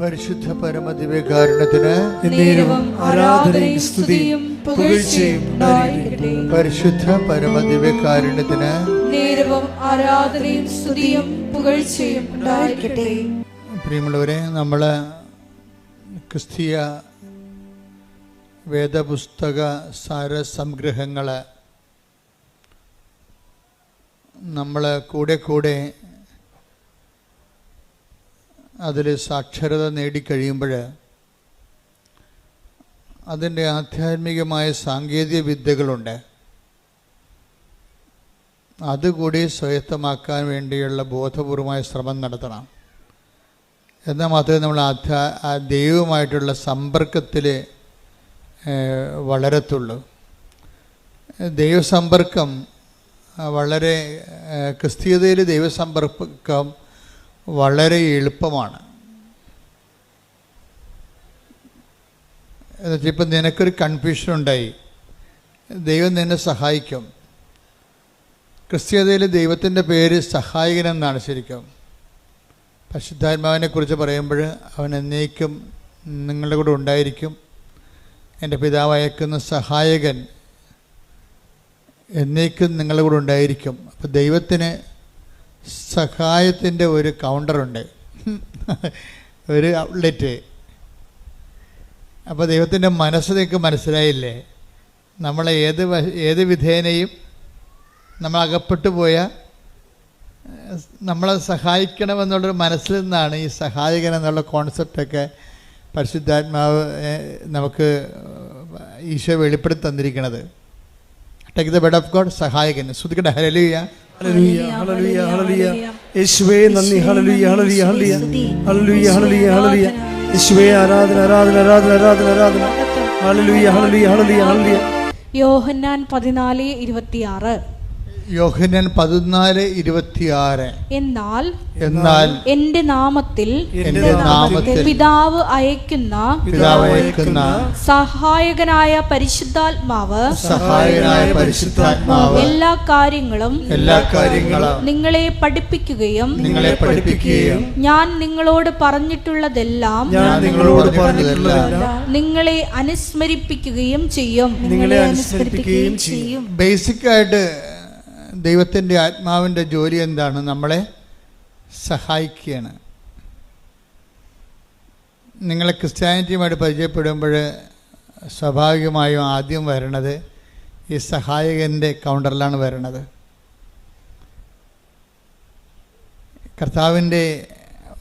പരിശുദ്ധ പരമദിവ്യകാരുണ്യത്തിന് ആരാധനയും സ്തുതിയും പുകഴ്ചയും ഉണ്ടായിരിക്കട്ടെ. പരിശുദ്ധ പരമദിവ്യകാരുണ്യത്തിന് ആരാധനയും സ്തുതിയും പുകഴ്ചയും ഉണ്ടായിരിക്കട്ടെ. പ്രിയമുള്ളവരെ, നമ്മൾ ക്രിസ്തീയ വേദപുസ്തക സാരസംഗ്രഹങ്ങൾ നമ്മൾ കൂടെ അതിൽ സാക്ഷരത നേടിക്കഴിയുമ്പോൾ അതിൻ്റെ ആധ്യാത്മികമായ സാങ്കേതിക വിദ്യകളുണ്ട്. അതുകൂടി സ്വായത്തമാക്കാൻ വേണ്ടിയുള്ള ബോധപൂർവമായ ശ്രമം നടത്തണം. എന്നാൽ മാത്രമേ നമ്മൾ ദൈവവുമായിട്ടുള്ള സമ്പർക്കത്തിൽ വളരത്തുള്ളൂ. ദൈവസമ്പർക്കം വളരെ ക്രിസ്തീയതയിൽ ദൈവസമ്പർക്കം വളരെ എളുപ്പമാണ്. എന്നുവെച്ചാൽ ഇപ്പം നിനക്കൊരു കൺഫ്യൂഷൻ ഉണ്ടായി, ദൈവം നിന്നെ സഹായിക്കും. ക്രിസ്തീയതയിൽ ദൈവത്തിൻ്റെ പേര് സഹായകനെന്നാണ്. ശരിക്കും പരിശുദ്ധാത്മാവിനെ കുറിച്ച് പറയുമ്പോൾ അവൻ എന്നേക്കും നിങ്ങളുടെ കൂടെ ഉണ്ടായിരിക്കും. എൻ്റെ പിതാവ് അയക്കുന്ന സഹായകൻ എന്നേക്കും നിങ്ങളുടെ കൂടെ ഉണ്ടായിരിക്കും. അപ്പോൾ ദൈവത്തിന് സഹായത്തിൻ്റെ ഒരു കൗണ്ടറുണ്ട്, ഒരു ഔട്ട്ലെറ്റ്. അപ്പോൾ ദൈവത്തിൻ്റെ മനസ്സ് നിങ്ങൾക്ക് മനസ്സിലായില്ലേ? നമ്മളെ ഏത് വിധേനയും നമ്മൾ അകപ്പെട്ടു പോയാൽ നമ്മളെ സഹായിക്കണമെന്നുള്ളൊരു മനസ്സിൽ നിന്നാണ് ഈ സഹായകൻ എന്നുള്ള കോൺസെപ്റ്റൊക്കെ പരിശുദ്ധാത്മാവ് നമുക്ക് ഈശോ വെളിപ്പെടുത്തി തന്നിരിക്കുന്നത്. Take the bed of God, സഹായകൻ. ശ്രുതിക്കട്ടെ, ഹല്ലേലൂയ ഹല്ലേലൂയ ഹല്ലേലൂയ ഹല്ലേലൂയ. യേശുവേ നന്ദി. Hallelujah hallelujah hallelujah hallelujah hallelujah hallelujah. യേശുവേ ആരാധന ആരാധന ആരാധന ആരാധന ആരാധന. Hallelujah hallelujah hallelujah hallelujah. Yohannan 14:26. Yohannan 14:26. എന്നാൽ എന്റെ നാമത്തിൽ പിതാവ് അയക്കുന്ന സഹായകനായ പരിശുദ്ധാത്മാവ് എല്ലാ കാര്യങ്ങളും നിങ്ങളെ പഠിപ്പിക്കുകയും ഞാൻ നിങ്ങളോട് പറഞ്ഞിട്ടുള്ളതെല്ലാം നിങ്ങളെ അനുസ്മരിപ്പിക്കുകയും ചെയ്യും. ബേസിക്കായിട്ട് ദൈവത്തിൻ്റെ ആത്മാവിൻ്റെ ജോലി എന്താണ്? നമ്മളെ സഹായിക്കുകയാണ്. നിങ്ങളെ ക്രിസ്ത്യാനിറ്റിയുമായിട്ട് പരിചയപ്പെടുമ്പോൾ സ്വാഭാവികമായും ആദ്യം വരണത് ഈ സഹായകൻ്റെ കൗണ്ടറിലാണ് വരണത്. കർത്താവിൻ്റെ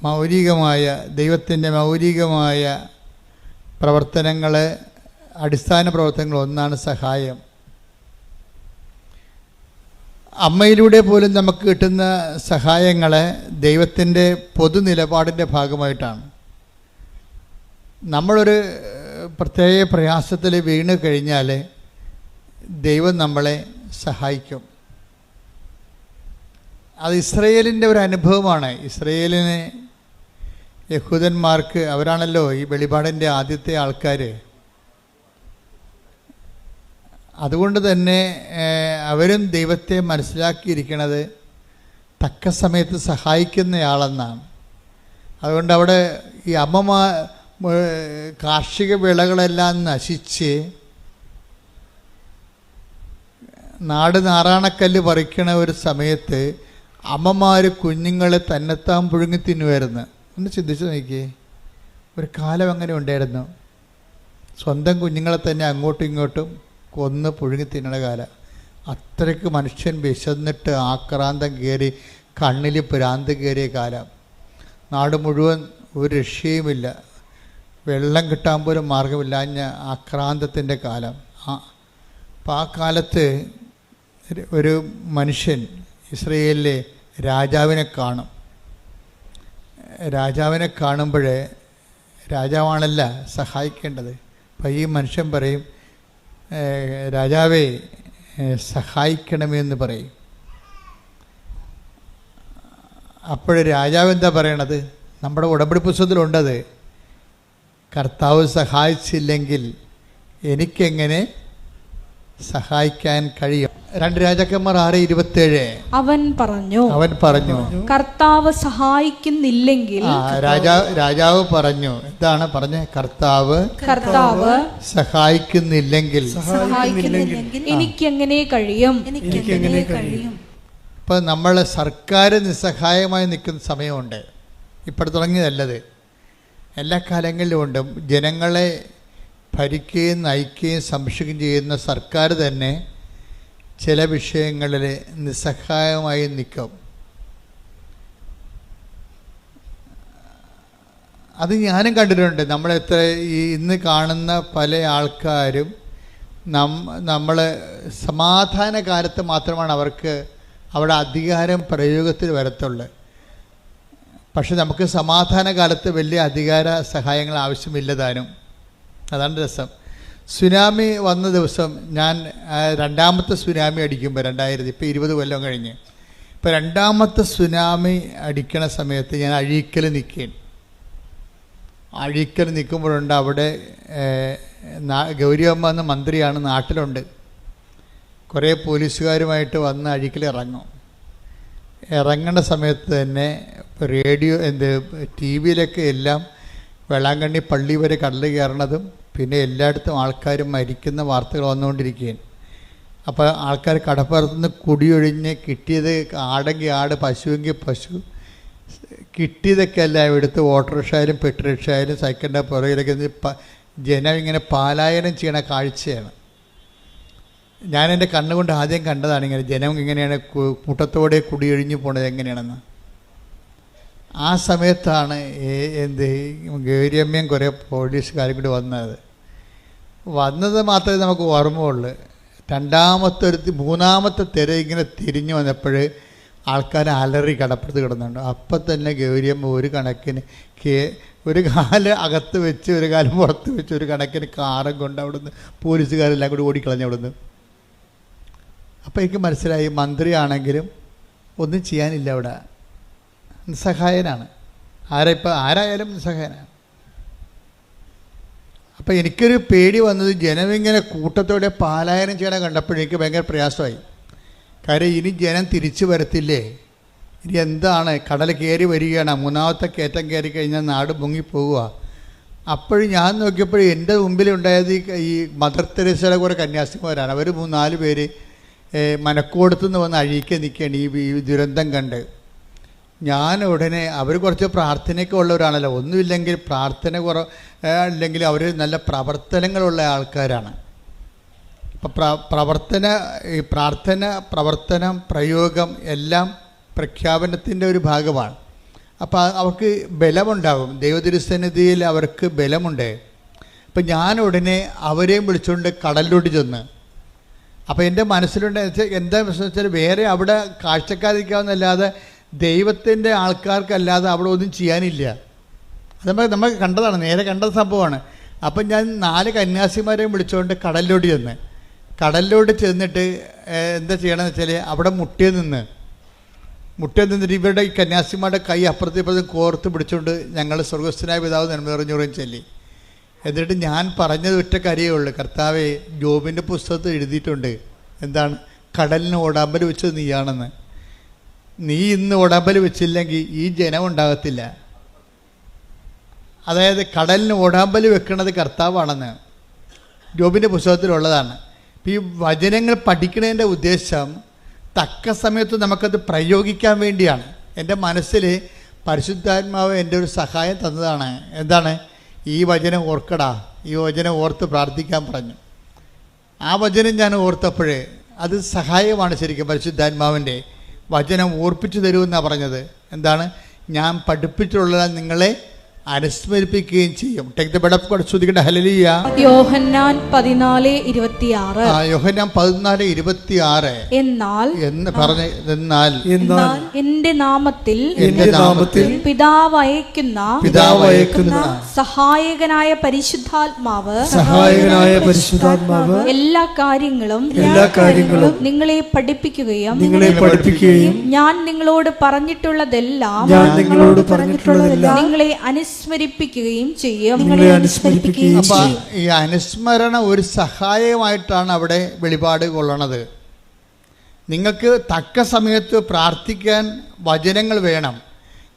മൗലികമായ ദൈവത്തിൻ്റെ മൗലികമായ പ്രവർത്തനങ്ങൾ, അടിസ്ഥാന പ്രവർത്തനങ്ങൾ ഒന്നാണ് സഹായം. അമ്മയിലൂടെ പോലും നമുക്ക് കിട്ടുന്ന സഹായങ്ങളെ ദൈവത്തിൻ്റെ പൊതു നിലപാടിൻ്റെ ഭാഗമായിട്ടാണ്. നമ്മളൊരു പ്രത്യേക പ്രയാസത്തിൽ വീണ് കഴിഞ്ഞാൽ ദൈവം നമ്മളെ സഹായിക്കും. അത് ഇസ്രയേലിൻ്റെ ഒരു അനുഭവമാണ്. ഇസ്രയേലിന്, യഹൂദന്മാർക്ക്, അവരാണല്ലോ ഈ വെളിപാടിൻ്റെ ആദ്യത്തെ ആൾക്കാർ. അതുകൊണ്ട് തന്നെ അവരും ദൈവത്തെ മനസ്സിലാക്കിയിരിക്കുന്നത് തക്ക സമയത്ത് സഹായിക്കുന്നയാളെന്നാണ്. അതുകൊണ്ട് അവിടെ ഈ കാർഷിക വിളകളെല്ലാം നശിച്ച് നാട് നാറാണക്കല്ല് പറിക്കണ ഒരു സമയത്ത് അമ്മമാർ കുഞ്ഞുങ്ങളെ തന്നെത്താൻ പുഴുങ്ങി തിന്നുമായിരുന്നു. ഒന്ന് ചിന്തിച്ച് നോക്കിയേ, ഒരു കാലം അങ്ങനെ ഉണ്ടായിരുന്നു. സ്വന്തം കുഞ്ഞുങ്ങളെ തന്നെ അങ്ങോട്ടും ഇങ്ങോട്ടും കൊന്ന് പുഴുങ്ങി തിന്നണ കാലം. അത്രയ്ക്ക് മനുഷ്യൻ വിശന്നിട്ട് ആക്രാന്തം കയറി, കണ്ണിൽ ഭ്രാന്ത് കയറിയ കാലം. നാട് മുഴുവൻ ഒരു രക്ഷയുമില്ല, വെള്ളം കിട്ടാൻ പോലും മാർഗമില്ലാഞ്ഞ ആക്രാന്തത്തിൻ്റെ കാലം. അപ്പം ആ കാലത്ത് ഒരു മനുഷ്യൻ ഇസ്രയേലിലെ രാജാവിനെ കാണും. രാജാവിനെ കാണുമ്പോൾ രാജാവാണല്ല സഹായിക്കേണ്ടത്. അപ്പം ഈ മനുഷ്യൻ പറയും, രാജാവേ സഹായിക്കണമെന്ന് പറയും. അപ്പോൾ രാജാവ് എന്താ പറയണത്? നമ്മുടെ ഉടമ്പടി പുസ്തകത്തിലുണ്ടത്. കർത്താവ് സഹായിച്ചില്ലെങ്കിൽ എനിക്കെങ്ങനെ സഹായിക്കാൻ കഴിയും? 2 രാജാക്കന്മാർ 6:27. അവൻ പറഞ്ഞു കർത്താവ് സഹായിക്കുന്നില്ലെങ്കിൽ. രാജാവ് പറഞ്ഞു, എന്താണ് പറഞ്ഞ? കർത്താവ് സഹായിക്കുന്നില്ലെങ്കിൽ എനിക്കെങ്ങനെ കഴിയും? ഇപ്പൊ നമ്മൾ സർക്കാർ നിസ്സഹായമായി നിൽക്കുന്ന സമയമുണ്ട്. ഇപ്പോൾ തുടങ്ങിയതല്ലത്, എല്ലാ കാലങ്ങളിലും ഉണ്ട്. ജനങ്ങളെ ഭരിക്കുകയും നയിക്കുകയും സംരക്ഷിക്കുകയും ചെയ്യുന്ന സർക്കാർ തന്നെ ചില വിഷയങ്ങളിൽ നിസ്സഹായമായി നിൽക്കും. അത് ഞാനും കണ്ടിട്ടുണ്ട്. നമ്മളെത്ര ഇന്ന് കാണുന്ന പല ആൾക്കാരും നമ്മൾ സമാധാന കാലത്ത് മാത്രമാണ് അവർക്ക് അവിടെ അധികാരം പ്രയോഗത്തിൽ വരത്തുള്ളൂ. പക്ഷെ നമുക്ക് സമാധാന കാലത്ത് വലിയ അധികാര സഹായങ്ങൾ ആവശ്യമില്ലതാനും. അതാണ് രസം. സുനാമി വന്ന ദിവസം ഞാൻ രണ്ടാമത്തെ സുനാമി അടിക്കുമ്പോൾ 2000, ഇപ്പോൾ 20 കൊല്ലം കഴിഞ്ഞ്, ഇപ്പോൾ രണ്ടാമത്തെ സുനാമി അടിക്കണ സമയത്ത് ഞാൻ അഴീക്കൽ നിൽക്കുമ്പോഴുണ്ട് അവിടെ ഗൗരിയമ്മ എന്ന മന്ത്രിയാണ്, നാട്ടിലുണ്ട്. കുറേ പോലീസുകാരുമായിട്ട് വന്ന് അഴീക്കൽ ഇറങ്ങേണ്ട സമയത്ത് തന്നെ റേഡിയോ ടി വിയിലൊക്കെ എല്ലാം വേളാങ്കണ്ണി പള്ളി വരെ കടൽ കയറണതും പിന്നെ എല്ലായിടത്തും ആൾക്കാർ മരിക്കുന്ന വാർത്തകൾ വന്നുകൊണ്ടിരിക്കുകയാണ്. അപ്പോൾ ആൾക്കാർ കടപ്പുറത്തുനിന്ന് കുടിയൊഴിഞ്ഞ് കിട്ടിയത് ആടെങ്കിൽ ആട്, പശുവെങ്കിൽ പശു, കിട്ടിയതൊക്കെ എല്ലാം എടുത്ത് ഓട്ടോറിക്ഷ ആയാലും പെട്രോറിക്ഷ ആയാലും സൈക്കിളിൻ്റെ പുറകിലൊക്കെ ജനം ഇങ്ങനെ പാലായനം ചെയ്യണ കാഴ്ചയാണ്. ഞാൻ എൻ്റെ കണ്ണുകൊണ്ട് ആദ്യം കണ്ടതാണ് ഇങ്ങനെ ജനം ഇങ്ങനെയാണ് കൂട്ടത്തോടെ കുടിയൊഴിഞ്ഞു പോണത് എങ്ങനെയാണെന്ന്. ആ സമയത്താണ് ഗൗരിയമ്മയും കുറേ പോലീസുകാരും കൂടി വന്നത് മാത്രമേ നമുക്ക് ഓർമ്മയുള്ളൂ. മൂന്നാമത്തെ തിര ഇങ്ങനെ തിരിഞ്ഞു വന്നപ്പോൾ ആൾക്കാർ അലറി കടപ്പുറത്ത് കിടന്നുണ്ട്. അപ്പം തന്നെ ഗൗരിയമ്മ ഒരു കണക്കിന് ഒരു കാല് അകത്ത് വെച്ച് ഒരു കാലം പുറത്ത് വെച്ച് ഒരു കണക്കിന് കാറും കൊണ്ട് അവിടുന്ന് പോലീസുകാരെല്ലാം കൂടി ഓടിക്കളഞ്ഞു അവിടുന്ന്. അപ്പോൾ എനിക്ക് മനസ്സിലായി, മന്ത്രിയാണെങ്കിലും ഒന്നും ചെയ്യാനില്ല, അവിടെ നിസ്സഹായനാണ്. ആരായാലും നിസ്സഹായനാണ്. അപ്പം എനിക്കൊരു പേടി വന്നത് ജനമിങ്ങനെ കൂട്ടത്തോടെ പാലായനം ചെയ്യണം കണ്ടപ്പോഴേക്ക് ഭയങ്കര പ്രയാസമായി. കാര്യം ഇനി ജനം തിരിച്ചു വരത്തില്ലേ, ഇനി എന്താണ്, കടൽ കയറി വരികയാണ്, മൂന്നാമത്തെ കയറ്റം കയറി കഴിഞ്ഞാൽ നാട് മുങ്ങിപ്പോവുക. അപ്പോഴും ഞാൻ നോക്കിയപ്പോൾ എൻ്റെ മുമ്പിലുണ്ടായത് ഈ മദർ തെരേസയുടെ കുറേ കന്യാസിമാരാണ്. അവർ 3-4 പേര് മനക്കോടത്തുനിന്ന് വന്ന് അഴീക്കെ നിൽക്കുകയാണ് ഈ ദുരന്തം കണ്ട്. ഞാൻ ഉടനെ, അവർ കുറച്ച് പ്രാർത്ഥനയൊക്കെ ഉള്ളവരാണല്ലോ, ഒന്നുമില്ലെങ്കിൽ പ്രാർത്ഥന അല്ലെങ്കിൽ അവർ നല്ല പ്രവർത്തനങ്ങളുള്ള ആൾക്കാരാണ്. അപ്പം പ്രാർത്ഥന, പ്രവർത്തനം, പ്രയോഗം എല്ലാം പ്രഖ്യാപനത്തിൻ്റെ ഒരു ഭാഗമാണ്. അപ്പോൾ അവർക്ക് ബലമുണ്ടാകും, ദൈവതിരുസന്നിധിയിൽ അവർക്ക് ബലമുണ്ട്. അപ്പം ഞാൻ ഉടനെ അവരെയും വിളിച്ചുകൊണ്ട് കടലിലോട്ട് ചെന്ന്. അപ്പോൾ എൻ്റെ മനസ്സിലുണ്ട് എന്താ വെച്ചാൽ വേറെ അവിടെ കാഴ്ചക്കാരിക്കാവുന്നല്ലാതെ ദൈവത്തിൻ്റെ ആൾക്കാർക്കല്ലാതെ അവിടെ ഒന്നും ചെയ്യാനില്ല. അത് നമ്മൾ കണ്ടതാണ്, നേരെ കണ്ട സംഭവമാണ്. അപ്പം ഞാൻ 4 കന്യാസിമാരെയും വിളിച്ചുകൊണ്ട് കടലിലോട്ട് ചെന്നിട്ട് എന്താ ചെയ്യണമെന്ന് വെച്ചാൽ അവിടെ മുട്ടിൽ നിന്നിട്ട് ഇവരുടെ ഈ കന്യാസിമാരുടെ കൈ അപ്പുറത്തും ഇപ്പുറത്തും കോർത്ത് പിടിച്ചുകൊണ്ട് ഞങ്ങൾ സ്വർഗസ്ഥനായ പിതാവ് നന്മറിഞ്ഞുറയും ചൊല്ലി. എന്നിട്ട് ഞാൻ പറഞ്ഞത് ഒറ്റ കാര്യമേ ഉള്ളൂ, കർത്താവേ, ജോബിൻ്റെ പുസ്തകത്തിൽ എഴുതിയിട്ടുണ്ട്, എന്താണ്, കടലിന് ഓടാമ്പൽ വെച്ചത് നീയാണെന്ന്. നീ ഇന്ന് ഓടാമ്പൽ വെച്ചില്ലെങ്കിൽ ഈ ജനം ഉണ്ടാകത്തില്ല. അതായത് കടലിന് ഓടാമ്പൽ വെക്കുന്നത് കർത്താവാണെന്ന് ജോബിൻ്റെ പുസ്തകത്തിലുള്ളതാണ്. ഈ വചനങ്ങൾ പഠിക്കുന്നതിൻ്റെ ഉദ്ദേശം തക്ക സമയത്ത് നമുക്കത് പ്രയോഗിക്കാൻ വേണ്ടിയാണ്. എൻ്റെ മനസ്സിൽ പരിശുദ്ധാത്മാവ് എൻ്റെ ഒരു സഹായം തന്നതാണ്. എന്താണ്? ഈ വചനം ഓർക്കടാ, ഈ വചനം ഓർത്ത് പ്രാർത്ഥിക്കാൻ പറഞ്ഞു. ആ വചനം ഞാൻ ഓർത്തപ്പോഴേ അത് സഹായമാണ് ശരിക്കും. പരിശുദ്ധാത്മാവിൻ്റെ വചനം ഓർപ്പിച്ചു തരുമെന്നാണ് പറഞ്ഞത്. എന്താണ്? ഞാൻ പഠിപ്പിച്ചിട്ടുള്ളത് നിങ്ങളെ അനുസ്മരിപ്പിക്കുകയും ചെയ്യും. Take the bed of God. ശ്രദ്ധിക്കട്ടെ. ഹല്ലേലൂയ. യോഹന്നാൻ 14:26. യോഹന്നാൻ 14:26. എന്നാൽ എന്റെ നാമത്തിൽ പിതാവ് അയക്കുന്ന സഹായകനായ പരിശുദ്ധാത്മാവ് എല്ലാ കാര്യങ്ങളും നിങ്ങളെ പഠിപ്പിക്കുകയും ഞാൻ നിങ്ങളോട് പറഞ്ഞിട്ടുള്ളതെല്ലാം നിങ്ങളെ അനുസ്മരിപ്പിക്കുകയും ചെയ്യും. ഈ അനുസ്മരണ ഒരു സഹായമായിട്ടാണ് അവിടെ വെളിപാട് കൊള്ളണത്. നിങ്ങൾക്ക് തക്ക സമയത്ത് പ്രാർത്ഥിക്കാൻ വചനങ്ങൾ വേണം.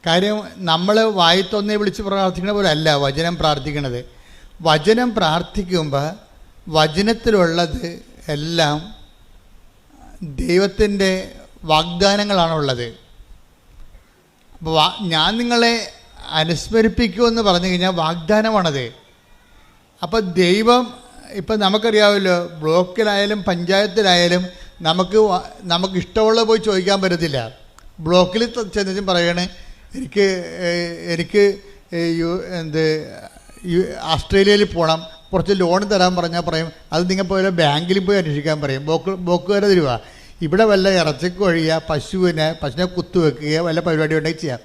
കാര്യം നമ്മൾ വായിത്തൊന്നേ വിളിച്ച് പ്രാർത്ഥിക്കുന്ന പോലെ അല്ല വചനം പ്രാർത്ഥിക്കണത്. വചനം പ്രാർത്ഥിക്കുമ്പോൾ വചനത്തിലുള്ളത് എല്ലാം ദൈവത്തിൻ്റെ വാഗ്ദാനങ്ങളാണുള്ളത്. അപ്പോൾ ഞാൻ നിങ്ങളെ അനുസ്മരിപ്പിക്കുമെന്ന് പറഞ്ഞു കഴിഞ്ഞാൽ വാഗ്ദാനമാണത്. അപ്പോൾ ദൈവം ഇപ്പം നമുക്കറിയാമല്ലോ, ബ്ലോക്കിലായാലും പഞ്ചായത്തിലായാലും നമുക്ക് ഇഷ്ടമുള്ളത് പോയി ചോദിക്കാൻ പറ്റത്തില്ല. ബ്ലോക്കിൽ ചെന്നിട്ടും പറയണേ എനിക്ക് ഓസ്ട്രേലിയയിൽ പോകണം, കുറച്ച് ലോൺ തരാൻ പറഞ്ഞാൽ പറയും അത് നിങ്ങൾ പോയാൽ ബാങ്കിൽ പോയി അന്വേഷിക്കാൻ പറയും. ബ്ലോക്കുകാരെ തരുക. ഇവിടെ വല്ല ഇറച്ചിക്ക് ഒഴിയുക, പശുവിനെ കുത്തുവെക്കുക, വല്ല പരിപാടി ഉണ്ടെങ്കിൽ ചെയ്യാം.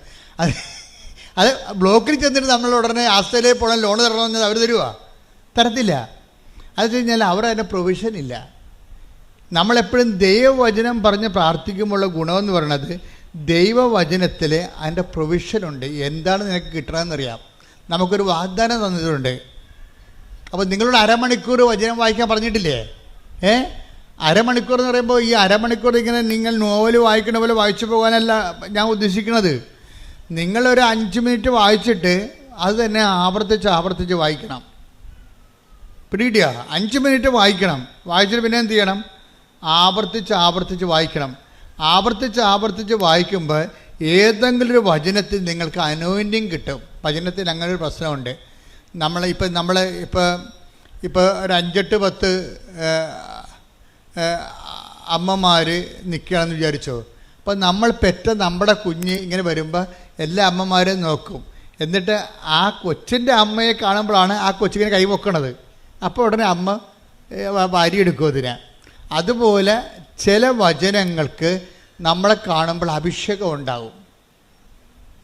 അത് ബ്ലോക്കിൽ ചെന്നിട്ട് നമ്മൾ ഉടനെ ഓസ്ട്രേലിയയിൽ പോകണം ലോൺ തരണമെന്ന് അവർ തരുക? തരത്തില്ല. അത് വെച്ച് കഴിഞ്ഞാൽ അവിടെ അതിൻ്റെ പ്രൊവിഷൻ ഇല്ല. നമ്മളെപ്പോഴും ദൈവവചനം പറഞ്ഞ് പ്രാർത്ഥിക്കുമ്പോഴുള്ള ഗുണമെന്ന് പറയുന്നത് ദൈവവചനത്തിൽ അതിൻ്റെ പ്രൊവിഷനുണ്ട്. എന്താണ് നിനക്ക് കിട്ടണമെന്നറിയാം. നമുക്കൊരു വാഗ്ദാനം തന്നിട്ടുണ്ട്. അപ്പോൾ നിങ്ങളോട് അരമണിക്കൂർ വചനം വായിക്കാൻ പറഞ്ഞിട്ടില്ലേ? അരമണിക്കൂർ എന്ന് പറയുമ്പോൾ ഈ അരമണിക്കൂർ ഇങ്ങനെ നിങ്ങൾ നോവൽ വായിക്കണ പോലെ വായിച്ചു പോകാനല്ല ഞാൻ ഉദ്ദേശിക്കുന്നത്. നിങ്ങളൊരു 5 മിനിറ്റ് വായിച്ചിട്ട് അത് തന്നെ ആവർത്തിച്ച് വായിക്കണം. പിടികിട്ടിയ 5 മിനിറ്റ് വായിക്കണം. വായിച്ചിട്ട് പിന്നെ എന്ത് ചെയ്യണം? ആവർത്തിച്ച് വായിക്കണം. ആവർത്തിച്ച് വായിക്കുമ്പോൾ ഏതെങ്കിലും ഒരു വചനത്തിൽ നിങ്ങൾക്ക് അനോയിൻറ്റിങ് കിട്ടും. വചനത്തിൽ അങ്ങനെ ഒരു പ്രശ്നമുണ്ട്. നമ്മൾ ഒരു 5-8-10 അമ്മമാർ നിൽക്കുകയാണെന്ന് വിചാരിച്ചോ. അപ്പോൾ നമ്മൾ പെറ്റ നമ്മുടെ കുഞ്ഞ് ഇങ്ങനെ വരുമ്പോൾ എല്ലാ അമ്മമാരെയും നോക്കും. എന്നിട്ട് ആ കൊച്ചിൻ്റെ അമ്മയെ കാണുമ്പോഴാണ് ആ കൊച്ചിങ്ങനെ കൈ പൊക്കണത്. അപ്പോൾ ഉടനെ അമ്മ വാരിയെടുക്കും അതിനെ. അതുപോലെ ചില വചനങ്ങൾക്ക് നമ്മളെ കാണുമ്പോൾ അഭിഷേകം ഉണ്ടാവും.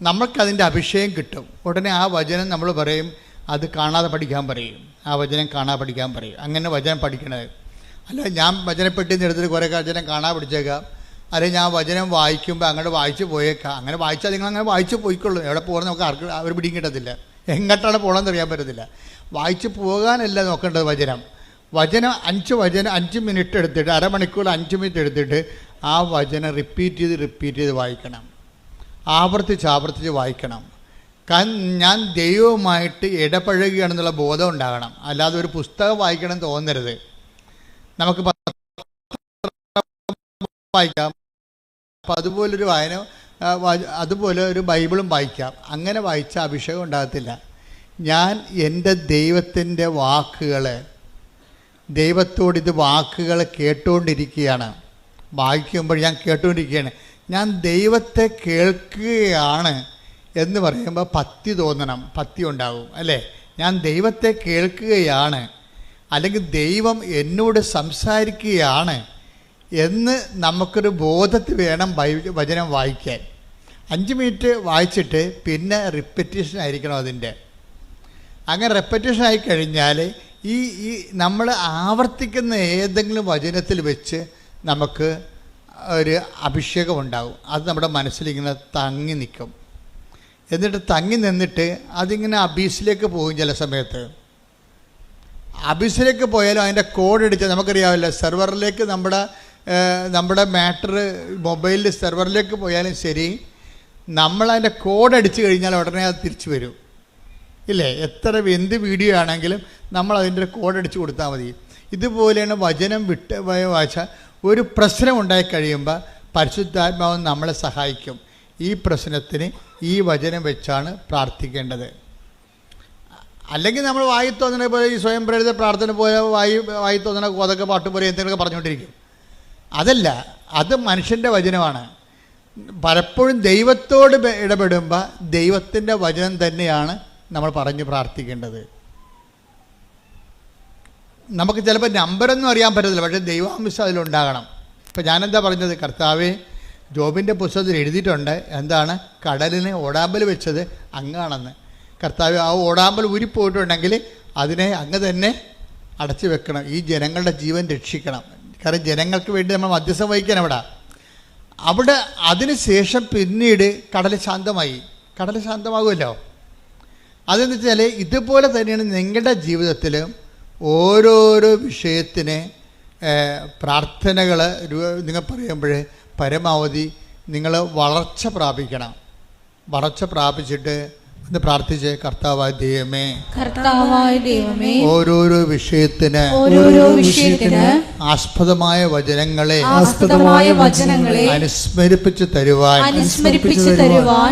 നമ്മൾക്കതിൻ്റെ അഭിഷേകം കിട്ടും. ഉടനെ ആ വചനം നമ്മൾ പറയും അത് കാണാതെ പഠിക്കാൻ പറയും. ആ വചനം കാണാതെ പഠിക്കാൻ പറയും. അങ്ങനെ വചനം പഠിക്കണത്. അല്ല ഞാൻ വചനപ്പെട്ടിന്ന് എടുത്തിട്ട് കുറേ വചനം കാണാതെ പഠിച്ചേക്കാം. അല്ലെങ്കിൽ ഞാൻ വചനം വായിക്കുമ്പോൾ അങ്ങോട്ട് വായിച്ച് പോയേക്കാം. അങ്ങനെ വായിച്ചാൽ നിങ്ങൾ അങ്ങനെ വായിച്ച് പോയിക്കൊള്ളൂ. എവിടെ പോകുന്നത് നമുക്ക് ആർക്ക് അവർ പിടിയും കിട്ടത്തില്ല. എങ്ങോട്ടാണ് പോകണമെന്ന് അറിയാൻ പറ്റത്തില്ല. വായിച്ച് പോകാനല്ല നോക്കേണ്ടത്. വചനം 5 മിനിറ്റ് എടുത്തിട്ട് അരമണിക്കൂർ 5 മിനിറ്റ് എടുത്തിട്ട് ആ വചനം റിപ്പീറ്റ് ചെയ്ത് വായിക്കണം. ആവർത്തിച്ച് വായിക്കണം. ഞാൻ ദൈവവുമായിട്ട് ഇടപഴകുകയാണെന്നുള്ള ബോധം ഉണ്ടാകണം. അല്ലാതെ ഒരു പുസ്തകം വായിക്കണം തോന്നരുത്. നമുക്ക് വായിക്കാം. അപ്പം അതുപോലെ ഒരു ബൈബിളും വായിക്കാം. അങ്ങനെ വായിച്ച അഭിഷേകം ഉണ്ടാകത്തില്ല. ഞാൻ എൻ്റെ ദൈവത്തിൻ്റെ ദൈവത്തോട് ഇത് വാക്കുകൾ കേട്ടുകൊണ്ടിരിക്കുകയാണ്. വായിക്കുമ്പോൾ ഞാൻ കേട്ടുകൊണ്ടിരിക്കുകയാണ്. ഞാൻ ദൈവത്തെ കേൾക്കുകയാണ് എന്ന് പറയുമ്പോൾ ഭക്തി തോന്നണം, ഭക്തി ഉണ്ടാവും അല്ലേ? ഞാൻ ദൈവത്തെ കേൾക്കുകയാണ്, അല്ലെങ്കിൽ ദൈവം എന്നോട് സംസാരിക്കുകയാണ് എന്ന് നമുക്കൊരു ബോധത്തിൽ വേണം വചനം വായിക്കാൻ. 5 മിനിറ്റ് വായിച്ചിട്ട് പിന്നെ റിപ്പറ്റീഷൻ ആയിരിക്കണം അതിൻ്റെ. അങ്ങനെ റിപ്പറ്റീഷൻ ആയിക്കഴിഞ്ഞാൽ ഈ നമ്മൾ ആവർത്തിക്കുന്ന ഏതെങ്കിലും വചനത്തിൽ വെച്ച് നമുക്ക് ഒരു അഭിഷേകം ഉണ്ടാകും. അത് നമ്മുടെ മനസ്സിലിങ്ങനെ തങ്ങി നിൽക്കും. എന്നിട്ട് തങ്ങി നിന്നിട്ട് അതിങ്ങനെ അബീസിലേക്ക് പോകും. ചില സമയത്ത് അബീസിലേക്ക് പോയാലും അതിൻ്റെ കോഡ് അടിച്ചാൽ നമുക്കറിയാമല്ലോ, സെർവറിലേക്ക് നമ്മുടെ മാറ്റർ മൊബൈലിൽ സെർവറിലേക്ക് പോയാലും ശരി, നമ്മളതിൻ്റെ കോഡ് അടിച്ചു കഴിഞ്ഞാൽ ഉടനെ അത് തിരിച്ചു വരും ഇല്ലേ? എന്ത് വീഡിയോ ആണെങ്കിലും നമ്മൾ അതിൻ്റെ കോഡ് അടിച്ച് കൊടുത്താൽ മതി. ഇതുപോലെയാണ് വചനം വായിച്ചാൽ ഒരു പ്രശ്നം ഉണ്ടായി കഴിയുമ്പോൾ പരിശുദ്ധാത്മാവ് നമ്മളെ സഹായിക്കും. ഈ പ്രശ്നത്തിന് ഈ വചനം വെച്ചാണ് പ്രാർത്ഥിക്കേണ്ടത്. അല്ലെങ്കിൽ നമ്മൾ വായി തോന്നണ പോലെ ഈ സ്വയം പ്രേരിത പ്രാർത്ഥന പോലെ വായി തോന്നണ കോതൊക്കെ പാട്ട് പോലെ എന്തെങ്കിലുമൊക്കെ പറഞ്ഞുകൊണ്ടിരിക്കും. അതല്ല, അത് മനുഷ്യൻ്റെ വചനമാണ്. പലപ്പോഴും ദൈവത്തോട് ഇടപെടുമ്പോൾ ദൈവത്തിൻ്റെ വചനം തന്നെയാണ് നമ്മൾ പറഞ്ഞ് പ്രാർത്ഥിക്കേണ്ടത്. നമുക്ക് ചിലപ്പോൾ നമ്പരൊന്നും അറിയാൻ പറ്റത്തില്ല, പക്ഷേ ദൈവാംശം അതിലുണ്ടാകണം. ഇപ്പം ഞാനെന്താ പറഞ്ഞത്? കർത്താവേ, ജോബിൻ്റെ പുസ്തകത്തിൽ എഴുതിയിട്ടുണ്ട് എന്താണ്? കടലിനെ ഓടാമ്പൽ വെച്ചത് അങ്ങാണെന്ന്. കർത്താവ്, ആ ഓടാമ്പൽ ഊരിപ്പോയിട്ടുണ്ടെങ്കിൽ അതിനെ അങ്ങ് തന്നെ അടച്ചു വെക്കണം. ഈ ജനങ്ങളുടെ ജീവൻ രക്ഷിക്കണം. കാരണം ജനങ്ങൾക്ക് വേണ്ടി നമ്മൾ മധ്യസ്ഥം വഹിക്കാൻ അവിടെ അതിന് ശേഷം പിന്നീട് കടൽ ശാന്തമാകുമല്ലോ. അതെന്ന് വെച്ചാൽ ഇതുപോലെ തന്നെയാണ് നിങ്ങളുടെ ജീവിതത്തിൽ ഓരോരോ വിഷയത്തിന് പ്രാർത്ഥനകൾ നിങ്ങൾ പറയുമ്പോൾ പരമാവധി നിങ്ങൾ വളർച്ച പ്രാപിക്കണം. വളർച്ച പ്രാപിച്ചിട്ട് ഒന്ന് പ്രാർത്ഥിച്ച്, കർത്താവായ ദൈവമേ, കർത്താവായ ദൈവമേ, ഓരോരോ വിഷയത്തിന് ആസ്പദമായ വചനങ്ങളെ അനുസ്മരിപ്പിച്ച് തരുവാൻ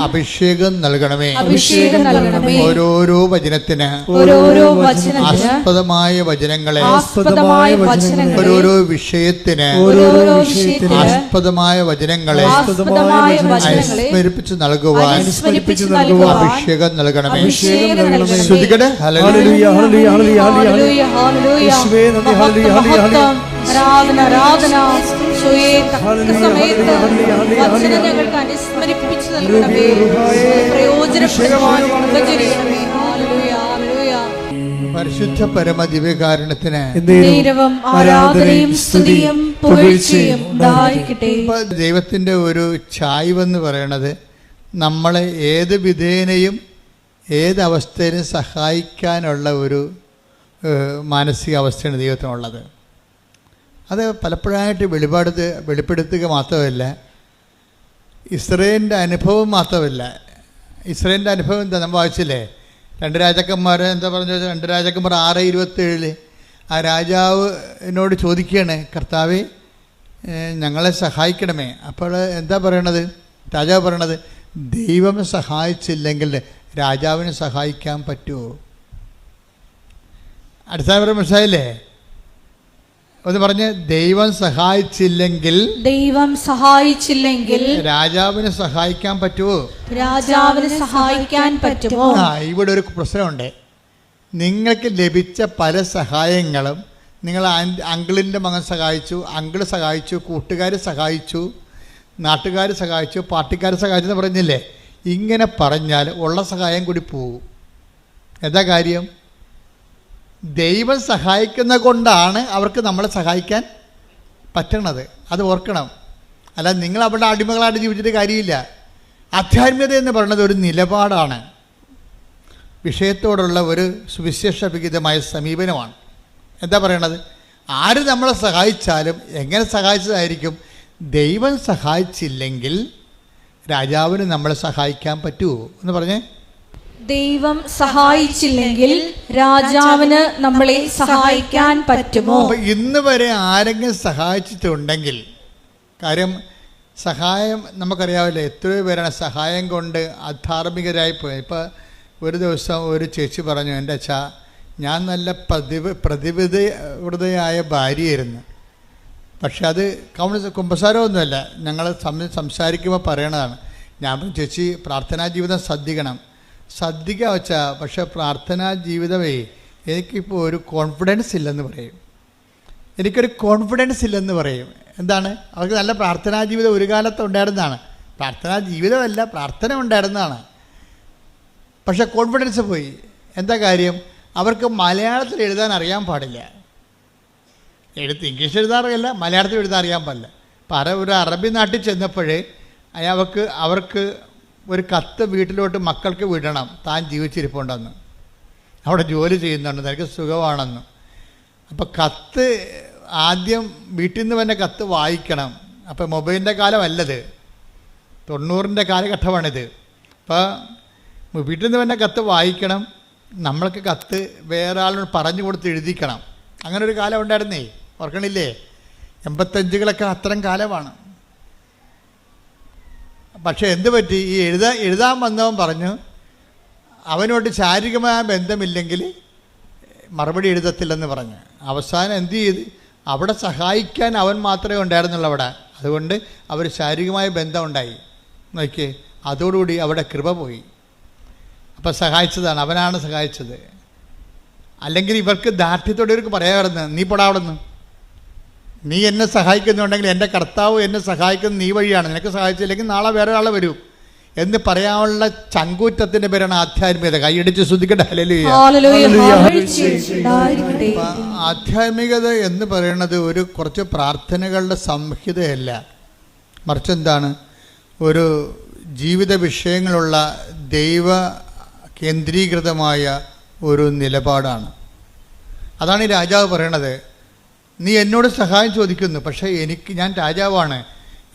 അഭിഷേകം നൽകണമേ. ഓരോരോ വചനത്തിന് ആസ്പദമായ വചനങ്ങളെ, ഓരോരോ വിഷയത്തിന് ആസ്പദമായ വചനങ്ങളെ അനുസ്മരിപ്പിച്ച് നൽകുവാൻ അഭിഷേകം നൽകണമേ. ശ്രുതികട്ടെ. Hallelujah, hallelujah, hallelujah, hallelujah. ആരാധന, ആരാധന. ഈശോയെ, തക്ക സമയത്ത് വചനം ഞങ്ങൾക്ക് അനുസ്മരിപ്പിച്ചു നൽകണമേ. പ്രയോജനപ്പെടുവാൻ ഉപകരിക്കണമേ. Hallelujah, hallelujah. പരിശുദ്ധ പരമ ദിവ്യകാരുണ്യത്തിന് നേരവും ആരാധനയും സ്തുതിയും പുകഴ്ചയും ഉണ്ടായിരിക്കട്ടെ. ദൈവത്തിൻ്റെ ഒരു ചായ്വെന്ന് പറയണത് നമ്മളെ ഏത് വിധേനയും ഏതവസ്ഥയിലും സഹായിക്കാനുള്ള ഒരു മാനസികാവസ്ഥയാണ് ദൈവത്തിനുള്ളത്. അത് പലപ്പോഴായിട്ട് വെളിപ്പെടുത്തുക മാത്രമല്ല, ഇസ്രയേലിൻ്റെ അനുഭവം മാത്രമല്ല. ഇസ്രയേലിൻ്റെ അനുഭവം എന്താ നമ്മൾ വായിച്ചില്ലേ? 2 രാജാക്കന്മാർ എന്താ പറഞ്ഞു? 2 രാജാക്കന്മാർ 6:27 ആ രാജാവിനോട് ചോദിക്കുകയാണ്, കർത്താവേ ഞങ്ങളെ സഹായിക്കണമേ. അപ്പോൾ എന്താ പറയണത്? രാജാവ് പറയണത്, ദൈവം സഹായിച്ചില്ലെങ്കിൽ രാജാവിനെ സഹായിക്കാൻ പറ്റുമോ? അടിസ്ഥാനപരം മനസ്സിലായില്ലേ? ഒന്ന് പറഞ്ഞ്, ദൈവം സഹായിച്ചില്ലെങ്കിൽ രാജാവിനെ സഹായിക്കാൻ പറ്റുമോ? ഇവിടെ ഒരു പ്രശ്നമുണ്ട്. നിങ്ങൾക്ക് ലഭിച്ച പല സഹായങ്ങളും നിങ്ങൾ അങ്കിളിൻ്റെ മകൻ സഹായിച്ചു, അങ്കിള് സഹായിച്ചു, കൂട്ടുകാർ സഹായിച്ചു, നാട്ടുകാർ സഹായിച്ചു, പാർട്ടിക്കാർ സഹായിച്ചു എന്ന് പറഞ്ഞില്ലേ? ഇങ്ങനെ പറഞ്ഞാൽ ഉള്ള സഹായം കൂടി പോകും. എന്താ കാര്യം? ദൈവം സഹായിക്കുന്ന കൊണ്ടാണ് അവർക്ക് നമ്മളെ സഹായിക്കാൻ പറ്റണത്. അത് ഓർക്കണം. അല്ല നിങ്ങൾ അവിടെ അടിമകളായിട്ട് ജീവിച്ചിട്ട് കാര്യമില്ല. ആധ്യാത്മികത എന്ന് പറയുന്നത് ഒരു നിലപാടാണ്, വിഷയത്തോടുള്ള ഒരു സുവിശേഷവിഹിതമായ സമീപനമാണ്. എന്താ പറയണത്? ആര് നമ്മളെ സഹായിച്ചാലും എങ്ങനെ സഹായിച്ചതായിരിക്കും. ദൈവം സഹായിച്ചില്ലെങ്കിൽ രാജാവിന് നമ്മളെ സഹായിക്കാൻ പറ്റുമോ എന്ന് പറഞ്ഞേ? ദൈവം സഹായിച്ചില്ലെങ്കിൽ രാജാവിന് നമ്മളെ സഹായിക്കാൻ പറ്റുമോ? അപ്പൊ ഇന്ന് വരെ ആരെങ്കിലും സഹായിച്ചിട്ടുണ്ടെങ്കിൽ, കാര്യം സഹായം നമുക്കറിയാവില്ല, എത്രയോ പേരാണ് സഹായം കൊണ്ട് അധാർമികരായി പോയത്. ഇപ്പം ഒരു ദിവസം ഒരു ചേച്ചി പറഞ്ഞു, എൻ്റെ അച്ഛാ, ഞാൻ നല്ല പ്രതിബദ്ധയായ ഭാര്യയായിരുന്നു, പക്ഷെ അത് കുമ്പസാരമൊന്നുമല്ല, ഞങ്ങൾ സംസാരിക്കുമ്പോൾ പറയണതാണ്. ഞാൻ ചേച്ചി പ്രാർത്ഥനാ ജീവിതം ശ്രദ്ധിക്കുക വെച്ചാൽ, പക്ഷേ പ്രാർത്ഥനാ ജീവിതമേ എനിക്കിപ്പോൾ ഒരു കോൺഫിഡൻസ് ഇല്ലെന്ന് പറയും. എന്താണ്? അവർക്ക് നല്ല പ്രാർത്ഥനാ ജീവിതം ഒരു കാലത്ത് ഉണ്ടായിരുന്നതാണ്. പ്രാർത്ഥനാ ജീവിതമല്ല, പ്രാർത്ഥന ഉണ്ടായിരുന്നതാണ്, പക്ഷെ കോൺഫിഡൻസ് പോയി. എന്താ കാര്യം? അവർക്ക് മലയാളത്തിൽ എഴുതാൻ അറിയാൻ പാടില്ല. ഇംഗ്ലീഷ് എഴുതാറില്ല, മലയാളത്തിൽ എഴുതാൻ അറിയാൻ പാടില്ല. അപ്പം ഒരു അറബി നാട്ടിൽ ചെന്നപ്പോഴേ അവർക്ക് ഒരു കത്ത് വീട്ടിലോട്ട് മക്കൾക്ക് വിടണം, താൻ ജീവിച്ചിരിപ്പുണ്ടെന്ന്, അവിടെ ജോലി ചെയ്യുന്നുണ്ട്, നിനക്ക് സുഖമാണെന്ന്. അപ്പം കത്ത് ആദ്യം വീട്ടിൽ നിന്ന് തന്നെ കത്ത് വായിക്കണം. അപ്പം മൊബൈലിൻ്റെ കാലമല്ലത്, 90-ൻ്റെ കാലഘട്ടമാണിത്. അപ്പോൾ വീട്ടിൽ നിന്ന് തന്നെ കത്ത് വായിക്കണം, നമ്മൾക്ക് കത്ത് വേറെ ആളിനോട് പറഞ്ഞു കൊടുത്ത് എഴുതിക്കണം. അങ്ങനെ ഒരു കാലം ഉണ്ടായിരുന്നേ, ഓർക്കണില്ലേ? 85കളൊക്കെ അത്തരം കാലമാണ്. പക്ഷെ എന്ത് പറ്റി? ഈ എഴുതാൻ വന്നവൻ പറഞ്ഞു അവനോട് ശാരീരികമായ ബന്ധമില്ലെങ്കിൽ മറുപടി എഴുതത്തില്ലെന്ന് പറഞ്ഞു. അവസാനം എന്ത് ചെയ്ത്? അവിടെ സഹായിക്കാൻ അവൻ മാത്രമേ ഉണ്ടായിരുന്നുള്ളൂ അവിടെ. അതുകൊണ്ട് അവർ ശാരീരികമായ ബന്ധം ഉണ്ടായി. നോക്കിയേ, അതോടുകൂടി അവിടെ കൃപ പോയി. അപ്പം സഹായിച്ചതാണ്, അവനാണ് സഹായിച്ചത്. അല്ലെങ്കിൽ ഇവർക്ക് ദാർഢ്യത്തോടെ ഇവർക്ക് പറയാമായിരുന്നു, നീ പൊടാവിടുന്ന്, നീ എന്നെ സഹായിക്കുന്നുണ്ടെങ്കിൽ എൻ്റെ കർത്താവ് എന്നെ സഹായിക്കുന്നത് നീ വഴിയാണ്, നിനക്ക് സഹായിച്ചില്ലെങ്കിൽ നാളെ വേറെ ആളെ വരും എന്ന് പറയാനുള്ള ചങ്കൂറ്റത്തിൻ്റെ പേരാണ് ആധ്യാത്മികത. കൈയടിച്ച് ശ്രദ്ധിക്കട്ടെ. ഹല്ലേലൂയ. ആധ്യാത്മികത എന്ന് പറയുന്നത് ഒരു കുറച്ച് പ്രാർത്ഥനകളുടെ സംഹിതയല്ല, മറിച്ച് എന്താണ്? ഒരു ജീവിത വിഷയങ്ങളുള്ള ദൈവ കേന്ദ്രീകൃതമായ ഒരു നിലപാടാണ്. അതാണ് ഈ രാജാവ് പറയണത്. നീ എന്നോട് സഹായം ചോദിക്കുന്നു, പക്ഷേ ഞാൻ രാജാവാണ്,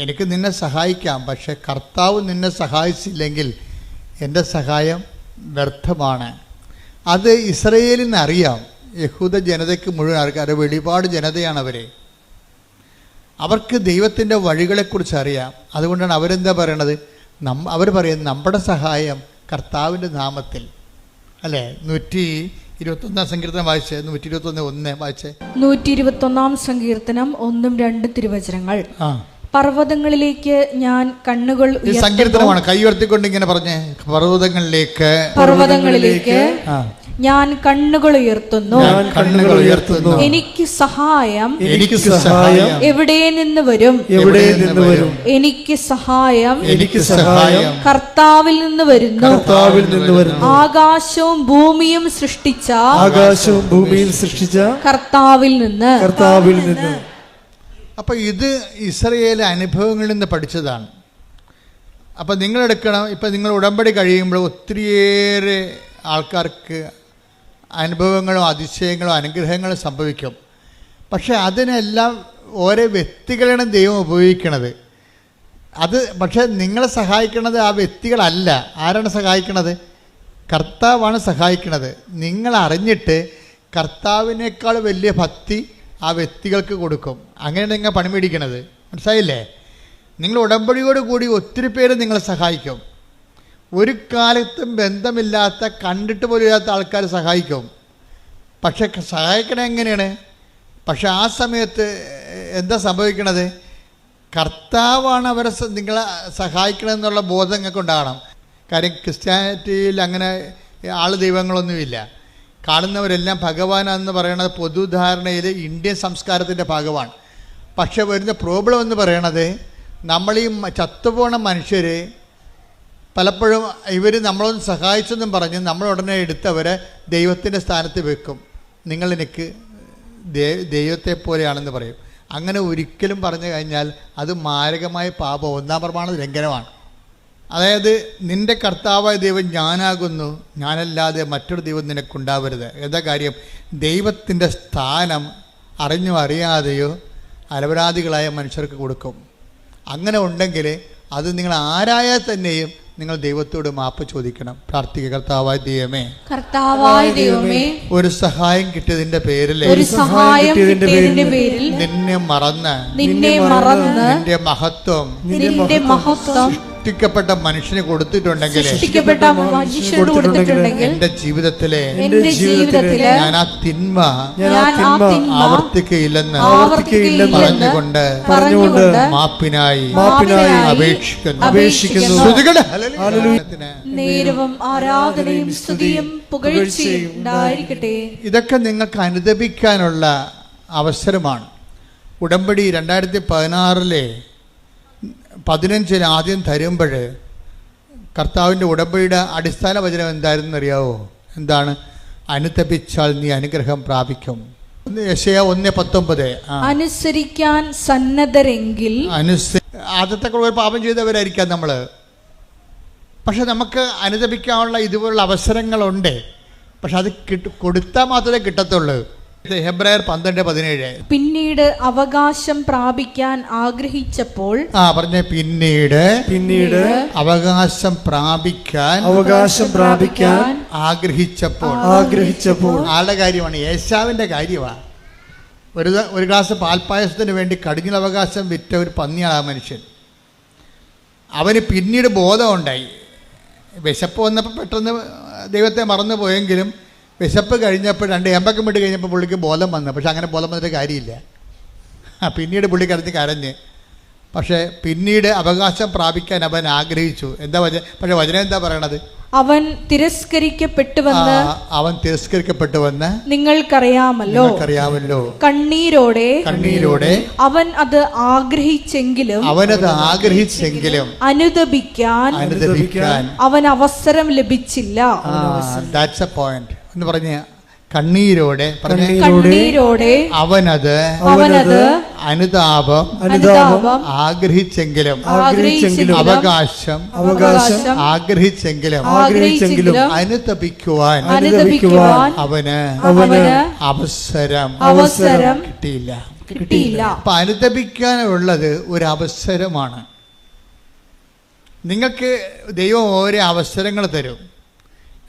എനിക്ക് നിന്നെ സഹായിക്കാം. പക്ഷേ കർത്താവ് നിന്നെ സഹായിച്ചില്ലെങ്കിൽ എൻ്റെ സഹായം വ്യർത്ഥമാണ്. അത് ഇസ്രയേലിന് അറിയാം. യഹൂദ ജനതയ്ക്ക് മുഴുവൻ ആൾക്കാർ, വെളിപാട് ജനതയാണ് അവർ. അവർക്ക് ദൈവത്തിൻ്റെ വഴികളെക്കുറിച്ച് അറിയാം. അതുകൊണ്ടാണ് അവരെന്താ പറയണത്? അവർ പറയുന്നത് നമ്മുടെ സഹായം കർത്താവിൻ്റെ നാമത്തിൽ, അല്ലേ? 121 സങ്കീർത്തനം വായിച്ചേ. 121:1 വായിച്ചേ. 121 സങ്കീർത്തനം 1-2 തിരുവചനങ്ങൾ. പർവ്വതങ്ങളിലേക്ക് ഞാൻ കണ്ണുകൾ ഉയർത്തുന്നു. സങ്കീർത്തനമാണ്. കൈ ഉയർത്തിക്കൊണ്ട് ഇങ്ങനെ പറഞ്ഞേ, പർവ്വതങ്ങളിലേക്ക് ഞാൻ കണ്ണുകൾ ഉയർത്തുന്നു. എനിക്ക് സഹായം എവിടെ നിന്ന് വരും? എനിക്ക് സഹായം കർത്താവിൽ നിന്ന് വരുന്നു. ആകാശവും ഭൂമിയും സൃഷ്ടിച്ച കർത്താവിൽ നിന്ന്. അപ്പൊ ഇത് ഇസ്രായേൽ അനുഭവങ്ങളിൽ നിന്ന് പഠിച്ചതാണ്. അപ്പൊ നിങ്ങളെടുക്കണം. ഇപ്പൊ നിങ്ങൾ ഉടമ്പടി കഴിയുമ്പോൾ ഒത്തിരിയേറെ ആൾക്കാർക്ക് അനുഭവങ്ങളും അതിശയങ്ങളും അനുഗ്രഹങ്ങളും സംഭവിക്കും. പക്ഷെ അതിനെല്ലാം ഓരോ വ്യക്തികളാണ് ദൈവം ഉപയോഗിക്കണത്. പക്ഷെ നിങ്ങളെ സഹായിക്കണത് ആ വ്യക്തികളല്ല. ആരാണ് സഹായിക്കണത്? കർത്താവാണ് സഹായിക്കണത്. നിങ്ങൾ അറിഞ്ഞിട്ട് കർത്താവിനേക്കാൾ വലിയ ഭക്തി ആ വ്യക്തികൾക്ക് കൊടുക്കും. അങ്ങനെയാണ് നിങ്ങൾ പണി മേടിക്കണത്. മനസ്സിലായില്ലേ? നിങ്ങൾ ഉടമ്പടിയോട് കൂടി ഒത്തിരി പേര് നിങ്ങളെ സഹായിക്കും. ഒരു കാലത്തും ബന്ധമില്ലാത്ത, കണ്ടിട്ട് പോലും ഇല്ലാത്ത ആൾക്കാർ സഹായിക്കും. പക്ഷെ സഹായിക്കണത് എങ്ങനെയാണ്? പക്ഷെ ആ സമയത്ത് എന്താ സംഭവിക്കണത്? കർത്താവാണ് അവരെ നിങ്ങളെ സഹായിക്കണമെന്നുള്ള ബോധം നിങ്ങൾക്ക് ഉണ്ടാകണം. കാര്യം ക്രിസ്ത്യാനിറ്റിയിൽ അങ്ങനെ ദൈവങ്ങളൊന്നുമില്ല. കാണുന്നവരെല്ലാം ഭഗവാനാണെന്ന് പറയുന്നത് പൊതുധാരണയിൽ ഇന്ത്യൻ സംസ്കാരത്തിൻ്റെ ഭാഗമാണ്. പക്ഷെ വരുന്ന പ്രോബ്ലം എന്ന് പറയണത്, നമ്മൾ ഈ ചത്തുപോണ മനുഷ്യർ പലപ്പോഴും ഇവർ നമ്മളൊന്ന് സഹായിച്ചെന്നും പറഞ്ഞ് നമ്മൾ ഉടനെ എടുത്തവരെ ദൈവത്തിൻ്റെ സ്ഥാനത്ത് വെക്കും. നിങ്ങളെനിക്ക് ദൈവത്തെ പോലെയാണെന്ന് പറയും. അങ്ങനെ ഒരിക്കലും പറഞ്ഞു കഴിഞ്ഞാൽ അത് മാരകമായ പാപം, 1-ാം പ്രമാണ ലംഘനമാണ്. അതായത് നിൻ്റെ കർത്താവായ ദൈവം ഞാനാകുന്നു, ഞാനല്ലാതെ മറ്റൊരു ദൈവം നിനക്കുണ്ടാവരുത്. എന്താ കാര്യം? ദൈവത്തിൻ്റെ സ്ഥാനം അറിഞ്ഞോ അറിയാതെയോ അലപരാധികളായ മനുഷ്യർക്ക് കൊടുക്കും. അങ്ങനെ ഉണ്ടെങ്കിൽ അത് നിങ്ങൾ ആരായാൽ തന്നെയും നിങ്ങൾ ദൈവത്തോട് മാപ്പ് ചോദിക്കണം. പ്രാർത്ഥിക്കുക. കർത്താവായ ദൈവമേ, ഒരു സഹായം കിട്ടിയതിന്റെ പേരിൽ നിന്നെ മറന്ന് നിന്റെ മഹത്വം സൃഷ്ടിക്കപ്പെട്ട മനുഷ്യന് കൊടുത്തിട്ടുണ്ടെങ്കിൽ എന്റെ ജീവിതത്തിലെ ഞാൻ ആ തിന്മ ആവർത്തിക്കയില്ലെന്ന് പറഞ്ഞുകൊണ്ട് മാപ്പിനായി അപേക്ഷിക്കുന്നു. നേരവും ആരാധനയും സ്തുതിയും പുകഴ്ചയും ഉണ്ടായിരിക്കട്ടെ. ഇതൊക്കെ നിങ്ങൾക്ക് അനുദപിക്കാനുള്ള അവസരമാണ്. ഉടമ്പടി 2016 ആദ്യം തരുമ്പോൾ കർത്താവിൻ്റെ ഉടമ്പടിയുടെ അടിസ്ഥാന വചനം എന്തായിരുന്നു അറിയാവോ? എന്താണ്? അനുതപിച്ചാൽ നീ അനുഗ്രഹം പ്രാപിക്കും. യെശയ്യാ 1:19. അനുസരിക്കാൻ സന്നദ്ധരെങ്കിൽ. ആദ്യത്തെ ഒരു പാപം ചെയ്തവരായിരിക്കാം നമ്മൾ. പക്ഷെ നമുക്ക് അനുതപിക്കാനുള്ള ഇതുപോലുള്ള അവസരങ്ങളുണ്ട്. പക്ഷെ അത് കൊടുത്താൽ മാത്രമേ കിട്ടത്തുള്ളൂ. ഹെബ്രായർ 12:17. പിന്നീട് അവകാശം പ്രാപിക്കാൻ ആഗ്രഹിച്ചപ്പോൾ. പറഞ്ഞ പിന്നീട് അവകാശം പ്രാപിക്കാൻ ആഗ്രഹിച്ചപ്പോൾ ആളുടെ കാര്യമാണ്, ഏശാവിന്റെ കാര്യമാണ്. ഒരു ഗ്ലാസ് പാൽപ്പായസത്തിന് വേണ്ടി കടിഞ്ഞ അവകാശം വിറ്റ ഒരു പന്നിയാണ് ആ മനുഷ്യൻ. അവന് പിന്നീട് ബോധമുണ്ടായി. വിശപ്പ് വന്നപ്പോൾ പെട്ടെന്ന് ദൈവത്തെ മറന്നു പോയെങ്കിലും വിശപ്പ് കഴിഞ്ഞപ്പോൾ 2 ഏമ്പക്കം വിട്ട് കഴിഞ്ഞപ്പോൾ പുള്ളിക്ക് ബോധം വന്നു. പക്ഷെ അങ്ങനെ ബോധം വന്നിട്ട് കാര്യമില്ല. പിന്നീട് പുള്ളി കരഞ്ഞ്. പക്ഷേ പിന്നീട് അവകാശം പ്രാപിക്കാൻ അവൻ ആഗ്രഹിച്ചു. എന്താ പക്ഷെ വചനം എന്താ പറയണത്? അവൻ തിരസ്കരിക്കപ്പെട്ടുവെന്ന് നിങ്ങൾക്കറിയാമല്ലോ. കണ്ണീരോടെ അവൻ അത് ആഗ്രഹിച്ചെങ്കിലും അനുദപിക്കാൻ അവൻ അവസരം ലഭിച്ചില്ല. That's a point എന്ന് പറഞ്ഞ കണ്ണീരോടെ അവനത് അനുതാപം ആഗ്രഹിച്ചെങ്കിലും അവകാശം ആഗ്രഹിച്ചെങ്കിലും അനുതപിക്കുവാൻ അവന് അവസരം കിട്ടിയില്ല. കിട്ടിയില്ല. അപ്പം അനുതപിക്കാനുള്ളത് ഒരു അവസരമാണ്. നിങ്ങൾക്ക് ദൈവം ഓരോ അവസരങ്ങൾ തരും.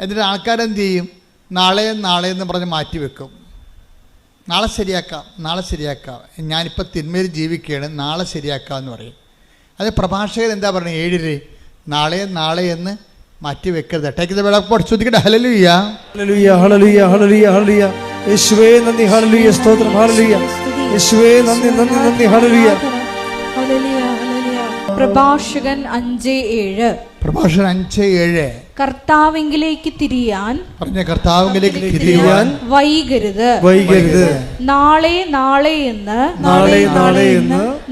എന്നിട്ട് ആൾക്കാരെന്ത് ചെയ്യും? നാളെ എന്ന് പറഞ്ഞ് മാറ്റിവെക്കും. നാളെ ശരിയാക്കാം, ഞാനിപ്പോൾ തിന്മയിൽ ജീവിക്കുകയാണ്, നാളെ ശരിയാക്കാം എന്ന് പറയും. അത് പ്രഭാഷകൻ എന്താ പറയുന്നത്? 7 നാളെ എന്ന് മാറ്റി വെക്കരുത്. ടേക്ക് ദ വെളക്ക് ശ്രദ്ധിക്കട്ടെ. Hallelujah, hallelujah, hallelujah, hallelujah, hallelujah. യേശുവേ നന്ദി, ഹല്ലേലൂയ, സ്തോത്രം, ഹല്ലേലൂയ. യേശുവേ നന്ദി, ഹല്ലേലൂയ. പ്രഭാഷകൻ 5:7. പ്രഭാഷകൻ 5:7. കർത്താവിങ്കിലേക്ക് തിരിയാൻ വൈകരുത്. നാളെ എന്ന്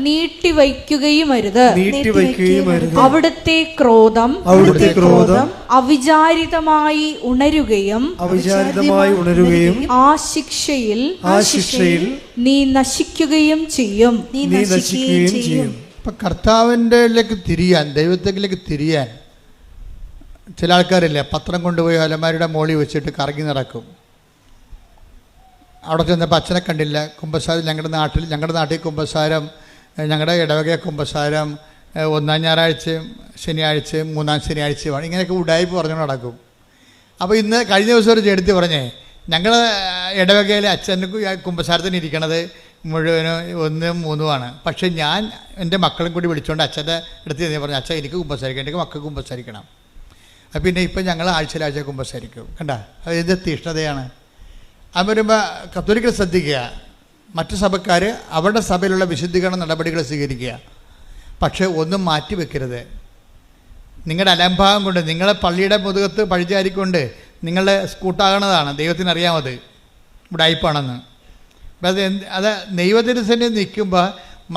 നീട്ടിവയ്ക്കുകയും അരുത്. അവിടുത്തെ ക്രോധം അവിചാരിതമായി ഉണരുകയും ആ ശിക്ഷയിൽ നീ നശിക്കുകയും ചെയ്യും. അപ്പം കർത്താവിൻ്റെലേക്ക് തിരിയാൻ, ദൈവത്തിലേക്ക് തിരിയാൻ ചില ആൾക്കാരില്ലേ, പത്രം കൊണ്ടുപോയി അലമാരിയുടെ മോളിൽ വെച്ചിട്ട് കറങ്ങി നടക്കും. അവിടെ ചെന്നപ്പോൾ അച്ഛനെ കണ്ടില്ല. കുമ്പസാരം ഞങ്ങളുടെ നാട്ടിൽ കുമ്പസാരം, ഞങ്ങളുടെ ഇടവക കുമ്പസാരം 1-ാം ഞായറാഴ്ചയും ശനിയാഴ്ചയും 3-ാം ശനിയാഴ്ചയുമാണ്. ഇങ്ങനെയൊക്കെ ഉടായ്പ പറഞ്ഞു നടക്കും. അപ്പോൾ ഇന്ന് കഴിഞ്ഞ ദിവസം ഒരു ചേട്ടത്തി പറഞ്ഞേ, ഞങ്ങളുടെ ഇടവകയിലെ അച്ഛനും കുമ്പസാരത്തിന് ഇരിക്കണത് മുഴുവനും 1-3 പക്ഷേ ഞാൻ എൻ്റെ മക്കളും കൂടി വിളിച്ചുകൊണ്ട് അച്ഛൻ്റെ അടുത്ത് ഞാൻ പറഞ്ഞു, അച്ഛൻ എനിക്ക് കുമ്പസാരിക്കണം, എനിക്ക് മക്കൾക്ക് കുമ്പസാരിക്കണം. പിന്നെ ഇപ്പം ഞങ്ങൾ ആഴ്ച കുമ്പസാരിക്കും. കണ്ട, അത് എന്ത് തീഷ്ണതയാണ്. അത് വരുമ്പോൾ കത്തോലിക്കൽ ശ്രദ്ധിക്കുക, മറ്റു സഭക്കാർ അവരുടെ സഭയിലുള്ള വിശുദ്ധീകരണ നടപടികൾ സ്വീകരിക്കുക. പക്ഷേ ഒന്നും മാറ്റി വെക്കരുത്. നിങ്ങളുടെ അലംഭാവം കൊണ്ട്, നിങ്ങളെ പള്ളിയുടെ മുതുകത്ത് പഴിചാരിക്കൊണ്ട് നിങ്ങളുടെ സ്കൂട്ടാകണതാണ്. ദൈവത്തിനറിയാമത് ഉടായിപ്പാണെന്ന്. അത് ദൈവത്തിരുസന്നിധിയിൽ നിൽക്കുമ്പോൾ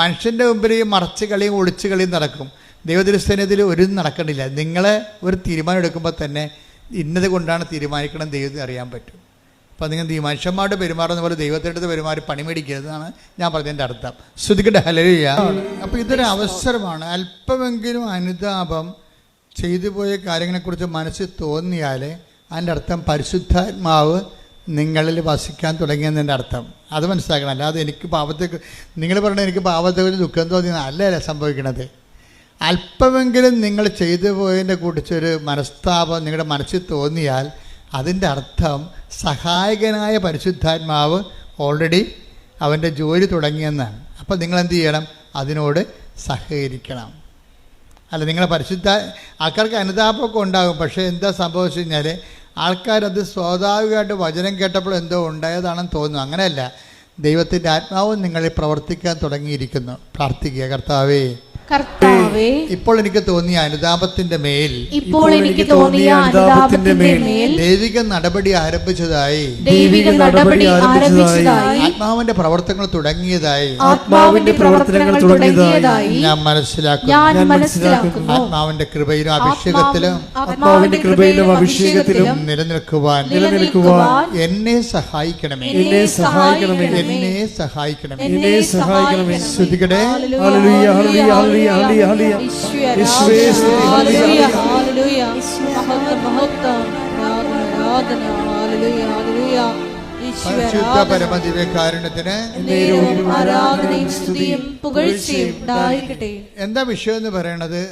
മനുഷ്യൻ്റെ മുമ്പിൽ ഈ മറച്ച് കളിയും ഒളിച്ചു കളിയും നടക്കും. ദൈവത്തിരുസന്നിധിയിൽ ഒരു നടക്കണില്ല. നിങ്ങളെ ഒരു തീരുമാനം എടുക്കുമ്പോൾ തന്നെ ഇന്നത് കൊണ്ടാണ് തീരുമാനിക്കണം ദൈവത്തിന് അറിയാൻ പറ്റും. അപ്പോൾ നിങ്ങൾ മനുഷ്യന്മാരുടെ പെരുമാറുന്ന പോലെ ദൈവത്തിൻ്റെ അടുത്ത് പെരുമാറി പണി മേടിക്കരുതെന്നാണ് ഞാൻ പറഞ്ഞതിൻ്റെ അർത്ഥം. ശ്രുതിക്കട്ടെ, ഹല്ലേലൂയ. അപ്പോൾ ഇതൊരു അവസരമാണ്. അല്പമെങ്കിലും അനുതാപം ചെയ്തു പോയ കാര്യങ്ങളെക്കുറിച്ച് മനസ്സിൽ തോന്നിയാൽ അതിൻ്റെ അർത്ഥം പരിശുദ്ധാത്മാവ് നിങ്ങളിൽ വസിക്കാൻ തുടങ്ങിയെന്നതിൻ്റെ അർത്ഥം. അത് മനസ്സിലാക്കണം. അല്ലാതെ എനിക്ക് നിങ്ങൾ പറഞ്ഞാൽ എനിക്ക് പാപത്തെക്കുറിച്ച് ദുഃഖം തോന്നിയെന്ന് അല്ല സംഭവിക്കണത്. അല്പമെങ്കിലും നിങ്ങൾ ചെയ്തു പോയതിനെ കുറിച്ചൊരു മനസ്താപം നിങ്ങളുടെ മനസ്സിൽ തോന്നിയാൽ അതിൻ്റെ അർത്ഥം സഹായകനായ പരിശുദ്ധാത്മാവ് ഓൾറെഡി അവൻ്റെ ജോലി തുടങ്ങിയെന്നാണ്. അപ്പോൾ നിങ്ങളെന്ത് ചെയ്യണം? അതിനോട് സഹകരിക്കണം. അല്ല, നിങ്ങളെ ആൾക്കാർക്ക് അനുതാപമൊക്കെ ഉണ്ടാകും. പക്ഷേ എന്താ സംഭവിച്ചു കഴിഞ്ഞാൽ ആൾക്കാരത് സ്വാഭാവികമായിട്ട് വചനം കേട്ടപ്പോൾ എന്തോ ഉണ്ടായതാണെന്ന് തോന്നുന്നു. അങ്ങനെയല്ല, ദൈവത്തിൻ്റെ ആത്മാവും നിങ്ങളിൽ പ്രവർത്തിക്കാൻ തുടങ്ങിയിരിക്കുന്നു. പ്രാർത്ഥിക്കുക, കർത്താവേ, ഇപ്പോൾ എനിക്ക് തോന്നിയ അനുതാപത്തിന്റെ മേൽ ദൈവിക നടപടി ആരംഭിച്ചതായി, ആത്മാവിന്റെ പ്രവർത്തനങ്ങൾ തുടങ്ങിയതായി ഞാൻ മനസ്സിലാക്കുന്നു. ആത്മാവിന്റെ കൃപയിലും അഭിഷേകത്തിലും നിലനിൽക്കുവാൻ എന്നെ സഹായിക്കണമേ. ശ്രുതികടേ, പരിശുദ്ധ പരമദിവ്യകാരുണ്യത്തിന് എന്താ വിഷയം എന്ന് പറയണത്?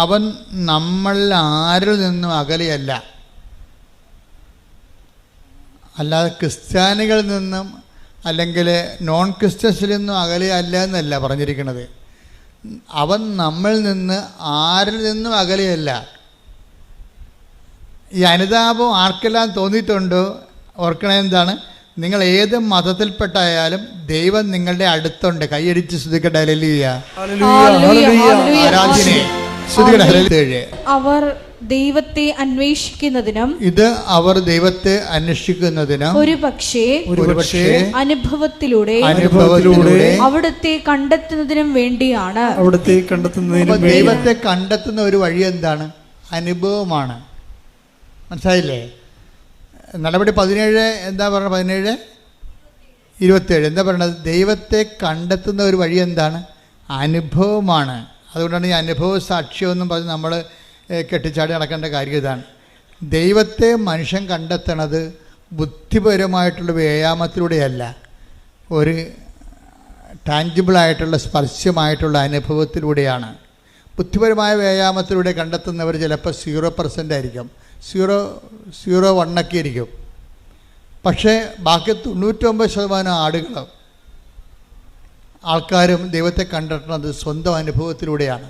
അവൻ നമ്മൾ ആരിൽ നിന്നും അകലെയല്ല. അല്ലാതെ ക്രിസ്ത്യാനികളിൽ നിന്നും അല്ലെങ്കിൽ നോൺ ക്രിസ്ത്യൻസിൽ നിന്നും അകലെയല്ല എന്നല്ല പറഞ്ഞിരിക്കുന്നത്. അവൻ നമ്മളിൽ നിന്ന് ആരിൽ നിന്നും അകലെയല്ല. ഈ അനുതാപം ആർക്കെല്ലാം തോന്നിയിട്ടുണ്ടോ ഓർക്കണേ എന്താണ്? നിങ്ങൾ ഏത് മതത്തിൽപ്പെട്ടായാലും ദൈവം നിങ്ങളുടെ അടുത്തുണ്ട്. കൈയടിച്ച് ശ്രുതിക്കട്ടെ, ഹല്ലേലൂയ. ആരാധനയെ ശ്രുതിക്കട്ടെ, ഹല്ലേലൂയ. അവർ ദൈവത്തെ അന്വേഷിക്കുന്നതിനും അവർ ദൈവത്തെ അന്വേഷിക്കുന്നതിനും ഒരുപക്ഷേ അനുഭവത്തിലൂടെ അവിടുത്തെ കണ്ടെത്തുന്നതിനും വേണ്ടിയാണ്. ദൈവത്തെ കണ്ടെത്തുന്ന ഒരു വഴി എന്താണ്? അനുഭവമാണ്. മനസ്സിലായില്ലേ? നടപടി 17 എന്താ പറഞ്ഞത്? 17:27 എന്താ പറയണത്? ദൈവത്തെ കണ്ടെത്തുന്ന ഒരു വഴി എന്താണ്? അനുഭവമാണ്. അതുകൊണ്ടാണ് ഈ അനുഭവ സാക്ഷ്യമൊന്നും പറഞ്ഞ് നമ്മൾ കെട്ടിച്ചാടി നടക്കേണ്ട കാര്യം ഇതാണ്. ദൈവത്തെ മനുഷ്യൻ കണ്ടെത്തണത് ബുദ്ധിപരമായിട്ടുള്ള വ്യായാമത്തിലൂടെയല്ല, ഒരു ടാഞ്ചിബിളായിട്ടുള്ള സ്പർശ്യമായിട്ടുള്ള അനുഭവത്തിലൂടെയാണ്. ബുദ്ധിപരമായ വ്യായാമത്തിലൂടെ കണ്ടെത്തുന്നവർ ചിലപ്പോൾ 0% ആയിരിക്കും, 0.1 ഇരിക്കും. പക്ഷേ ബാക്കി 99% ആൾക്കാരും ദൈവത്തെ കണ്ടെത്തുന്നത് സ്വന്തം അനുഭവത്തിലൂടെയാണ്.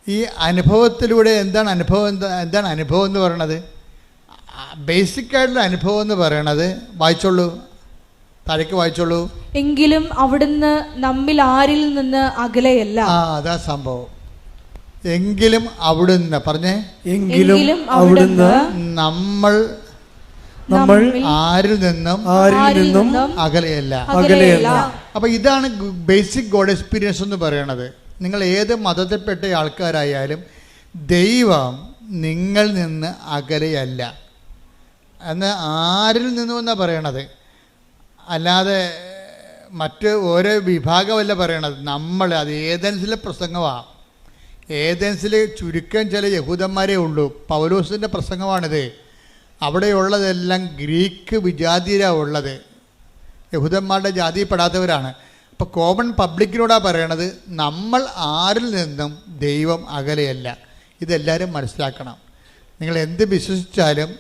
ഈ അനുഭവത്തിലൂടെ എന്താണ് അനുഭവം എന്ന് പറയണത്? ബേസിക്കായിട്ടുള്ള അനുഭവം എന്ന് പറയണത്, വായിച്ചോളൂ, താഴേക്ക് വായിച്ചോളൂ. എങ്കിലും അവിടുന്ന് നമ്മിൽ ആരിൽ നിന്ന് അകലെയല്ല. അതാ സംഭവം. എങ്കിലും അവിടുന്ന് പറഞ്ഞേ, എങ്കിലും അവിടുന്ന് നമ്മൾ ആരിൽ നിന്നും അകലെയല്ല. അപ്പൊ ഇതാണ് ബേസിക് ഗോഡ് എക്സ്പീരിയൻസ് എന്ന് പറയണത്. നിങ്ങൾ ഏത് മതത്തിൽപ്പെട്ട ആൾക്കാരായാലും ദൈവം നിങ്ങൾ നിന്ന് അകലെയല്ല എന്ന് ആരിൽ നിന്നും എന്നാണ് പറയണത്. അല്ലാതെ മറ്റ് ഓരോ വിഭാഗമല്ല പറയണത്. നമ്മൾ അത് ഏതൻസിലെ പ്രസംഗമാണ്. ഏതൻസിൽ ചുരുക്കം ചില യഹൂദന്മാരേ ഉള്ളൂ. പൗലോസിൻ്റെ പ്രസംഗമാണിത്. അവിടെയുള്ളതെല്ലാം ഗ്രീക്ക് വിജാതിയരാണ് ഉള്ളത്, യഹൂദന്മാരുടെ ജാതിയിൽപ്പെടാത്തവരാണ്. അപ്പോൾ കോമൺ പബ്ലിക്കിനോടാണ് പറയണത്, നമ്മൾ ആരിൽ നിന്നും ദൈവം അകലെയല്ല. ഇതെല്ലാവരും മനസ്സിലാക്കണം. നിങ്ങൾ എന്ത് വിശ്വസിച്ചാലും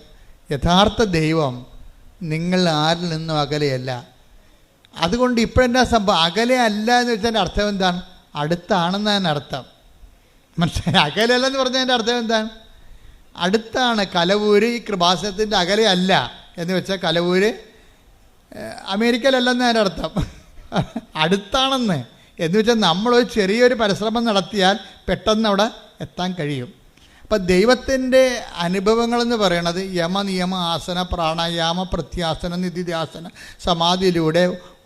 യഥാർത്ഥ ദൈവം നിങ്ങൾ ആരിൽ നിന്നും അകലെയല്ല. അതുകൊണ്ട് ഇപ്പോഴെന്താ സംഭവം? അകലെ അല്ല എന്ന് വെച്ചാൽ അർത്ഥം എന്താണ്? അടുത്താണെന്നതിന് അർത്ഥം. മനസ്സിലായി? അകലെയല്ലെന്ന് പറഞ്ഞതിൻ്റെ അർത്ഥം എന്താണ്? അടുത്താണ്. കലവൂര് ഈ കൃപാസനത്തിൻ്റെ അകലെ അല്ല എന്ന് വെച്ചാൽ കലവൂര് അമേരിക്കയിലല്ലെന്ന് അതിൻ്റെ അർത്ഥം. അടുത്താണെന്ന് എന്ന് വെച്ചാൽ നമ്മളൊരു ചെറിയൊരു പരിശ്രമം നടത്തിയാൽ പെട്ടെന്ന് അവിടെ എത്താൻ കഴിയും. അപ്പം ദൈവത്തിൻ്റെ അനുഭവങ്ങളെന്ന് പറയണത് യമ, നിയമ, ആസന, പ്രാണായാമ, പ്രത്യാസന, നിധിധ്യാസന, സമാധിയിലൂടെ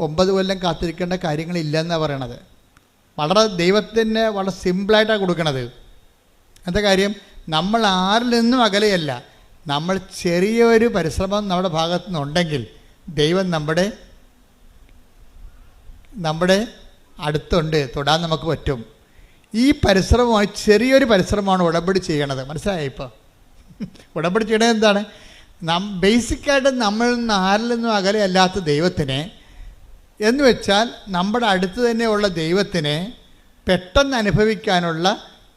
9 കൊല്ലം കാത്തിരിക്കേണ്ട കാര്യങ്ങളില്ലെന്നാണ് പറയണത്. വളരെ ദൈവത്തിന് വളരെ സിമ്പിളായിട്ടാണ് കൊടുക്കണത്. എന്താ കാര്യം? നമ്മൾ ആരിൽ നിന്നും അകലെയല്ല. നമ്മൾ ചെറിയൊരു പരിശ്രമം നമ്മുടെ ഭാഗത്തു നിന്നുണ്ടെങ്കിൽ ദൈവം നമ്മുടെ അടുത്തുണ്ട്, തൊടാൻ നമുക്ക് പറ്റും. ഈ പരിശ്രമമാണ്, ചെറിയൊരു പരിശ്രമമാണ് ഉടമ്പടി ചെയ്യണത്. മനസ്സിലായി? ഇപ്പോൾ ഉടമ്പടി ചെയ്യണത് എന്താണ്? ബേസിക്കായിട്ട് നമ്മൾ ആരിൽ നിന്നും അകലെയല്ലാത്ത ദൈവത്തിനെ എന്ന് വെച്ചാൽ നമ്മുടെ അടുത്ത് തന്നെയുള്ള ദൈവത്തിനെ പെട്ടെന്ന് അനുഭവിക്കാനുള്ള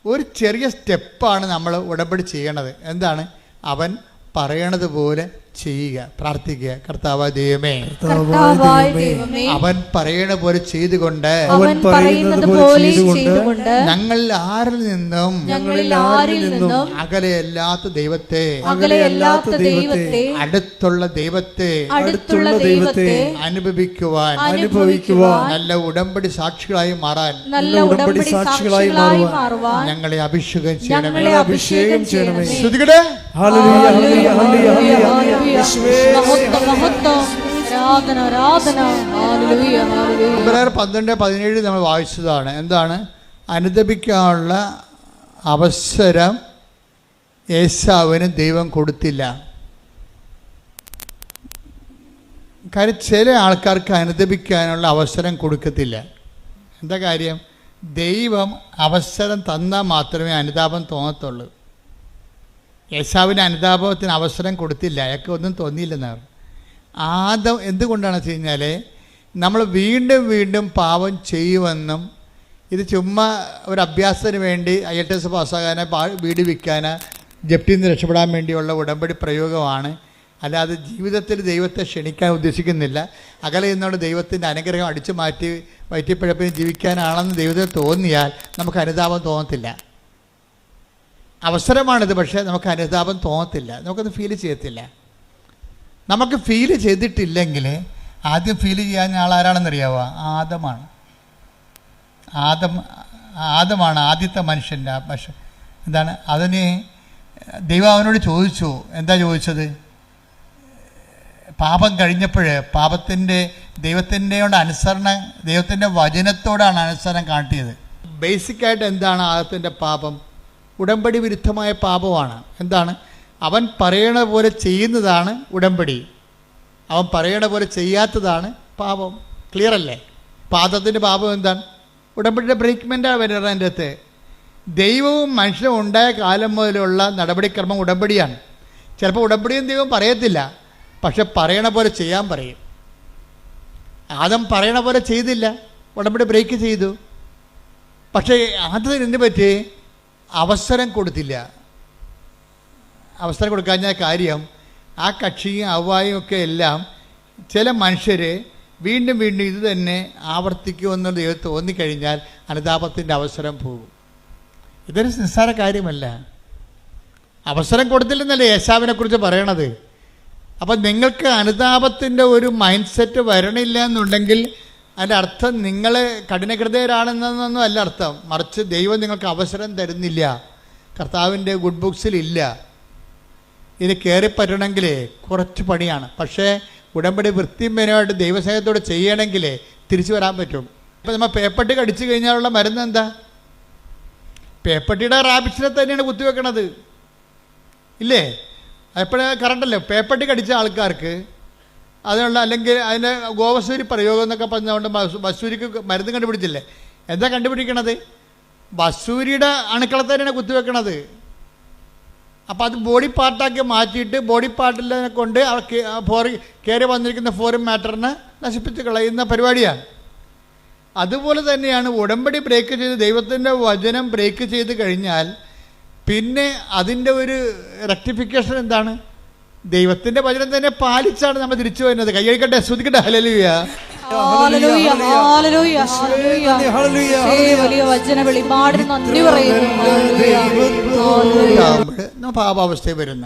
ഒരു ചെറിയ സ്റ്റെപ്പാണ് നമ്മൾ ഉടമ്പടി ചെയ്യണത്. എന്താണ്? അവൻ പറയണത് പോലെ ചെയ്യുക, പ്രാർത്ഥിക്കുക. കർത്താവായ ദൈവമേ, അവൻ പറയണ പോലെ ചെയ്തുകൊണ്ട് ഞങ്ങൾ ആരിൽ നിന്നും അകലെയല്ലാത്ത ദൈവത്തെ, അടുത്തുള്ള ദൈവത്തെ അനുഭവിക്കുവാൻ നല്ല ഉടമ്പടി സാക്ഷികളായി മാറാൻ ഞങ്ങളെ അഭിഷേകം ചെയ്യണമേ. ശ്രുതികടേ, Hebrews 12:17 നമ്മൾ വായിച്ചതാണ്. എന്താണ്? അനുദപിക്കാനുള്ള അവസരം ഏശാവിന് ദൈവം കൊടുത്തില്ല. കാര്യം ചില ആൾക്കാർക്ക് അനുദപിക്കാനുള്ള അവസരം കൊടുക്കത്തില്ല. എന്താ കാര്യം? ദൈവം അവസരം തന്നാൽ മാത്രമേ അനുതാപം തോന്നത്തുള്ളൂ. യേശാവിന് അനുതാപത്തിന് അവസരം കൊടുത്തില്ല, അയാൾക്ക് ഒന്നും തോന്നിയില്ലെന്നാണ്. എന്തുകൊണ്ടാണെന്ന് വെച്ച് കഴിഞ്ഞാൽ നമ്മൾ വീണ്ടും വീണ്ടും പാപം ചെയ്യുമെന്നും ഇത് ചുമ്മാ ഒരു അഭ്യാസത്തിന് വേണ്ടി IELTS പാസ്സാകാനോ വീട് വിൽക്കാനോ ജപ്തിയിൽ നിന്ന് രക്ഷപ്പെടാൻ വേണ്ടിയുള്ള ഉടമ്പടി പ്രയോഗമാണ്. അല്ലാതെ ജീവിതത്തിൽ ദൈവത്തെ ക്ഷണിക്കാൻ ഉദ്ദേശിക്കുന്നില്ല. അകലെ നിന്നുള്ള ദൈവത്തിൻ്റെ അനുഗ്രഹം അടിച്ചു മാറ്റി വയറ്റിപ്പഴപ്പിന് ജീവിക്കാനാണെന്ന് ദൈവത്തിന് തോന്നിയാൽ നമുക്ക് അനുതാപം തോന്നത്തില്ല. അവസരമാണിത്, പക്ഷേ നമുക്ക് അനുതാപം തോന്നത്തില്ല, നമുക്കത് ഫീൽ ചെയ്യത്തില്ല. നമുക്ക് ഫീൽ ചെയ്തിട്ടില്ലെങ്കിൽ ആദ്യം ഫീൽ ചെയ്യാൻ ആളാരാണെന്നറിയാവോ? ആദമാണ് ആദ്യത്തെ മനുഷ്യൻ്റെ പക്ഷെ എന്താണ്? അതിന് ദൈവം അവനോട് ചോദിച്ചു. എന്താ ചോദിച്ചത്? പാപം കഴിഞ്ഞപ്പോൾ ദൈവത്തിൻ്റെ വചനത്തോടാണ് അനുസരണം കാട്ടിയത്. ബേസിക്കായിട്ട് എന്താണ് ആദത്തിൻ്റെ പാപം? ഉടമ്പടി വിരുദ്ധമായ പാപമാണ്. എന്താണ്? അവൻ പറയണ പോലെ ചെയ്യുന്നതാണ് ഉടമ്പടി, അവൻ പറയണ പോലെ ചെയ്യാത്തതാണ് പാപം. ക്ലിയർ അല്ലേ? പാദത്തിൻ്റെ പാപം എന്താണ്? ഉടമ്പടിയുടെ ബ്രേക്ക്മെൻറ്റാണ് വരുന്നത്. അതിൻ്റെ അകത്ത് ദൈവവും മനുഷ്യനും ഉണ്ടായ കാലം മുതലുള്ള നടപടിക്രമം ഉടമ്പടിയാണ്. ചിലപ്പോൾ ഉടമ്പടിയും ദൈവം പറയത്തില്ല, പക്ഷെ പറയണ പോലെ ചെയ്യാൻ പറയും. ആദം പറയണ പോലെ ചെയ്തില്ല, ഉടമ്പടി ബ്രേക്ക് ചെയ്തു. പക്ഷേ ആദ്യം എന്ത് പറ്റി? അവസരം കൊടുത്തില്ല. അവസരം കൊടുക്കാഞ്ഞ കാര്യം ആ കക്ഷിയും അവ്വായും ഒക്കെ എല്ലാം ചില മനുഷ്യർ വീണ്ടും വീണ്ടും ഇത് തന്നെ ആവർത്തിക്കുമെന്നുള്ള ദൈവം തോന്നിക്കഴിഞ്ഞാൽ അനുതാപത്തിൻ്റെ അവസരം പോകും. ഇതൊരു നിസ്സാര കാര്യമല്ല. അവസരം കൊടുത്തില്ലെന്നല്ലേ യേശാവിനെ കുറിച്ച് പറയണത്. അപ്പം നിങ്ങൾക്ക് അനുതാപത്തിൻ്റെ ഒരു മൈൻഡ് സെറ്റ് വരണില്ല എന്നുണ്ടെങ്കിൽ അതിൻ്റെ അർത്ഥം നിങ്ങൾ കഠിനഹൃദയരാണെന്നൊന്നും അല്ല അർത്ഥം. മറിച്ച് ദൈവം നിങ്ങൾക്ക് അവസരം തരുന്നില്ല, കർത്താവിൻ്റെ ഗുഡ് ബുക്സിലില്ല. ഇത് കയറിപ്പറ്റണമെങ്കിൽ കുറച്ച് പണിയാണ്. പക്ഷേ ഉടമ്പടി വൃത്തിയും മെനമായിട്ട് ദൈവസ്നേഹത്തോടെ ചെയ്യണമെങ്കിൽ തിരിച്ചു വരാൻ പറ്റും. ഇപ്പം നമ്മൾ പേപ്പട്ടി കടിച്ചു കഴിഞ്ഞാലുള്ള മരുന്ന് എന്താ? പേപ്പട്ടിയുടെ റാബിസിനെ തന്നെയാണ് കുത്തിവെക്കണത്, ഇല്ലേ? എപ്പോഴും കറണ്ടല്ലോ. പേപ്പട്ടി കടിച്ച ആൾക്കാർക്ക് അതിനുള്ള, അല്ലെങ്കിൽ അതിൻ്റെ ഗോവസൂരി പ്രയോഗം എന്നൊക്കെ പറഞ്ഞുകൊണ്ട് വസൂരിക്ക് മരുന്ന് കണ്ടുപിടിച്ചില്ലേ? എന്താ കണ്ടുപിടിക്കണത്? വസൂരിയുടെ അണുക്കളെ തന്നെയാണ് കുത്തിവെക്കണത്. അപ്പോൾ അത് ബോഡി പാർട്ടാക്കി മാറ്റിയിട്ട് ബോഡി പാർട്ടിനെ കൊണ്ട് കയറി വന്നിരിക്കുന്ന ഫോറിൻ മാറ്ററിനെ നശിപ്പിച്ച് കളയുന്ന പരിപാടിയാണ്. അതുപോലെ തന്നെയാണ് ഉടമ്പടി ബ്രേക്ക് ചെയ്ത് ദൈവത്തിൻ്റെ വചനം ബ്രേക്ക് ചെയ്ത് കഴിഞ്ഞാൽ പിന്നെ അതിൻ്റെ ഒരു റെക്ടിഫിക്കേഷൻ എന്താണ്? ദൈവത്തിൻ്റെ വചനം തന്നെ പാലിച്ചാണ് നമ്മൾ തിരിച്ചു വരുന്നത്. കൈയടിക്കട്ടെ, ശ്രുതിക്കട്ടെ. ഹല്ലേലൂയ. Hallelujah, hallelujah, hallelujah. വലിയ വചന വെളിപാടിന് നന്ദി പറയുന്നു. പാപാവസ്ഥയിൽ വരുന്ന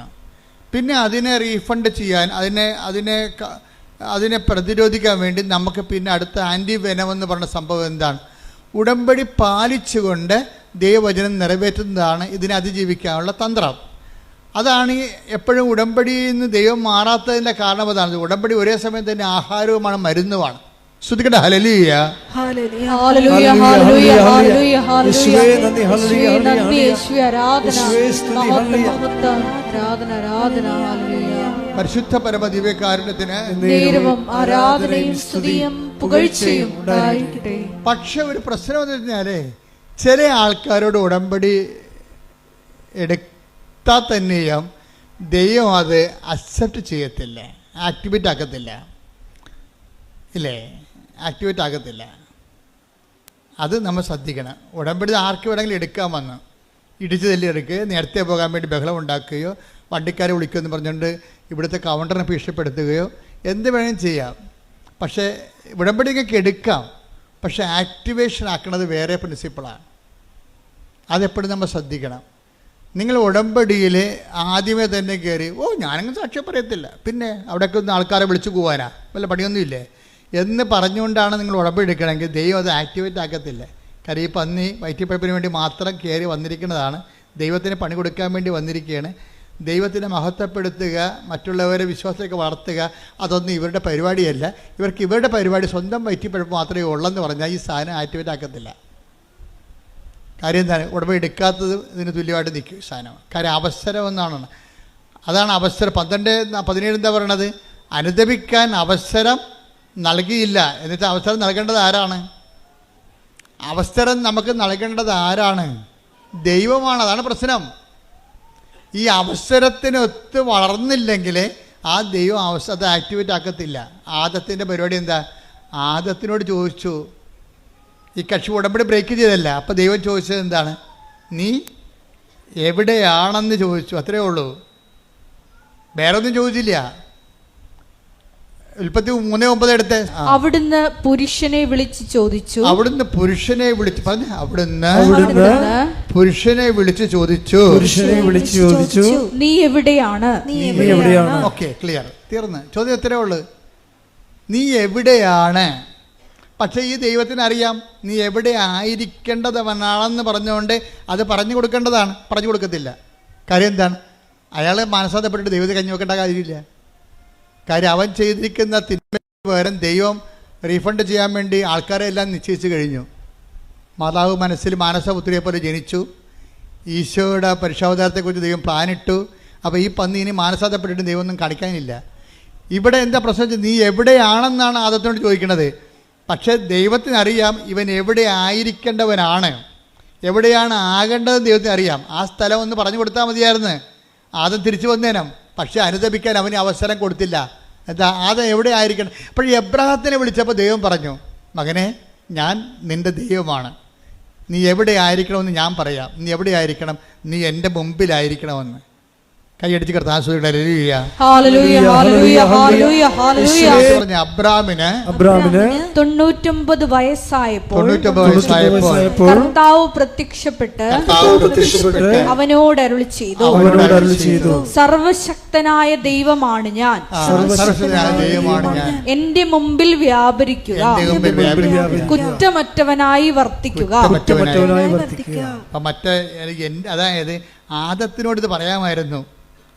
പിന്നെ അതിനെ റീഫണ്ട് ചെയ്യാൻ, അതിനെ പ്രതിരോധിക്കാൻ വേണ്ടി നമുക്ക് പിന്നെ അടുത്ത ആൻറ്റി വെനമെന്ന് പറഞ്ഞ സംഭവം എന്താണ്? ഉടമ്പടി പാലിച്ചുകൊണ്ട് ദൈവവചനം നിറവേറ്റുന്നതാണ് ഇതിനെ അതിജീവിക്കാനുള്ള തന്ത്രം. അതാണ് എപ്പോഴും ഉടമ്പടിയിൽ നിന്ന് ദൈവം മാറാത്തതിൻ്റെ കാരണം അതാണ്. ഉടമ്പടി ഒരേ സമയം തന്നെ ആഹാരവുമാണ്, മരുന്നുമാണ്. ശ്രുതിക്കട്ടെ. Hallelujah, hallelujah, hallelujah, hallelujah, hallelujah. ആരാധന, ആരാധന, ഹല്ലേലൂയ. പരിശുദ്ധ പരമ ദിവ്യകാരുണ്യത്തിന് ആരാധനയും സ്തുതിയും പുകഴ്ചയും ഉണ്ടായിരിക്കട്ടെ. പക്ഷെ ഒരു പ്രശ്നം എന്ന് പറഞ്ഞാലേ, ചില ആൾക്കാരോട് ഉടമ്പടി എടുത്താൽ തന്നെയും ദൈവം അത് അക്സെപ്റ്റ് ചെയ്യത്തില്ല, ആക്ടിവേറ്റ് ആക്കത്തില്ല, ഇല്ലേ? ആക്ടിവേറ്റ് ആകത്തില്ല. അത് നമ്മൾ ശ്രദ്ധിക്കണം. ഉടമ്പടി ആർക്ക് വേണമെങ്കിലും എടുക്കാൻ വന്ന് ഇടിച്ചു തല്ലി എടുക്കുക, നേരത്തെ പോകാൻ വേണ്ടി ബഹളം ഉണ്ടാക്കുകയോ വണ്ടിക്കാരെ വിളിക്കുമെന്ന് പറഞ്ഞുകൊണ്ട് ഇവിടുത്തെ കൗണ്ടറിനെ ഭീഷണിപ്പെടുത്തുകയോ എന്ത് വേണമെങ്കിലും ചെയ്യാം. പക്ഷേ ഉടമ്പടിയൊക്കെ എടുക്കാം, പക്ഷേ ആക്ടിവേഷൻ ആക്കുന്നത് വേറെ പ്രിൻസിപ്പിളാണ്. അതെപ്പോഴും നമ്മൾ ശ്രദ്ധിക്കണം. നിങ്ങൾ ഉടമ്പടിയിൽ ആദ്യമേ തന്നെ കയറി ഞാനങ്ങ് സാക്ഷ്യം പറയത്തില്ല, പിന്നെ അവിടെയൊക്കെ ഒന്ന് ആൾക്കാരെ വിളിച്ചു പോകാനാ, വല്ല പണിയൊന്നുമില്ലേ എന്ന് പറഞ്ഞുകൊണ്ടാണ് നിങ്ങൾ ഉടമ്പടി എടുക്കണമെങ്കിൽ ദൈവം അത് ആക്ടിവേറ്റ് ആക്കത്തില്ല. കാര്യം ഈ പന്നി വയറ്റിപ്പഴപ്പിന് വേണ്ടി മാത്രം കയറി വന്നിരിക്കുന്നതാണ്, ദൈവത്തിന് പണി കൊടുക്കാൻ വേണ്ടി വന്നിരിക്കുകയാണ്. ദൈവത്തിനെ മഹത്വപ്പെടുത്തുക, മറ്റുള്ളവരെ വിശ്വാസമൊക്കെ വളർത്തുക, അതൊന്നും ഇവരുടെ പരിപാടിയല്ല. ഇവരുടെ പരിപാടി സ്വന്തം വയറ്റിപ്പഴപ്പ് മാത്രമേ ഉള്ളെന്ന് പറഞ്ഞാൽ ഈ സാധനം ആക്ടിവേറ്റ് ആക്കത്തില്ല. കാര്യം എന്താണ്? ഉടമ്പടി എടുക്കാത്തത് ഇതിന് തുല്യമായിട്ട് നിൽക്കും സാധനം. കാര്യം അവസരം എന്നാണ്. അതാണ് അവസരം. 12:17 എന്താ പറയണത്? അനുദപിക്കാൻ അവസരം നൽകിയില്ല. എന്നിട്ട് അവസരം നൽകേണ്ടത് ആരാണ്? അവസരം നമുക്ക് നൽകേണ്ടത് ആരാണ്? ദൈവമാണ്. അതാണ് പ്രശ്നം. ഈ അവസരത്തിനൊത്ത് വളർന്നില്ലെങ്കിൽ ആ ദൈവം അത് ആക്ടിവേറ്റ് ആക്കത്തില്ല. ആദത്തിൻ്റെ പരിപാടി എന്താ? ആദത്തിനോട് ചോദിച്ചു, ഈ കക്ഷി ഉടമ്പടി ബ്രേക്ക് ചെയ്തല്ല, അപ്പോൾ ദൈവം ചോദിച്ചത് എന്താണ്? നീ എവിടെയാണെന്ന് ചോദിച്ചു, അത്രയേ ഉള്ളൂ, വേറെ ഒന്നും ചോദിച്ചില്ല. ഉൽപ്പത്തി 3:9 എടുത്ത് അവിടുന്ന് പുരുഷനെ വിളിച്ച് ചോദിച്ചു. അവിടുന്ന് പുരുഷനെ വിളിച്ച് പറഞ്ഞു. അവിടുന്ന് പുരുഷനെ വിളിച്ച് ചോദിച്ചു. നീ എവിടെയാണ്? ഓക്കെ, ക്ലിയർ, തീർന്ന്. ചോദ്യം എത്രയേ ഉള്ളൂ, നീ എവിടെയാണ്? പക്ഷേ ഈ ദൈവത്തിന് അറിയാം നീ എവിടെ ആയിരിക്കേണ്ടവനാണെന്ന് പറഞ്ഞുകൊണ്ട് അത് പറഞ്ഞു കൊടുക്കേണ്ടതാണ്. പറഞ്ഞു കൊടുക്കത്തില്ല. കാര്യം എന്താണ്? അയാൾ മനസ്സാന്തപ്പെട്ടിട്ട് ദൈവത്തെ കഞ്ഞി വെക്കേണ്ട കാര്യമില്ല. കാര്യം അവൻ ചെയ്തിരിക്കുന്ന തിന്മയ്ക്ക് പകരം ദൈവം റീഫണ്ട് ചെയ്യാൻ വേണ്ടി ആൾക്കാരെ എല്ലാം നിശ്ചയിച്ചു കഴിഞ്ഞു. മാതാവ് മനസ്സിൽ മാനസപുത്രിയെ പോലെ ജനിച്ചു. ഈശോയുടെ പരിശോധനത്തെക്കുറിച്ച് ദൈവം പ്ലാനിട്ടു. അപ്പോൾ ഈ പന്നി ഇനി മാനസാന്തപ്പെട്ടിട്ട് ദൈവം ഒന്നും കാണിക്കാനില്ല. ഇവിടെ എന്താ പ്രശ്നം വെച്ചാൽ നീ എവിടെയാണെന്നാണ് ആദത്തിനോട് ചോദിക്കുന്നത്. പക്ഷേ ദൈവത്തിനറിയാം ഇവൻ എവിടെ ആയിരിക്കേണ്ടവനാണ്, എവിടെയാണ് ആകേണ്ടതെന്ന് ദൈവത്തിന് അറിയാം. ആ സ്ഥലം ഒന്ന് പറഞ്ഞു കൊടുത്താൽ മതിയായിരുന്നു, ആദം തിരിച്ചു വന്നേനം. പക്ഷേ അനുദപിക്കാൻ അവന് അവസരം കൊടുത്തില്ല. അത് എവിടെ ആയിരിക്കണം? അപ്പോൾ എബ്രാഹത്തിനെ വിളിച്ചപ്പോൾ ദൈവം പറഞ്ഞു, മകനെ, ഞാൻ നിൻ്റെ ദൈവമാണ്, നീ എവിടെ ആയിരിക്കണമെന്ന് ഞാൻ പറയാം, നീ എവിടെ ആയിരിക്കണം, നീ എൻ്റെ മുമ്പിലായിരിക്കണമെന്ന്. കൈയടിച്ച് കർത്താവിനെ പറഞ്ഞ അബ്രാമിന് 99 വയസ്സായപ്പോൾ കർത്താവ് പ്രത്യക്ഷപ്പെട്ട് അവനോട് അരുളി ചെയ്തു, സർവശക്തനായ ദൈവമാണ് ഞാൻ, എന്റെ മുമ്പിൽ വ്യാപരിക്കുക, കുറ്റമറ്റവനായി വർത്തിക്കുക. അതായത് ആദത്തിനോട് ഇത് പറയാമായിരുന്നു.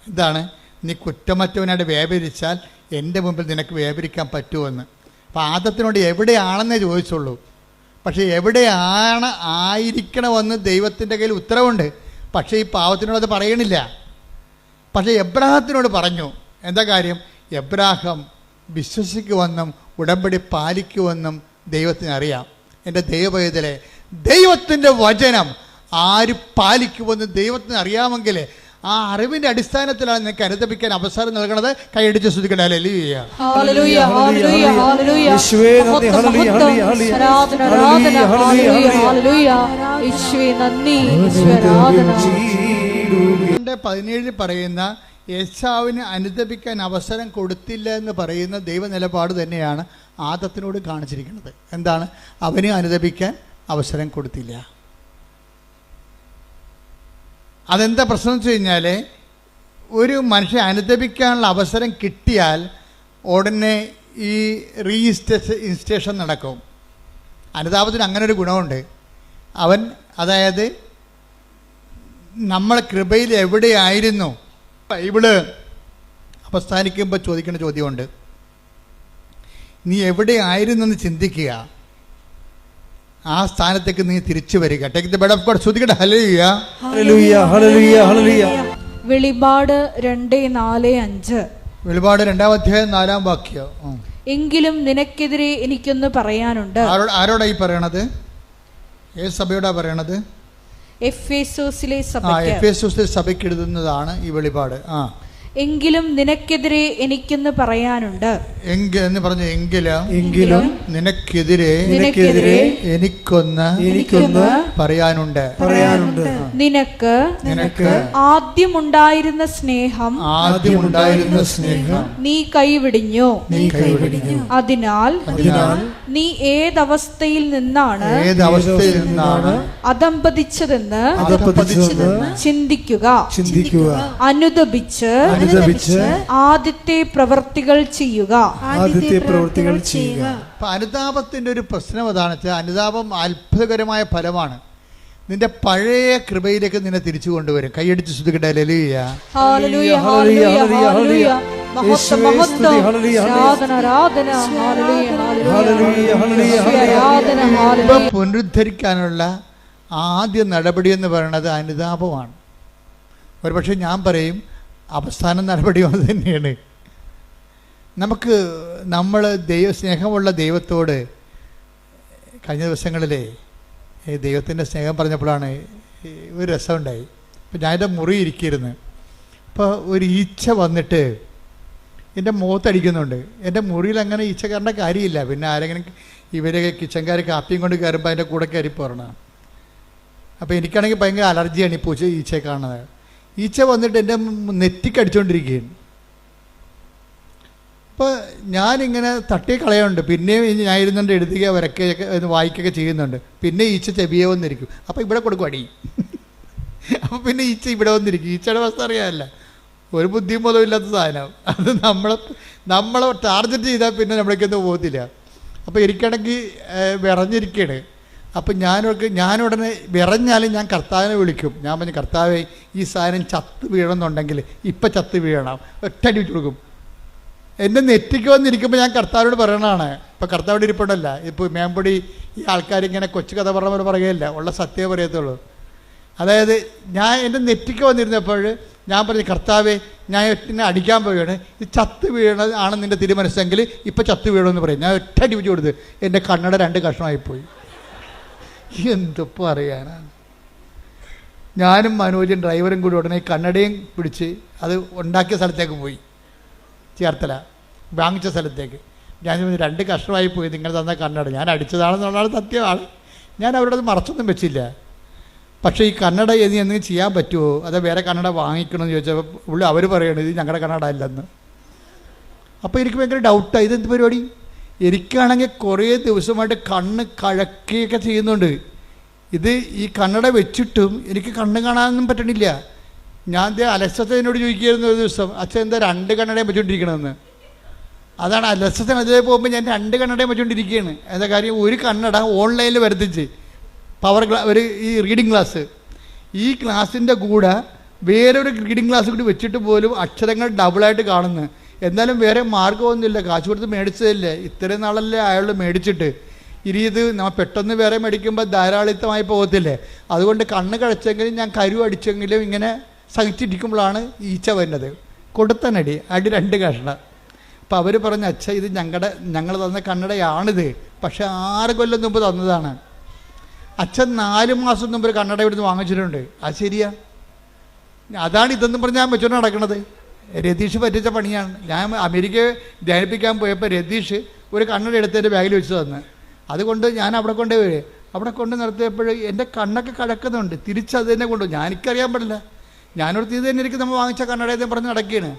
എന്താണ്? നീ കുറ്റമറ്റവനായിട്ട് വ്യാപരിച്ചാൽ എൻ്റെ മുമ്പിൽ നിനക്ക് വ്യാപരിക്കാൻ പറ്റുമെന്ന്. അപ്പോൾ ആദത്തിനോട് എവിടെയാണെന്നേ ചോദിച്ചുള്ളൂ. പക്ഷേ എവിടെയാണ് ആയിരിക്കണമെന്ന് ദൈവത്തിൻ്റെ കയ്യിൽ ഉത്തരവുണ്ട്. പക്ഷേ ഈ പാവത്തിനോട് അത് പറയണില്ല. പക്ഷേ എബ്രാഹത്തിനോട് പറഞ്ഞു. എന്താ കാര്യം? എബ്രാഹം വിശ്വസിക്കുമെന്നും ഉടമ്പടി പാലിക്കുമെന്നും ദൈവത്തിന് അറിയാം. എൻ്റെ ദൈവപൈതലെ, ദൈവത്തിൻ്റെ വചനം ആര് പാലിക്കുമെന്ന് ദൈവത്തിന് അറിയാമെങ്കിൽ ആ അറിവിന്റെ അടിസ്ഥാനത്തിലാണ് നിനക്ക് അനുദപിക്കാൻ അവസരം നൽകണത്. കൈയടിച്ച് സ്തുതിക്കട്ടെ. ഹല്ലേലൂയ. ന്റെ 17 പറയുന്ന യേശാവിന് അനുദപിക്കാൻ അവസരം കൊടുത്തില്ല എന്ന് പറയുന്ന ദൈവ നിലപാട് തന്നെയാണ് ആദത്തിനോട് കാണിച്ചിരിക്കുന്നത്. എന്താണ്? അവന് അനുദപിക്കാൻ അവസരം കൊടുത്തില്ല. അതെന്താ പ്രശ്നം എന്ന് വെച്ച് കഴിഞ്ഞാൽ, ഒരു മനുഷ്യൻ അനുദപിക്കാനുള്ള അവസരം കിട്ടിയാൽ ഉടനെ ഈ ഇൻസ്റ്റേഷൻ നടക്കും. അനുതാപത്തിന് അങ്ങനെ ഒരു ഗുണമുണ്ട്. അതായത് നമ്മളെ കൃപയിൽ എവിടെയായിരുന്നു. ബൈബിള് അവസാനിക്കുമ്പോൾ ചോദിക്കേണ്ട ചോദ്യമുണ്ട്, നീ എവിടെയായിരുന്നെന്ന് ചിന്തിക്കുക, ആ സ്ഥാനത്തേക്ക് നീ തിരിച്ചു വരിക. Take the bed of God. സ്തുതിക്കട്ടെ. Hallelujah, hallelujah, hallelujah, hallelujah. വെളിപാട് 2:4-5. വെളിപാട് 2-ാം അധ്യായം 4-ാം വാക്യം. എങ്കിലും നിനക്കെതിരെ എനിക്കൊന്ന് പറയാനുണ്ട്. ആരോടാ ഈ പറയണത്? ഏത് സഭയോടാ പറയണത്? എഫേസോസിലെ സഭയ്ക്ക് എഴുതുന്നതാണ് ഈ വെളിപാട്. എങ്കിലും നിനക്കെതിരെ എനിക്കൊന്ന് പറയാനുണ്ട് എന്ന് പറഞ്ഞു. എങ്കിലും നിനക്കെതിരെ എനിക്കൊന്ന് പറയാനുണ്ട്. നിനക്ക് ആദ്യമുണ്ടായിരുന്ന സ്നേഹം നീ കൈവിടിഞ്ഞു. അതിനാൽ നീ ഏതവസ്ഥയിൽ നിന്നാണ് അധംപതിച്ചതെന്ന് ചിന്തിക്കുക. അനുദപിച്ച് ആദ്യത്തെ പ്രവൃത്തികൾ ചെയ്യുക. അനുതാപത്തിന്റെ ഒരു പ്രശ്നം അതാണ്. അനുതാപം അത്ഭുതകരമായ ഫലമാണ്. നിന്റെ പഴയ കൃപയിലേക്ക് നിന്നെ തിരിച്ചു കൊണ്ടുവരും. കൈയടിച്ച് സ്തുതിക്കട്ടെ. Hallelujah, hallelujah, hallelujah. പുനരുദ്ധരിക്കാനുള്ള ആദ്യ നടപടി എന്ന് പറയുന്നത് അനുതാപമാണ്. ഒരുപക്ഷെ ഞാൻ പറയും അവസാന നടപടി അത് തന്നെയാണ്. നമ്മൾ സ്നേഹമുള്ള ദൈവത്തോട് കഴിഞ്ഞ ദിവസങ്ങളിലെ ദൈവത്തിൻ്റെ സ്നേഹം പറഞ്ഞപ്പോഴാണ് ഒരു രസമുണ്ടായി. അപ്പോൾ ഞാനെൻ്റെ മുറി ഇരിക്കിയിരുന്നു. അപ്പോൾ ഒരു ഈച്ച വന്നിട്ട് എൻ്റെ മുഖത്തടിക്കുന്നുണ്ട്. എൻ്റെ മുറിയിൽ അങ്ങനെ ഈച്ച കയറേണ്ട കാര്യമില്ല. പിന്നെ ആരെങ്കിലും ഇവരൊക്കെ കിച്ചൻകാർ കാപ്പിയും കൊണ്ട് കയറുമ്പോൾ അതിൻ്റെ കൂടെ കയറി പോരണം. അപ്പോൾ എനിക്കാണെങ്കിൽ ഭയങ്കര അലർജിയാണ് ഈ ഈച്ചയെ കാണുന്നത്. ഈച്ച വന്നിട്ട് എൻ്റെ നെറ്റിക്കടിച്ചുകൊണ്ടിരിക്കുകയാണ്. അപ്പോൾ ഞാനിങ്ങനെ തട്ടി കളയുന്നുണ്ട്. പിന്നെയും ഞാൻ ഇരുന്നുകൊണ്ട് എഴുതുക വരയ്ക്കുകയൊക്കെ വായിക്കുകയൊക്കെ ചെയ്യുന്നുണ്ട്. പിന്നെ ഈച്ച ചെവിയെ വന്നിരിക്കും. അപ്പോൾ ഇവിടെ കൊടുക്കും അടി. അപ്പോൾ പിന്നെ ഈച്ച ഇവിടെ വന്നിരിക്കും. ഈച്ചയുടെ അവസ്ഥ അറിയാമല്ല, ഒരു ബുദ്ധിയും ബോധവും ഇല്ലാത്ത സാധനം. അത് നമ്മളെ ടാർഗറ്റ് ചെയ്താൽ പിന്നെ നമ്മളേക്കൊന്നും പോകത്തില്ല. അപ്പോൾ എനിക്കാണെങ്കിൽ വിറഞ്ഞിരിക്കുകയാണ്. അപ്പം ഞാനുടനെ വിറഞ്ഞാലും ഞാൻ കർത്താവിനെ വിളിക്കും. ഞാൻ പറഞ്ഞു, കർത്താവേ, ഈ സാധനം ചത്ത് വീഴണമെന്നുണ്ടെങ്കിൽ ഇപ്പം ചത്ത് വീഴണം, ഒറ്റടി വെച്ച് കൊടുക്കും. എൻ്റെ നെറ്റിക്ക് വന്നിരിക്കുമ്പോൾ ഞാൻ കർത്താവിനോട് പറയണതാണ്. ഇപ്പം കർത്താവിടെ ഇരിപ്പുണ്ടല്ല. ഇപ്പോൾ മേമ്പൊടി ഈ ആൾക്കാരിങ്ങനെ കൊച്ചു കഥ പറഞ്ഞവർ പറയുകയില്ല, ഉള്ള സത്യമേ പറയത്തുള്ളൂ. അതായത് ഞാൻ എൻ്റെ നെറ്റിക്ക് വന്നിരുന്നപ്പോൾ ഞാൻ പറഞ്ഞു, കർത്താവേ, ഞാൻ എന്നെ അടിക്കാൻ പോവുകയാണ്, ഇത് ചത്ത് വീഴണത് ആണ് നിൻ്റെ തിരുമനസ്സെങ്കിൽ ഇപ്പം ചത്ത് വീഴണമെന്ന് പറയും. ഞാൻ ഒറ്റടി വെച്ച് കൊടുത്ത് എൻ്റെ കണ്ണട 2 കഷ്ണമായിപ്പോയി. എന്തൊപ്പം അറിയാനാണ്. ഞാനും മനോജും ഡ്രൈവറും കൂടി ഉടനെ കണ്ണടയും പിടിച്ച് അത് ഉണ്ടാക്കിയ സ്ഥലത്തേക്ക് പോയി. ചേർത്തല വാങ്ങിച്ച സ്ഥലത്തേക്ക്. ഞാൻ 2 കഷ്ണമായി പോയി നിങ്ങൾ തന്ന കണ്ണട. ഞാൻ അടിച്ചതാണെന്നുള്ളതാണ് സത്യമാണ്. ഞാൻ അവരോട് മറച്ചൊന്നും വെച്ചില്ല. പക്ഷേ ഈ കണ്ണട ഇനി എന്തെങ്കിലും ചെയ്യാൻ പറ്റുമോ, അതോ വേറെ കണ്ണട വാങ്ങിക്കണമെന്ന് ചോദിച്ചപ്പോൾ അവർ പറയണത് ഇത് ഞങ്ങളുടെ കണ്ണട അല്ലെന്ന്. അപ്പോൾ എനിക്ക് ഭയങ്കര ഡൗട്ടാണ്, ഇതെന്ത് പരിപാടി? എനിക്കാണെങ്കിൽ കുറേ ദിവസമായിട്ട് കണ്ണ് കഴക്കുകയൊക്കെ ചെയ്യുന്നുണ്ട്. ഇത് ഈ കണ്ണട വെച്ചിട്ടും എനിക്ക് കണ്ണ് കാണാനൊന്നും പറ്റണില്ല. ഞാൻ അലസത എന്നോട് ചോദിക്കുകയായിരുന്നു ഒരു ദിവസം, അച്ഛൻ എന്താ 2 കണ്ണടയും വെച്ചുകൊണ്ടിരിക്കണമെന്ന്. അതാണ് അലസത. അതേ പോകുമ്പോൾ ഞാൻ 2 കണ്ണടയും വെച്ചുകൊണ്ടിരിക്കുകയാണ്. എന്താ കാര്യം, ഒരു കണ്ണട ഓൺലൈനിൽ വരുത്തിച്ച് ഒരു ഈ റീഡിങ് ക്ലാസ്, ഈ ക്ലാസ്സിൻ്റെ കൂടെ വേറൊരു റീഡിങ് ക്ലാസ് കൂടി വെച്ചിട്ട് പോലും അക്ഷരങ്ങൾ ഡബിളായിട്ട് കാണുന്നു. എന്നാലും വേറെ മാർഗ്ഗമൊന്നുമില്ല, കാശ് കൊടുത്ത് മേടിച്ചതല്ലേ, ഇത്രയും നാളല്ലേ അയാൾ മേടിച്ചിട്ട്. ഇനി ഇത് നമ്മൾ പെട്ടെന്ന് വേറെ മേടിക്കുമ്പോൾ ധാരാളിത്തമായി പോകത്തില്ലേ. അതുകൊണ്ട് കണ്ണ് കഴിച്ചെങ്കിലും ഞാൻ കരു അടിച്ചെങ്കിലും ഇങ്ങനെ സഹിച്ചിരിക്കുമ്പോഴാണ് ഈച്ച വരുന്നത്. കൊടുത്തനടി 2 കഷ്ണം. അപ്പോൾ അവർ പറഞ്ഞു, അച്ഛ ഇത് ഞങ്ങൾ തന്ന കണ്ണടയാണിത്, പക്ഷേ 6 കൊല്ലം മുമ്പ് തന്നതാണ്. അച്ഛൻ 4 മാസം മുമ്പ് ഒരു കണ്ണട ഇവിടുന്ന് വാങ്ങിച്ചിട്ടുണ്ട്. അത് ശരിയാ, അതാണ് ഇതെന്നും പറഞ്ഞ് ഞാൻ വെച്ചോണ്ട് നടക്കണത്. രതീഷ് പറ്റിച്ച പണിയാണ്. ഞാൻ അമേരിക്കയെ ധ്യാനിപ്പിക്കാൻ പോയപ്പോൾ രതീഷ് ഒരു കണ്ണട എടുത്തതിൻ്റെ ബാഗിൽ വെച്ച് തന്ന്. അതുകൊണ്ട് ഞാൻ അവിടെ കൊണ്ടുപോയി അവിടെ കൊണ്ട് നിർത്തിയപ്പോൾ എൻ്റെ കണ്ണൊക്കെ കഴക്കുന്നുണ്ട്. തിരിച്ചത് തന്നെ കൊണ്ടു. എനിക്കറിയാൻ പാടില്ല. ഞാനോട് ഇത് തന്നെ എനിക്ക് നമ്മൾ വാങ്ങിച്ച കണ്ണടയെന്ന് പറഞ്ഞ് നടക്കുകയാണ്.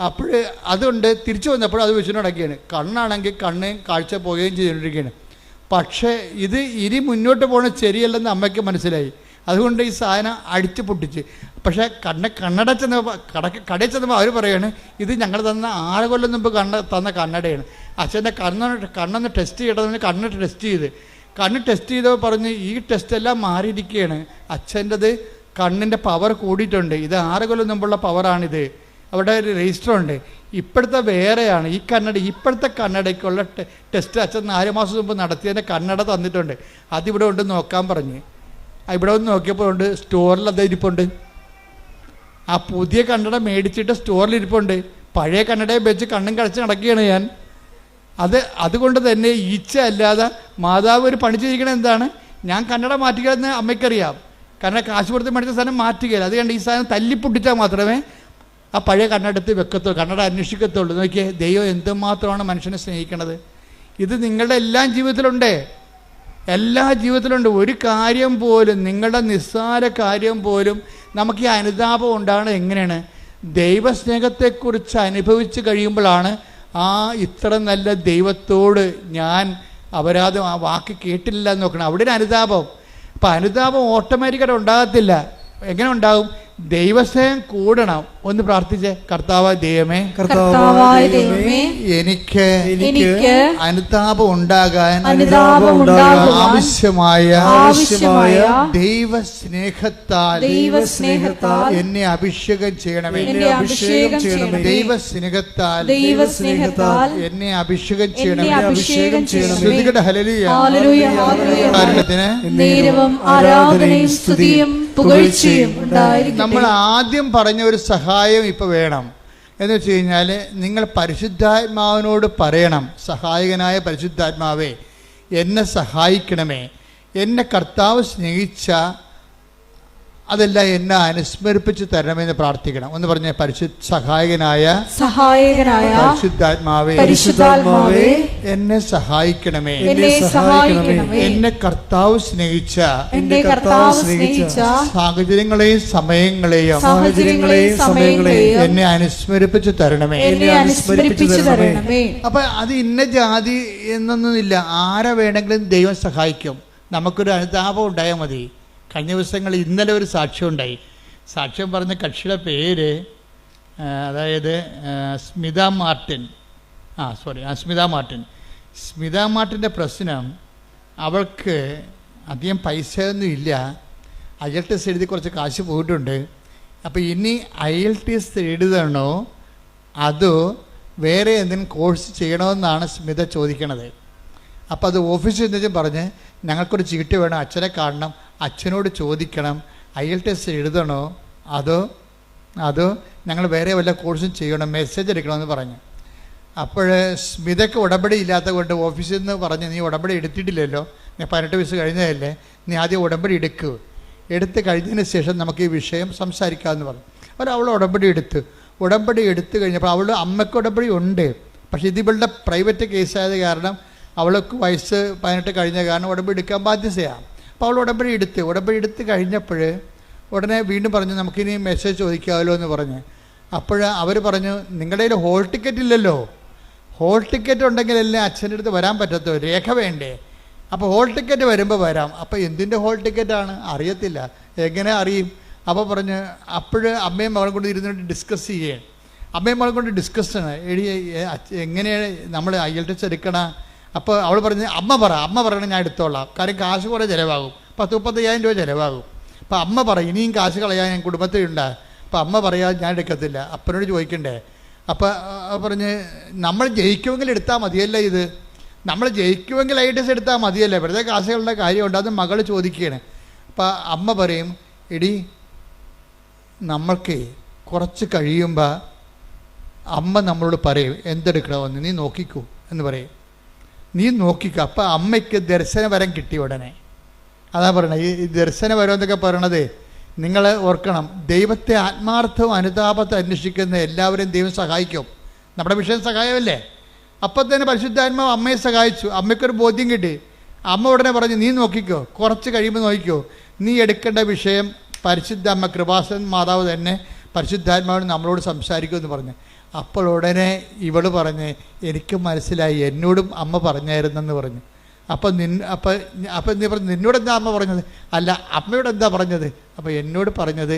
അപ്പോൾ അതുകൊണ്ട് തിരിച്ചു വന്നപ്പോൾ അത് വെച്ചിട്ട് നടക്കുകയാണ്. കണ്ണാണെങ്കിൽ കണ്ണ് കാഴ്ച പോവുകയും ചെയ്തുകൊണ്ടിരിക്കുകയാണ്. പക്ഷേ ഇത് ഇനി മുന്നോട്ട് പോകുന്നത് ശരിയല്ലെന്ന് അമ്മയ്ക്ക് മനസ്സിലായി. അതുകൊണ്ട് ഈ സാധനം അടിച്ച് പൊട്ടിച്ച്. പക്ഷേ കണ്ണട ചെന്നപ്പോൾ കടയിൽ ചെന്നപ്പോൾ അവർ പറയുകയാണ്, ഇത് ഞങ്ങൾ തന്ന 6 കൊല്ലം മുമ്പ് തന്ന കണ്ണടയാണ്. അച്ഛൻ്റെ കണ്ണൊന്ന് ടെസ്റ്റ് ചെയ്യണമെന്ന് കണ്ണ് ടെസ്റ്റ് ചെയ്തപ്പോൾ പറഞ്ഞ് ഈ ടെസ്റ്റെല്ലാം മാറിയിരിക്കുകയാണ്. അച്ഛൻ്റെത് കണ്ണിൻ്റെ പവർ കൂടിയിട്ടുണ്ട്. ഇത് 6 കൊല്ലം മുമ്പുള്ള പവറാണിത്. അവിടെ ഒരു രജിസ്റ്റർ ഉണ്ട്. ഇപ്പോഴത്തെ വേറെയാണ്. ഇപ്പോഴത്തെ കണ്ണടയ്ക്കുള്ള ടെസ്റ്റ് അച്ഛൻ 4 മാസം മുമ്പ് നടത്തിയതിൻ്റെ കണ്ണട തന്നിട്ടുണ്ട്. അതിവിടെ ഉണ്ട്, നോക്കാൻ പറഞ്ഞ്. ഇവിടെ ഒന്ന് നോക്കിയപ്പോൾ ഉണ്ട്, സ്റ്റോറിൽ അത് ഇരിപ്പുണ്ട്. ആ പുതിയ കണ്ണട മേടിച്ചിട്ട് സ്റ്റോറിൽ ഇരിപ്പുണ്ട്. പഴയ കണ്ണടയെ വെച്ച് കണ്ണും കടച്ച് നടക്കുകയാണ് ഞാൻ. അതുകൊണ്ട് തന്നെ ഈച്ച അല്ലാതെ മാതാവ് ഒരു പണി ചെയ്തിരിക്കണത് എന്താണ്, ഞാൻ കണ്ണട മാറ്റുകയെന്ന് അമ്മയ്ക്കറിയാം. കാരണം കാശ് കൊടുത്ത് മേടിച്ച സാധനം മാറ്റുകയില്ല. അതുകൊണ്ട് ഈ സാധനം തല്ലിപ്പൊട്ടിച്ചാൽ മാത്രമേ ആ പഴയ കണ്ണടത്ത് വെക്കത്തുള്ളൂ, കണ്ണട അന്വേഷിക്കത്തുള്ളൂ. നോക്കിയേ, ദൈവം എന്തുമാത്രമാണ് മനുഷ്യനെ സ്നേഹിക്കണത്. ഇത് നിങ്ങളുടെ എല്ലാ ജീവിതത്തിലുണ്ട്. ഒരു കാര്യം പോലും, നിങ്ങളുടെ നിസ്സാര കാര്യം പോലും നമുക്ക് ഈ അനുതാപം ഉണ്ടാകുന്നത് എങ്ങനെയാണ്? ദൈവസ്നേഹത്തെക്കുറിച്ച് അനുഭവിച്ച് കഴിയുമ്പോഴാണ് ഇത്ര നല്ല ദൈവത്തോട് ഞാൻ അപരാധം, ആ വാക്ക് കേട്ടില്ല എന്ന് നോക്കണം. അവിടെ ഒരു അനുതാപം. അപ്പം അനുതാപം ഓട്ടോമാറ്റിക്കായിട്ട് ഉണ്ടാകത്തില്ല. എങ്ങനെ ഉണ്ടാകും? ദൈവസ്നേഹം കൂടണം. ഒന്ന് പ്രാർത്ഥിച്ചേ, കർത്താവായ ദൈവമേ, എനിക്ക് അനുതാപം ഉണ്ടാകാൻ ആവശ്യമായ ദൈവസ്നേഹത്താൽ എന്നെ അഭിഷേകം ചെയ്യണമേ. ദൈവസ്നേഹത്താൽ എന്നെ അഭിഷേകം ചെയ്യണമേ. ശ്രുതികട ഹല്ലേലൂയ. ആരാധനയും സ്തുതിയും പുകഴ്ചയും ഉണ്ടായിരിക്കട്ടെ. നമ്മൾ ആദ്യം പറഞ്ഞ ഒരു സഹായം ഇപ്പോൾ വേണം. എന്ന് വെച്ച് കഴിഞ്ഞാൽ, നിങ്ങൾ പരിശുദ്ധാത്മാവിനോട് പറയണം, സഹായകനായ പരിശുദ്ധാത്മാവേ എന്നെ സഹായിക്കണമേ. എന്നെ കർത്താവ് സ്നേഹിച്ച അതെല്ലാം എന്നെ അനുസ്മരിപ്പിച്ച് തരണമെന്ന് പ്രാർത്ഥിക്കണം. ഒന്ന് പറഞ്ഞ, സഹായകനായ പരിശുദ്ധാത്മാവേ എന്നെ സഹായിക്കണമേ. എന്നെ കർത്താവ് സ്നേഹിച്ച സാഹചര്യങ്ങളെയും സമയങ്ങളെയും എന്നെ അനുസ്മരിപ്പിച്ച് തരണമേ. അപ്പൊ അത് ഇന്ന ജാതി എന്നൊന്നുമില്ല. ആരെ വേണമെങ്കിലും ദൈവം സഹായിക്കും. നമുക്കൊരു അനുതാപം ഉണ്ടായാൽ മതി. കഴിഞ്ഞ ദിവസങ്ങളിൽ ഇന്നലെ ഒരു സാക്ഷ്യം ഉണ്ടായി. സാക്ഷ്യം പറഞ്ഞ കക്ഷിയുടെ പേര് അതായത് സ്മിത മാർട്ടിൻ. സ്മിത മാർട്ടിൻ്റെ പ്രശ്നം, അവൾക്ക് അധികം പൈസയൊന്നും ഇല്ല. IELTS എഴുതി കുറച്ച് കാശ് പോയിട്ടുണ്ട്. അപ്പോൾ ഇനി IELTS എഴുതണോ അതോ വേറെ എന്തെങ്കിലും കോഴ്സ് ചെയ്യണമെന്നാണ് സ്മിത ചോദിക്കണത്. അപ്പോൾ അത് ഓഫീസിൽ നിന്നും പറഞ്ഞ്, ഞങ്ങൾക്കൊരു ചീട്ട് വേണം, അച്ഛനെ കാണണം, അച്ഛനോട് ചോദിക്കണം, IELTS എഴുതണോ അതോ ഞങ്ങൾ വേറെ വല്ല കോഴ്സും ചെയ്യണം, മെസ്സേജ് എടുക്കണമെന്ന് പറഞ്ഞു. അപ്പോൾ സ്മിതയ്ക്ക് ഉടമ്പടി ഇല്ലാത്ത കൊണ്ട് ഓഫീസിൽ നിന്ന് പറഞ്ഞ്, നീ ഉടമ്പടി എടുത്തിട്ടില്ലല്ലോ, നീ 18 വയസ്സ് കഴിഞ്ഞതല്ലേ, നീ ആദ്യം ഉടമ്പടി എടുത്ത് കഴിഞ്ഞതിന് ശേഷം നമുക്ക് ഈ വിഷയം സംസാരിക്കാമെന്ന് പറഞ്ഞു. അവൾ ഉടമ്പടി എടുത്ത് കഴിഞ്ഞപ്പോൾ അവളുടെ അമ്മയ്ക്ക് ഉടമ്പടി ഉണ്ട്, പക്ഷേ ഇത് ഇവളുടെ പ്രൈവറ്റ് കേസായത് കാരണം അവൾക്ക് വയസ്സ് 18 കഴിഞ്ഞ കാരണം ഉടമ്പടി എടുക്കാൻ ബാധ്യതയാണ്. അപ്പോൾ അവൾ ഉടമ്പടി എടുത്ത് കഴിഞ്ഞപ്പോൾ ഉടനെ വീണ്ടും പറഞ്ഞു നമുക്കിനി മെസ്സേജ് ചോദിക്കാമല്ലോ എന്ന് പറഞ്ഞ്. അപ്പോൾ അവർ പറഞ്ഞു നിങ്ങളുടെ കയ്യിൽ ഹോൾ ടിക്കറ്റ് ഇല്ലല്ലോ, ഹോൾ ടിക്കറ്റ് ഉണ്ടെങ്കിലല്ലേ അച്ഛൻ്റെ അടുത്ത് വരാൻ പറ്റത്തുള്ളൂ, രേഖ വേണ്ടേ. അപ്പോൾ ഹോൾ ടിക്കറ്റ് വരുമ്പോൾ വരാം. അപ്പോൾ എന്തിൻ്റെ ഹോൾ ടിക്കറ്റാണ് അറിയത്തില്ല, എങ്ങനെ അറിയും? അപ്പോൾ പറഞ്ഞ് അമ്മയും മകളും കൊണ്ട് ഇരുന്നിട്ട് ഡിസ്കസ് ചെയ്യേ. അമ്മയും മകളും കൊണ്ട് ഡിസ്കസ്സാണ് എങ്ങനെയാണ് നമ്മൾ IELTS എടുക്കണ. അപ്പോൾ അവൾ പറഞ്ഞ് അമ്മ പറയണം ഞാൻ എടുത്തോളാം, കാര്യം കാശ് കുറേ ചിലവാകും, 10-35,000 രൂപ ചിലവാകും. അപ്പോൾ അമ്മ പറയും ഇനിയും കാശ് കളയാൻ ഞാൻ കുടുംബത്തിലുണ്ട്. അപ്പോൾ അമ്മ പറയാതെ ഞാൻ എടുക്കത്തില്ല, അപ്പനോട് ചോദിക്കണ്ടേ. അപ്പോൾ പറഞ്ഞ് നമ്മൾ ജയിക്കുമെങ്കിൽ എടുത്താൽ മതിയല്ല, ഇത് നമ്മൾ ജയിക്കുമെങ്കിൽ IELTS എടുത്താൽ മതിയല്ലേ, വെറുതെ കാശുകളുടെ കാര്യമുണ്ട്. അത് മകൾ ചോദിക്കുകയാണ്. അപ്പോൾ അമ്മ പറയും എടി നമ്മൾക്ക് കുറച്ച് കഴിയുമ്പോൾ അമ്മ നമ്മളോട് പറയും എന്തെടുക്കണമെന്ന്, നീ നോക്കിക്കോ എന്ന് പറയും, നീ നോക്കിക്കോ. അപ്പോൾ അമ്മയ്ക്ക് ദർശനവരം കിട്ടി ഉടനെ. അതാ പറയണത് ഈ ദർശനവരം എന്നൊക്കെ പറയണത് നിങ്ങൾ ഓർക്കണം, ദൈവത്തെ ആത്മാർത്ഥവും അനുതാപത്തെ അന്വേഷിക്കുന്ന എല്ലാവരെയും ദൈവം സഹായിക്കും. നമ്മുടെ വിഷയം സഹായമല്ലേ. അപ്പം തന്നെ പരിശുദ്ധാത്മാവ് അമ്മയെ സഹായിച്ചു, അമ്മയ്ക്കൊരു ബോധ്യം കിട്ടി. അമ്മ ഉടനെ പറഞ്ഞു നീ നോക്കിക്കോ, കുറച്ച് കഴിയുമ്പോൾ നോക്കിക്കോ, നീ എടുക്കേണ്ട വിഷയം പരിശുദ്ധ അമ്മ കൃപാസൻ മാതാവ് തന്നെ പരിശുദ്ധാത്മാവിന് നമ്മളോട് സംസാരിക്കുമെന്ന് പറഞ്ഞു. അപ്പോൾ ഉടനെ ഇവള് പറഞ്ഞ് എനിക്ക് മനസ്സിലായി, എന്നോടും അമ്മ പറഞ്ഞായിരുന്നെന്ന് പറഞ്ഞു. അപ്പം നീ പറഞ്ഞു നിന്നോട് എന്താ അമ്മ പറഞ്ഞത്? അല്ല അമ്മയോട് എന്താ പറഞ്ഞത്? അപ്പോൾ എന്നോട് പറഞ്ഞത്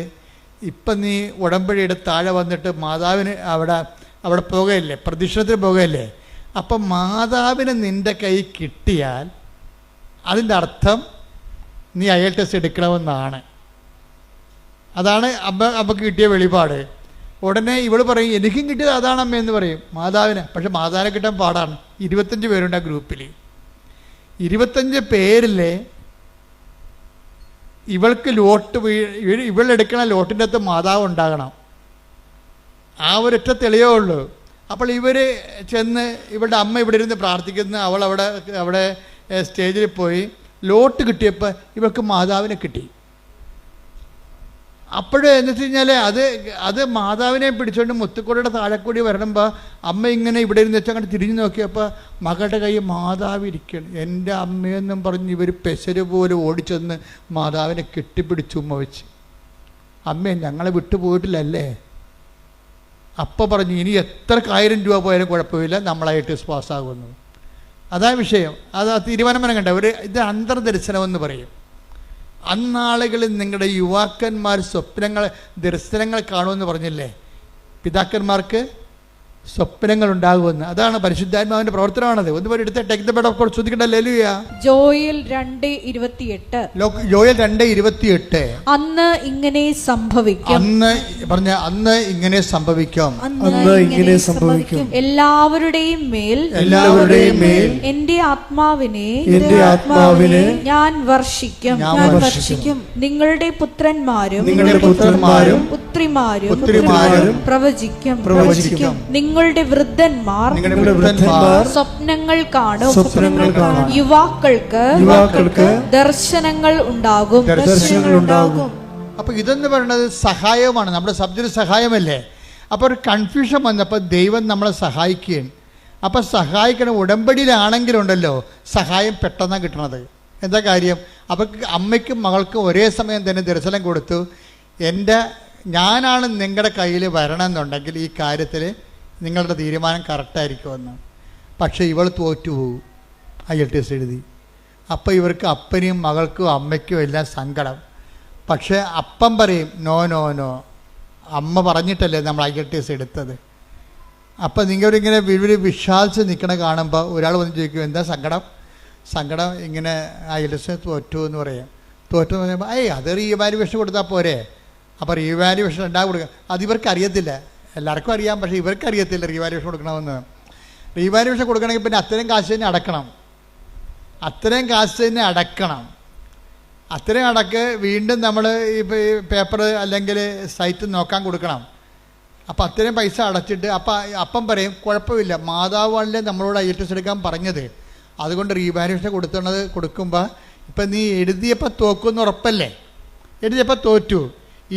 ഇപ്പം നീ ഉടമ്പടിയുടെ താഴെ വന്നിട്ട് മാതാവിന് അവിടെ പോകുകയല്ലേ, പ്രദക്ഷിണത്തിന് പോകുകയല്ലേ, അപ്പം മാതാവിന് നിൻ്റെ കൈ കിട്ടിയാൽ അതിൻ്റെ അർത്ഥം നീ IELTS എടുക്കണമെന്നാണ്. അതാണ് അമ്മക്ക് കിട്ടിയ വെളിപാട്. ഉടനെ ഇവൾ പറയും എനിക്കും കിട്ടിയത് അതാണ് അമ്മ എന്ന് പറയും മാതാവിന്. പക്ഷെ മാതാവിനെ കിട്ടാൻ പാടാണ്. 25 പേരുണ്ട് ആ ഗ്രൂപ്പിൽ. 25 പേരിൽ ഇവൾക്ക് ഇവളെടുക്കണ ലോട്ടിൻ്റെ അകത്ത് മാതാവ് ഉണ്ടാകണം. ആ ഒരൊറ്റ തെളിവേ ഉള്ളൂ. അപ്പോൾ ഇവർ ചെന്ന് ഇവളുടെ അമ്മ ഇവിടെ ഇരുന്ന് പ്രാർത്ഥിക്കുന്ന അവൾ അവിടെ സ്റ്റേജിൽ പോയി ലോട്ട് കിട്ടിയപ്പോൾ ഇവൾക്ക് മാതാവിനെ കിട്ടി. എന്ന് വെച്ച് കഴിഞ്ഞാൽ അത് മാതാവിനെ പിടിച്ചുകൊണ്ട് മുത്തുക്കോടയുടെ താഴെക്കൂടി വരണമ്പോൾ അമ്മ ഇങ്ങനെ ഇവിടെ ഇരുന്ന് വെച്ചാൽ അങ്ങോട്ട് തിരിഞ്ഞു നോക്കിയപ്പോൾ മകളുടെ കൈ മാതാവ് ഇരിക്കണം. എൻ്റെ അമ്മയെന്നും പറഞ്ഞ് ഇവർ പെശര് പോലെ ഓടിച്ചെന്ന് മാതാവിനെ കെട്ടിപ്പിടിച്ച് ഉമ്മ വെച്ച്, അമ്മേ ഞങ്ങളെ വിട്ടുപോയിട്ടില്ലല്ലേ. അപ്പം പറഞ്ഞു ഇനി എത്ര 1000 രൂപ പോയാലും കുഴപ്പമില്ല, നമ്മളായിട്ട് പാസ്സാകുന്നു. അതാ വിഷയം. അത് തീരുമാനം കണ്ട ഇത് അന്തർദർശനമെന്ന് പറയും. അന്നാളുകളിൽ നിങ്ങളുടെ യുവാക്കന്മാർ ദർശനങ്ങൾ കാണുമെന്ന് പറഞ്ഞില്ലേ, പിതാക്കന്മാർക്ക് സ്വപ്നങ്ങൾ ഉണ്ടാകുമെന്ന്. അതാണ് പരിശുദ്ധാത്മാവിന്റെ പ്രവർത്തനമാണത്. ഒന്ന് എടുത്ത് take the bed of God ശ്രദ്ധിക്കട്ടെ. ഹല്ലേലൂയ. ജോയൽ 2:28. ജോയൽ 2:28. അന്ന് ഇങ്ങനെ സംഭവിക്കും. അന്ന് ഇങ്ങനെ സംഭവിക്കും. എല്ലാവരുടെയും മേൽ എന്റെ ആത്മാവിനെ ഞാൻ വർഷിക്കും. നിങ്ങളുടെ പുത്രന്മാരും പുത്രിമാരും പ്രവചിക്കും. നിങ്ങളുടെ വൃദ്ധന്മാർ സ്വപ്നങ്ങൾ കാണും. യുവാക്കൾക്ക് ദർശനങ്ങൾ ഉണ്ടാകും. അപ്പൊ ഇതെന്ന് പറയുന്നത് സഹായമാണ്, നമ്മുടെ സബ്ജക്റ്റ് സഹായമല്ലേ. അപ്പോൾ ഒരു കൺഫ്യൂഷൻ വന്നപ്പോൾ ദൈവം നമ്മളെ സഹായിക്കുകയാണ്. അപ്പം സഹായിക്കണം. ഉടമ്പടിയിലാണെങ്കിലുണ്ടല്ലോ സഹായം പെട്ടെന്നാണ് കിട്ടണത്. എന്താ കാര്യം? അപ്പം അമ്മയ്ക്കും മകൾക്കും ഒരേ സമയം തന്നെ ദർശനം കൊടുത്തു. ഞാനാണ് നിങ്ങളുടെ കയ്യിൽ വരണമെന്നുണ്ടെങ്കിൽ ഈ കാര്യത്തിൽ നിങ്ങളുടെ തീരുമാനം കറക്റ്റായിരിക്കുമെന്ന്. പക്ഷേ ഇവൾ തോറ്റുപോകും IELTS എഴുതി. അപ്പോൾ ഇവർക്ക് അപ്പനെയും മകൾക്കും അമ്മയ്ക്കും എല്ലാം സങ്കടം. പക്ഷേ അപ്പം പറയും നോ, അമ്മ പറഞ്ഞിട്ടല്ലേ നമ്മൾ IELTS എടുത്തത്. അപ്പം നിങ്ങളിങ്ങനെ വിശ്വാസിച്ച് നിൽക്കണ കാണുമ്പോൾ ഒരാൾ വന്ന് ചോദിക്കും എന്താ സങ്കടം ഇങ്ങനെ IELTS തോറ്റു എന്ന് പറയാം. തോറ്റു എന്ന് പറയുമ്പോൾ അത് റീവാലുവേഷൻ കൊടുത്താൽ പോരെ. അപ്പോൾ റീവാലുവേഷൻ കൊടുക്കുക. അതിവർക്ക് അറിയത്തില്ല. എല്ലാവർക്കും അറിയാം, പക്ഷേ ഇവർക്ക് അറിയത്തില്ല റീവാലുവേഷൻ കൊടുക്കണമെന്ന്. റീവാലുവേഷൻ കൊടുക്കണമെങ്കിൽ പിന്നെ അത്രയും കാശ് തന്നെ അടക്കണം. അത്രയും അടക്ക് വീണ്ടും നമ്മൾ ഈ പേപ്പർ അല്ലെങ്കിൽ സൈറ്റ് നോക്കാൻ കൊടുക്കണം. അപ്പോൾ അത്രയും പൈസ അടച്ചിട്ട് അപ്പം പറയും കുഴപ്പമില്ല, മാതാവാണല്ലേ നമ്മളോട് IELTS എടുക്കാൻ പറഞ്ഞത്, അതുകൊണ്ട് റീവാലുവേഷൻ കൊടുക്കുമ്പോൾ ഇപ്പം നീ എഴുതിയപ്പോൾ തോക്കുമെന്ന് ഉറപ്പല്ലേ, എഴുതിയപ്പോൾ തോറ്റു.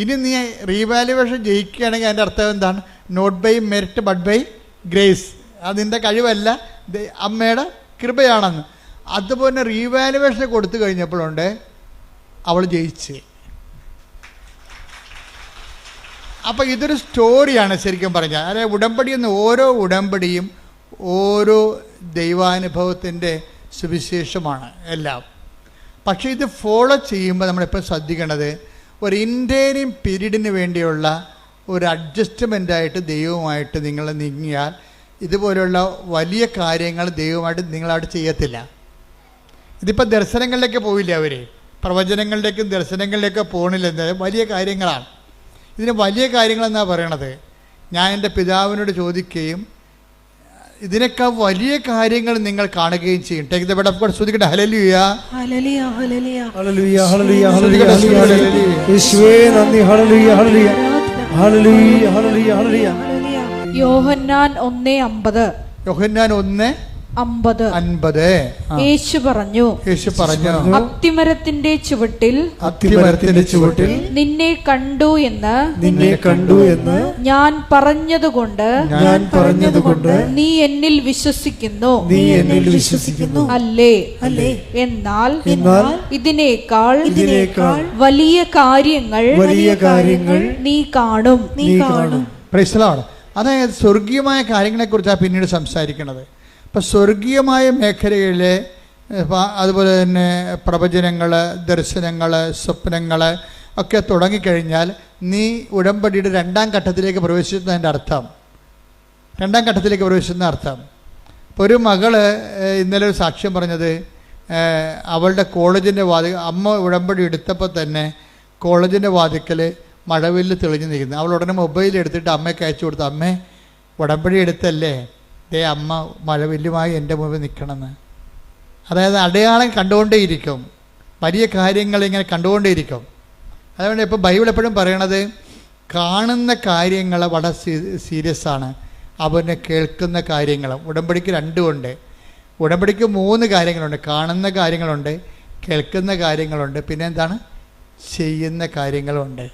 ഇനി നീ റീവാലുവേഷൻ ജയിക്കുകയാണെങ്കിൽ അതിൻ്റെ അർത്ഥം എന്താണ്? Not by merit but by grace. അത് നിൻ്റെ കഴിവല്ല, അമ്മയുടെ കൃപയാണെന്ന്. അതുപോലെ റീവാലുവേഷൻ കൊടുത്തു കഴിഞ്ഞപ്പോഴുണ്ട് അവൾ ജയിച്ച്. അപ്പോൾ ഇതൊരു സ്റ്റോറിയാണ് ശരിക്കും പറഞ്ഞാൽ. അതായത് ഉടമ്പടി എന്ന ഓരോ ഉടമ്പടിയും ഓരോ ദൈവാനുഭവത്തിൻ്റെ സുവിശേഷമാണ് എല്ലാം. പക്ഷേ ഇത് ഫോളോ ചെയ്യുമ്പോൾ നമ്മളെപ്പോഴും ശ്രദ്ധിക്കേണ്ടത് ഒരു ഇൻറ്റേരിയം പീരീഡിന് വേണ്ടിയുള്ള ഒരു അഡ്ജസ്റ്റ്മെൻറ്റായിട്ട് ദൈവവുമായിട്ട് നിങ്ങൾ നീങ്ങിയാൽ ഇതുപോലുള്ള വലിയ കാര്യങ്ങൾ ദൈവമായിട്ട് നിങ്ങളായിട്ട് ചെയ്യത്തില്ല. ഇതിപ്പോൾ ദർശനങ്ങളിലേക്ക് പോയില്ല, അവർ പ്രവചനങ്ങളിലേക്കും ദർശനങ്ങളിലേക്കും പോകണില്ല. എന്തായാലും വലിയ കാര്യങ്ങളാണ്. ഇതിന് വലിയ കാര്യങ്ങളെന്നാണ് പറയണത്. ഞാൻ എൻ്റെ പിതാവിനോട് ചോദിക്കുകയും ഇതിനേക്കാൾ വലിയ കാര്യങ്ങൾ നിങ്ങൾ കാണുകയും ചെയ്യും. Take the bed of God. ശ്രദ്ധിക്കട്ടെ. Hallelujah, hallelujah, hallelujah, hallelujah, hallelujah. യേശുവേ നന്ദി. Hallelujah, hallelujah, hallelujah, hallelujah, hallelujah. Yohannan 1:50. Yohannan 1:50. Yesu പറഞ്ഞു, അത്തിമരത്തിന്റെ ചുവട്ടിൽ നിന്നെ കണ്ടു എന്ന് ഞാൻ പറഞ്ഞതുകൊണ്ട് നീ എന്നിൽ വിശ്വസിക്കുന്നു. അല്ലേ? എന്നാൽ ഇതിനേക്കാൾ വലിയ കാര്യങ്ങൾ നീ കാണും. Praise the Lord. അതായത് സ്വർഗീയമായ കാര്യങ്ങളെക്കുറിച്ചാണ് പിന്നീട് സംസാരിക്കുന്നത്. ഇപ്പം സ്വർഗീയമായ മേഖലയിലെ അതുപോലെ തന്നെ പ്രവചനങ്ങൾ, ദർശനങ്ങൾ, സ്വപ്നങ്ങൾ ഒക്കെ തുടങ്ങിക്കഴിഞ്ഞാൽ നീ ഉടമ്പടിയുടെ രണ്ടാം ഘട്ടത്തിലേക്ക് പ്രവേശിക്കുന്നതിൻ്റെ അർത്ഥം, ഇപ്പോൾ ഒരു മകള് ഇന്നലെ ഒരു സാക്ഷ്യം പറഞ്ഞത്, അവളുടെ കോളേജിൻ്റെ അമ്മ ഉടമ്പടി എടുത്തപ്പോൾ തന്നെ കോളേജിൻ്റെ വാതിക്കൽ മഴവില്ല് തെളിഞ്ഞു നിൽക്കുന്നത്. അവൾ ഉടനെ മൊബൈൽ എടുത്തിട്ട് അമ്മയ്ക്ക് അയച്ചു കൊടുത്തു, അമ്മേ ഉടമ്പടി എടുത്തല്ലേ, അമ്മ മഴവില്ലുമായി എൻ്റെ മുമ്പിൽ നിൽക്കണമെന്ന്. അതായത് അടയാളം കണ്ടുകൊണ്ടേയിരിക്കും, വലിയ കാര്യങ്ങൾ ഇങ്ങനെ കണ്ടുകൊണ്ടേയിരിക്കും. അതുകൊണ്ട് ഇപ്പോൾ ബൈബിൾ എപ്പോഴും പറയണത് കാണുന്ന കാര്യങ്ങൾ വളരെ സീരിയസ് ആണ്, അവനെ കേൾക്കുന്ന കാര്യങ്ങൾ. ഉടമ്പടിക്ക് രണ്ടുമുണ്ട്. ഉടമ്പടിക്ക് 3 കാര്യങ്ങളുണ്ട്. കാണുന്ന കാര്യങ്ങളുണ്ട്, കേൾക്കുന്ന കാര്യങ്ങളുണ്ട്, പിന്നെ എന്താണ്, ചെയ്യുന്ന കാര്യങ്ങളുണ്ട്.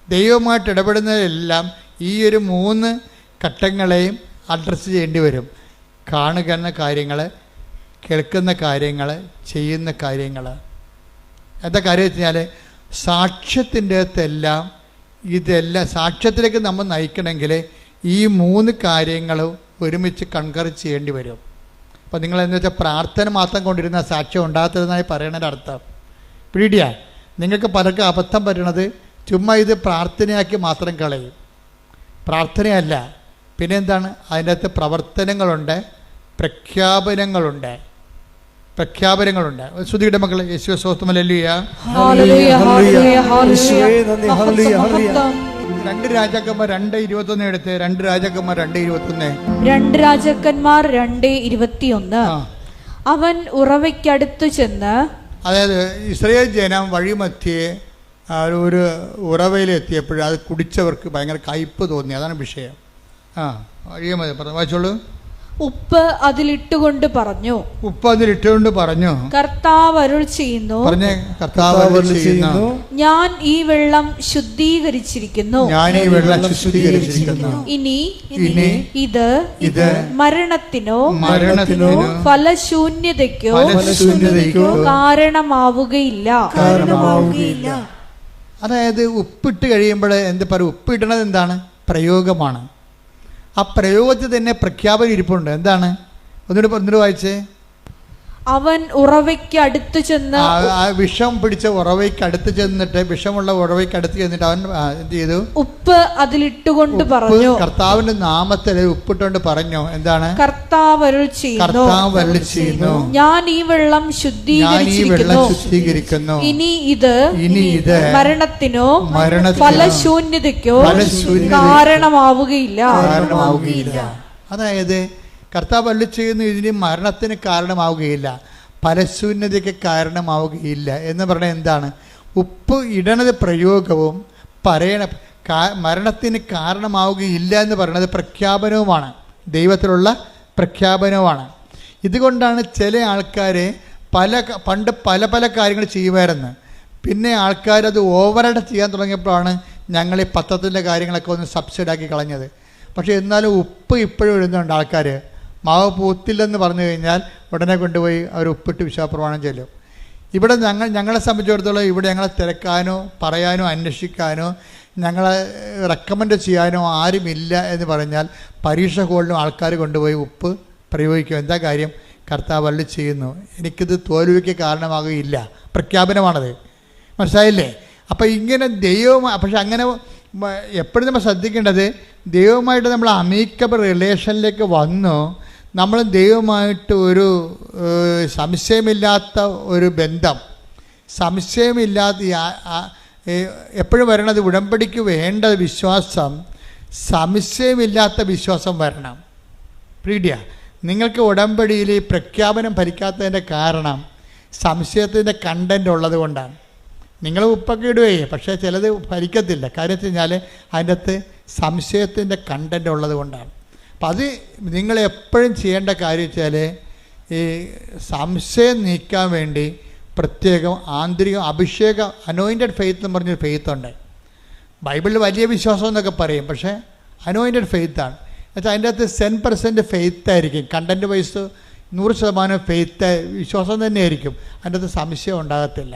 ദൈവമായിട്ട് ഇടപെടുന്നതെല്ലാം ഈ ഒരു 3 ഘട്ടങ്ങളെയും അഡ്രസ്സ് ചെയ്യേണ്ടി വരും. കാണുന്ന കാര്യങ്ങൾ, കേൾക്കുന്ന കാര്യങ്ങൾ, ചെയ്യുന്ന കാര്യങ്ങൾ. എന്താ കാര്യം വെച്ച് കഴിഞ്ഞാൽ സാക്ഷ്യത്തിൻ്റെ അകത്തെല്ലാം ഇതെല്ലാം സാക്ഷ്യത്തിലേക്ക് നമ്മൾ നയിക്കണമെങ്കിൽ ഈ 3 കാര്യങ്ങളും ഒരുമിച്ച് കൺകർ ചെയ്യേണ്ടി വരും. അപ്പോൾ നിങ്ങളെന്ന് വെച്ചാൽ പ്രാർത്ഥന മാത്രം കൊണ്ടിരുന്ന സാക്ഷ്യം ഉണ്ടാകത്തതെന്നായി പറയണതിൻ്റെ അർത്ഥം പിടിയാ. നിങ്ങൾക്ക് പലർക്കും അബദ്ധം പറ്റണത് ചുമ്മാ ഇത് പ്രാർത്ഥനയാക്കി മാത്രം കളയും. പ്രാർത്ഥനയല്ല, പിന്നെ എന്താണ്, അതിൻ്റെ അകത്ത് പ്രവർത്തനങ്ങളുണ്ട്, പ്രഖ്യാപനങ്ങളുണ്ട്. ശ്രുതിയുടെ മക്കളെ യേശുവേ സ്തോത്രം. ഹല്ലേലൂയ. 2 രാജാക്കന്മാർ 2:21 എടുത്ത്. 2 രാജാക്കന്മാർ 2:21. അവൻ ഉറവയ്ക്കടുത്തു ചെന്ന്, അതായത് ഇസ്രായേൽ ജനം വഴിമധ്യേ ഒരു ഉറവയിലെത്തിയപ്പോൾ അത് കുടിച്ചവർക്ക് ഭയങ്കര കയ്പ് തോന്നി. അതാണ് വിഷയം. വായിച്ചോളൂ. ഉപ്പ് അതിലിട്ടുകൊണ്ട് പറഞ്ഞു, കർത്താവ് അരുൾ ചെയ്യുന്നു, ഞാൻ ഈ വെള്ളം ശുദ്ധീകരിച്ചിരിക്കുന്നു. ഇനി ഇത് മരണത്തിനോ ഫലശൂന്യതയ്ക്കോ കാരണമാവുകയില്ല. അതായത് ഉപ്പിട്ട് കഴിയുമ്പോൾ എന്ത് പറയും, ഉപ്പിടണത് എന്താണ്, പ്രയോഗമാണ്. ആ പ്രയോഗത്തിൽ തന്നെ പ്രഖ്യാപനം ഇരിപ്പുണ്ട്. എന്താണ്, ഒന്നുകൂടി വായിച്ചേ. അവൻ ഉറവയ്ക്ക് അടുത്ത് ചെന്ന്, വിഷം പിടിച്ച ഉറവയ്ക്ക് അടുത്ത് ചെന്നിട്ട്, വിഷമുള്ള ഉറവയ്ക്ക് അടുത്ത് ചെന്നിട്ട് അവൻ എന്ത് ചെയ്തു, ഉപ്പ് അതിലിട്ടുകൊണ്ട് പറഞ്ഞു, കർത്താവിന്റെ നാമത്തിൽ ഉപ്പിട്ടുകൊണ്ട് പറഞ്ഞു. എന്താണ്, കർത്താവ് അരുൾ ചെയ്യുന്നു, ഞാൻ ഈ വെള്ളം ശുദ്ധീകരിച്ചിരിക്കുന്നു. ഇനി ഇത് മരണത്തിനോ ഫലശൂന്യതയ്ക്കോ കാരണമാവുകയില്ല. അതായത് കർത്താവ് അരുളി ചെയ്യുന്നു, ഇതിന് മരണത്തിന് കാരണമാവുകയില്ല, ഫലശൂന്യതയ്ക്ക് കാരണമാവുകയില്ല എന്ന് പറഞ്ഞാൽ എന്താണ്, ഉപ്പ് ഇടണത് പ്രയോഗവും മരണത്തിന് കാരണമാവുകയില്ല എന്ന് പറയുന്നത് പ്രഖ്യാപനവുമാണ്, ദൈവത്തിലുള്ള പ്രഖ്യാപനവുമാണ്. ഇതുകൊണ്ടാണ് ചില ആൾക്കാർ പണ്ട് പല കാര്യങ്ങൾ ചെയ്യുമായിരുന്നു. പിന്നെ ആൾക്കാരത് ഓവറായിട്ട് ചെയ്യാൻ തുടങ്ങിയപ്പോഴാണ് ഞങ്ങൾ ഈ പത്രത്തിൻ്റെ കാര്യങ്ങളൊക്കെ ഒന്ന് സബ്സിഡാക്കി കളഞ്ഞത്. പക്ഷേ എന്നാലും ഉപ്പ് ഇപ്പോഴും ഇടുന്നുണ്ട് ആൾക്കാർ. മാവ് പൂത്തില്ലെന്ന് പറഞ്ഞു കഴിഞ്ഞാൽ ഉടനെ കൊണ്ടുപോയി അവർ ഉപ്പിട്ട് വിശ്വാസപ്രമാണം ചെല്ലും. ഇവിടെ ഞങ്ങളെ സംബന്ധിച്ചിടത്തോളം ഇവിടെ ഞങ്ങളെ തിരക്കാനോ പറയാനോ അന്വേഷിക്കാനോ ഞങ്ങളെ റെക്കമെൻഡ് ചെയ്യാനോ ആരുമില്ല എന്ന് പറഞ്ഞാൽ പരീക്ഷ ഹോളിലും ആൾക്കാർ കൊണ്ടുപോയി ഉപ്പ് പ്രയോഗിക്കും. എന്താ കാര്യം? കർത്താവ് അരുളി ചെയ്യുന്നു, എനിക്കിത് തോൽവിക്ക് കാരണമാകുകയില്ല. പ്രഖ്യാപനമാണത്. മനസ്സിലായില്ലേ? അപ്പോൾ ഇങ്ങനെ ദൈവമായി, പക്ഷെ അങ്ങനെ എപ്പോഴും നമ്മൾ ശ്രദ്ധിക്കേണ്ടത്, ദൈവമായിട്ട് നമ്മൾ അമീക്കബിൾ റിലേഷനിലേക്ക് വന്നു നമ്മൾ ദൈവമായിട്ട് ഒരു സംശയമില്ലാത്ത ഒരു ബന്ധം, സംശയമില്ലാത്ത എപ്പോഴും വരണത് ഉടമ്പടിക്ക് വേണ്ട വിശ്വാസം, സംശയമില്ലാത്ത വിശ്വാസം വരണം. പ്രീഡിയ, നിങ്ങൾക്ക് ഉടമ്പടിയിൽ ഈ പ്രഖ്യാപനം ഫലിക്കാത്തതിൻ്റെ കാരണം സംശയത്തിൻ്റെ കണ്ടൻ്റ് ഉള്ളത് കൊണ്ടാണ്. നിങ്ങൾ ഉപ്പൊക്കെ ഇടുകയെ, പക്ഷേ ചിലത് ഫലിക്കത്തില്ല. കാര്യം വെച്ച് കഴിഞ്ഞാൽ അതിൻ്റെ അകത്ത് സംശയത്തിൻ്റെ കണ്ടൻ്റ് ഉള്ളത് കൊണ്ടാണ്. അപ്പം അത് നിങ്ങളെപ്പോഴും ചെയ്യേണ്ട കാര്യം വെച്ചാൽ ഈ സംശയം നീക്കാൻ വേണ്ടി പ്രത്യേകം ആന്തരിക അഭിഷേകം, അനോയിൻറ്റഡ് ഫെയ്ത്ത് എന്ന് പറഞ്ഞൊരു ഫെയ്ത്തുണ്ട്. ബൈബിളിൽ വലിയ വിശ്വാസം എന്നൊക്കെ പറയും, പക്ഷേ അനോയിൻറ്റഡ് ഫെയ്ത്താണ്. എന്നുവെച്ചാൽ അതിൻ്റെ അകത്ത് 10% ഫെയ്ത്തായിരിക്കും. കണ്ടൻറ്റ് വൈസ് 100% ഫെയ്ത്ത് വിശ്വാസം തന്നെയായിരിക്കും. അതിൻ്റെ അകത്ത് സംശയം ഉണ്ടാകത്തില്ല.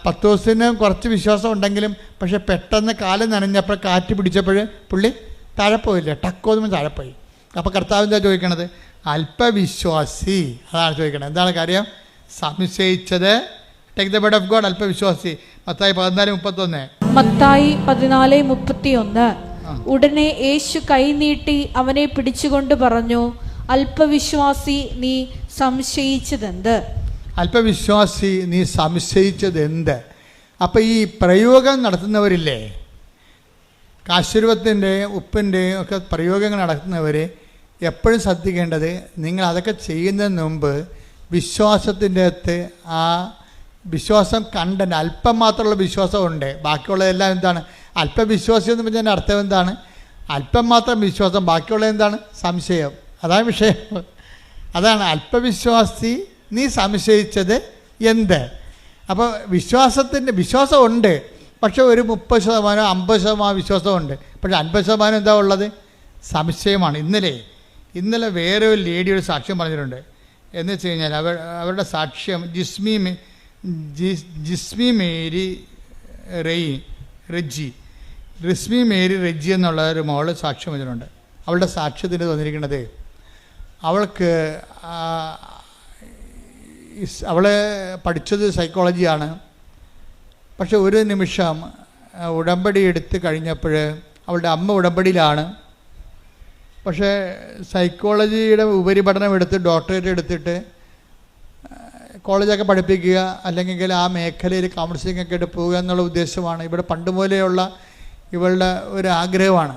പത്തോസിന് കുറച്ച് വിശ്വാസം ഉണ്ടെങ്കിലും പക്ഷെ പെട്ടെന്ന് കാലം നനഞ്ഞപ്പോൾ കാറ്റ് പിടിച്ചപ്പോൾ പുള്ളി താഴെ പോയില്ല, ടക്കോന്നും താഴെ പോയി. അപ്പോൾ കർത്താവ് എന്താ ചോദിക്കണത്? അല്പവിശ്വാസി. അതാണ് ചോദിക്കണത്. എന്താണ് കാര്യം? സംശയിച്ചത്. Take the word of God. അല്പവിശ്വാസി. മത്തായി 14:31. മത്തായി 14:31. ഉടനെ യേശു കൈനീട്ടി അവനെ പിടിച്ചുകൊണ്ട് പറഞ്ഞു, അല്പവിശ്വാസി, നീ സംശയിച്ചതെന്ത്? അല്പവിശ്വാസി, നീ സംശയിച്ചതെന്ത്? അപ്പം ഈ പ്രയോഗം നടത്തുന്നവരില്ലേ, കാശുരൂപത്തിൻ്റെ ഉപ്പിൻ്റെയും ഒക്കെ പ്രയോഗങ്ങൾ നടത്തുന്നവർ എപ്പോഴും ശ്രദ്ധിക്കേണ്ടത്, നിങ്ങൾ അതൊക്കെ ചെയ്യുന്നതിന് മുമ്പ് വിശ്വാസത്തിൻ്റെ അകത്ത് ആ വിശ്വാസം കണ്ടന്റ് അല്പം മാത്രമുള്ള വിശ്വാസമുണ്ട്. ബാക്കിയുള്ളതെല്ലാം എന്താണ്? അല്പവിശ്വാസി എന്ന് പറഞ്ഞാൽ അർത്ഥം എന്താണ്? അല്പം മാത്രം വിശ്വാസം, ബാക്കിയുള്ളത് എന്താണ്? സംശയം. അതാണ് വിഷയം. അതാണ് അല്പവിശ്വാസി, നീ സംശയിച്ചത് എന്ത്? അപ്പോൾ വിശ്വാസമുണ്ട്, പക്ഷേ ഒരു 30% 50% വിശ്വാസമുണ്ട്. പക്ഷേ 50% എന്താ ഉള്ളത്? സംശയമാണ്. ഇന്നലെ വേറെ ഒരു ലേഡി ഒരു സാക്ഷ്യം പറഞ്ഞിട്ടുണ്ട്. എന്ന് വെച്ച് കഴിഞ്ഞാൽ അവരുടെ സാക്ഷ്യം ജിസ്മി മേരി റെജി എന്നുള്ള ഒരു മോള് സാക്ഷ്യം വെച്ചിട്ടുണ്ട്. അവളുടെ സാക്ഷ്യത്തിന് തോന്നിയിരിക്കുന്നത്, അവൾ പഠിച്ചത് സൈക്കോളജിയാണ്. പക്ഷെ ഒരു നിമിഷം ഉടമ്പടി എടുത്ത് കഴിഞ്ഞപ്പോൾ അവളുടെ അമ്മ ഉടമ്പടിയിലാണ്. പക്ഷേ സൈക്കോളജിയുടെ ഉപരിപഠനം എടുത്ത് ഡോക്ടറേറ്റ് എടുത്തിട്ട് കോളേജൊക്കെ പഠിപ്പിക്കുക, അല്ലെങ്കിൽ ആ മേഖലയിൽ കൗൺസിലിംഗ് ഒക്കെ എടുത്ത് പോവുക എന്നുള്ള ഉദ്ദേശമാണ് ഇവിടെ പണ്ട് മുതലെയുള്ള ഇവളുടെ ഒരു ആഗ്രഹമാണ്.